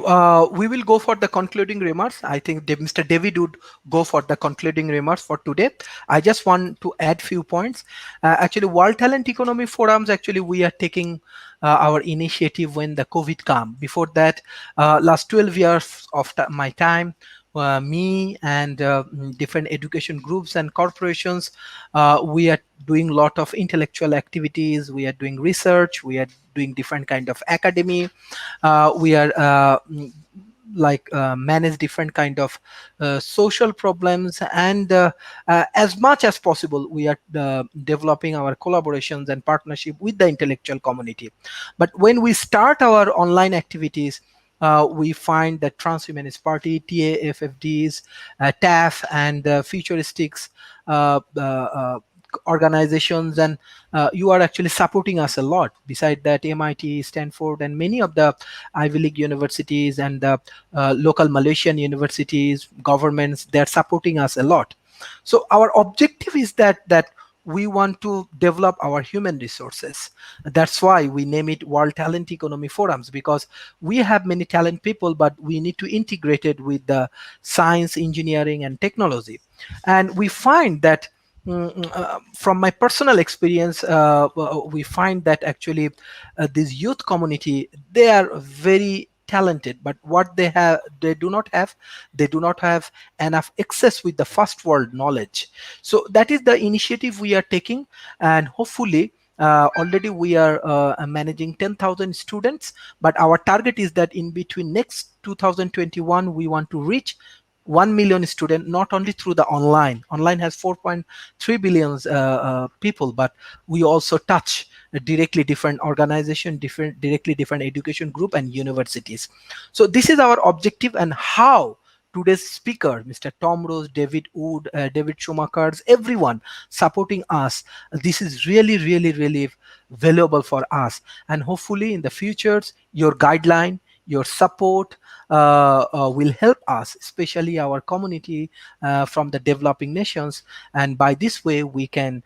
We will go for the concluding remarks. I think Mr. David would go for the concluding remarks for today. I just want to add few points. Actually, World Talent Economy Forums, actually, we are taking our initiative when the COVID came. Before that, last 12 years of my time, me and different education groups and corporations, we are doing a lot of intellectual activities. We are doing research. We are doing different kind of academy. We are manage different kind of social problems, and as much as possible we are developing our collaborations and partnership with the intellectual community. But when we start our online activities, we find that Transhumanist Party, TAFFDs, TAF, and Futuristics organizations, and you are actually supporting us a lot. Beside that, MIT, Stanford, and many of the Ivy League universities and the local Malaysian universities, governments, they're supporting us a lot. So our objective is that we want to develop our human resources. That's why we name it World Talent Economy Forums, because we have many talent people, but we need to integrate it with the science, engineering, and technology. And we find that from my personal experience, we find that actually this youth community, they are very talented, but what they do not have enough access with the first world knowledge. So that is the initiative we are taking, and hopefully already we are managing 10,000 students, but our target is that in between next 2021 we want to reach 1 million student, not only through the online has 4.3 billion people, but we also touch directly different organization, directly different education group and universities. So this is our objective, and how today's speaker, Mr. Tom Rose, David Wood, David Shumaker, everyone supporting us, this is really, really, really valuable for us. And hopefully in the futures, your guideline, your support will help us, especially our community from the developing nations, and by this way we can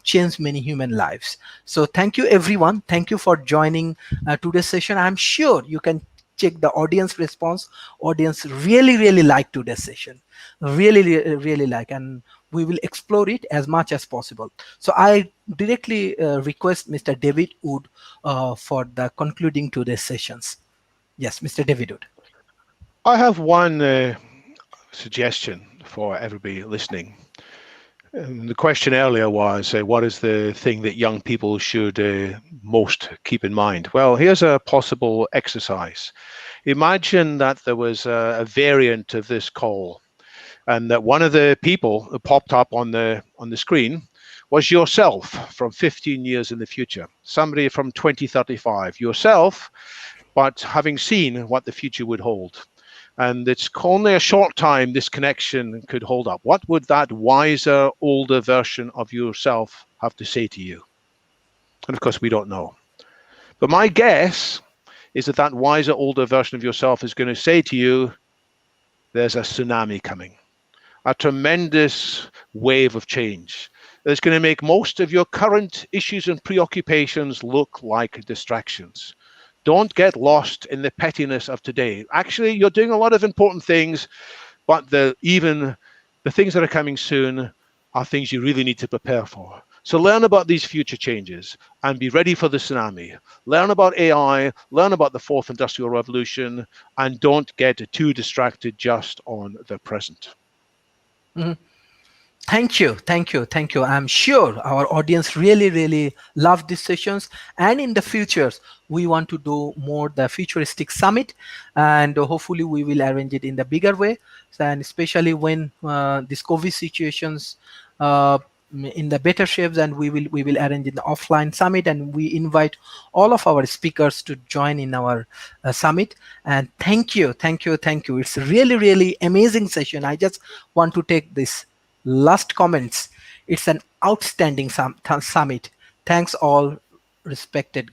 change many human lives. So thank you everyone, thank you for joining today's session. I'm sure you can check the audience response. Audience really, really like today's session, really, really like, and we will explore it as much as possible. So I directly request Mr. David Wood for the concluding today's sessions. Yes, Mr. David Wood. I have one suggestion for everybody listening. The question earlier was, what is the thing that young people should most keep in mind? Well, here's a possible exercise. Imagine that there was a variant of this call, and that one of the people who popped up on the screen was yourself from 15 years in the future, somebody from 2035, yourself, but having seen what the future would hold. And it's only a short time this connection could hold up. What would that wiser, older version of yourself have to say to you? And of course, we don't know. But my guess is that that wiser, older version of yourself is going to say to you, there's a tsunami coming, a tremendous wave of change that's going to make most of your current issues and preoccupations look like distractions. Don't get lost in the pettiness of today. Actually, you're doing a lot of important things, but even the things that are coming soon are things you really need to prepare for. So learn about these future changes and be ready for the tsunami. Learn about AI, learn about the fourth industrial revolution, and don't get too distracted just on the present. Mm-hmm. Thank you, thank you, thank you. I'm sure our audience really, really love these sessions. And in the futures, we want to do more the futuristic summit, and hopefully we will arrange it in the bigger way. And especially when these COVID situations in the better shapes, and we will arrange in the offline summit, and we invite all of our speakers to join in our summit. And thank you, thank you, thank you. It's really, really amazing session. I just want to take this last comments. It's an outstanding summit. Thanks all respected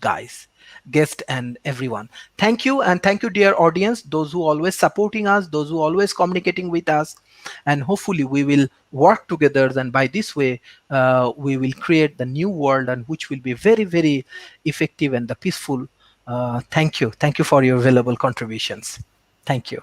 guests and everyone. Thank you, and thank you dear audience, those who always supporting us, those who always communicating with us, and hopefully we will work together, and by this way we will create the new world, and which will be very, very effective and the peaceful. Thank you for your valuable contributions. Thank you.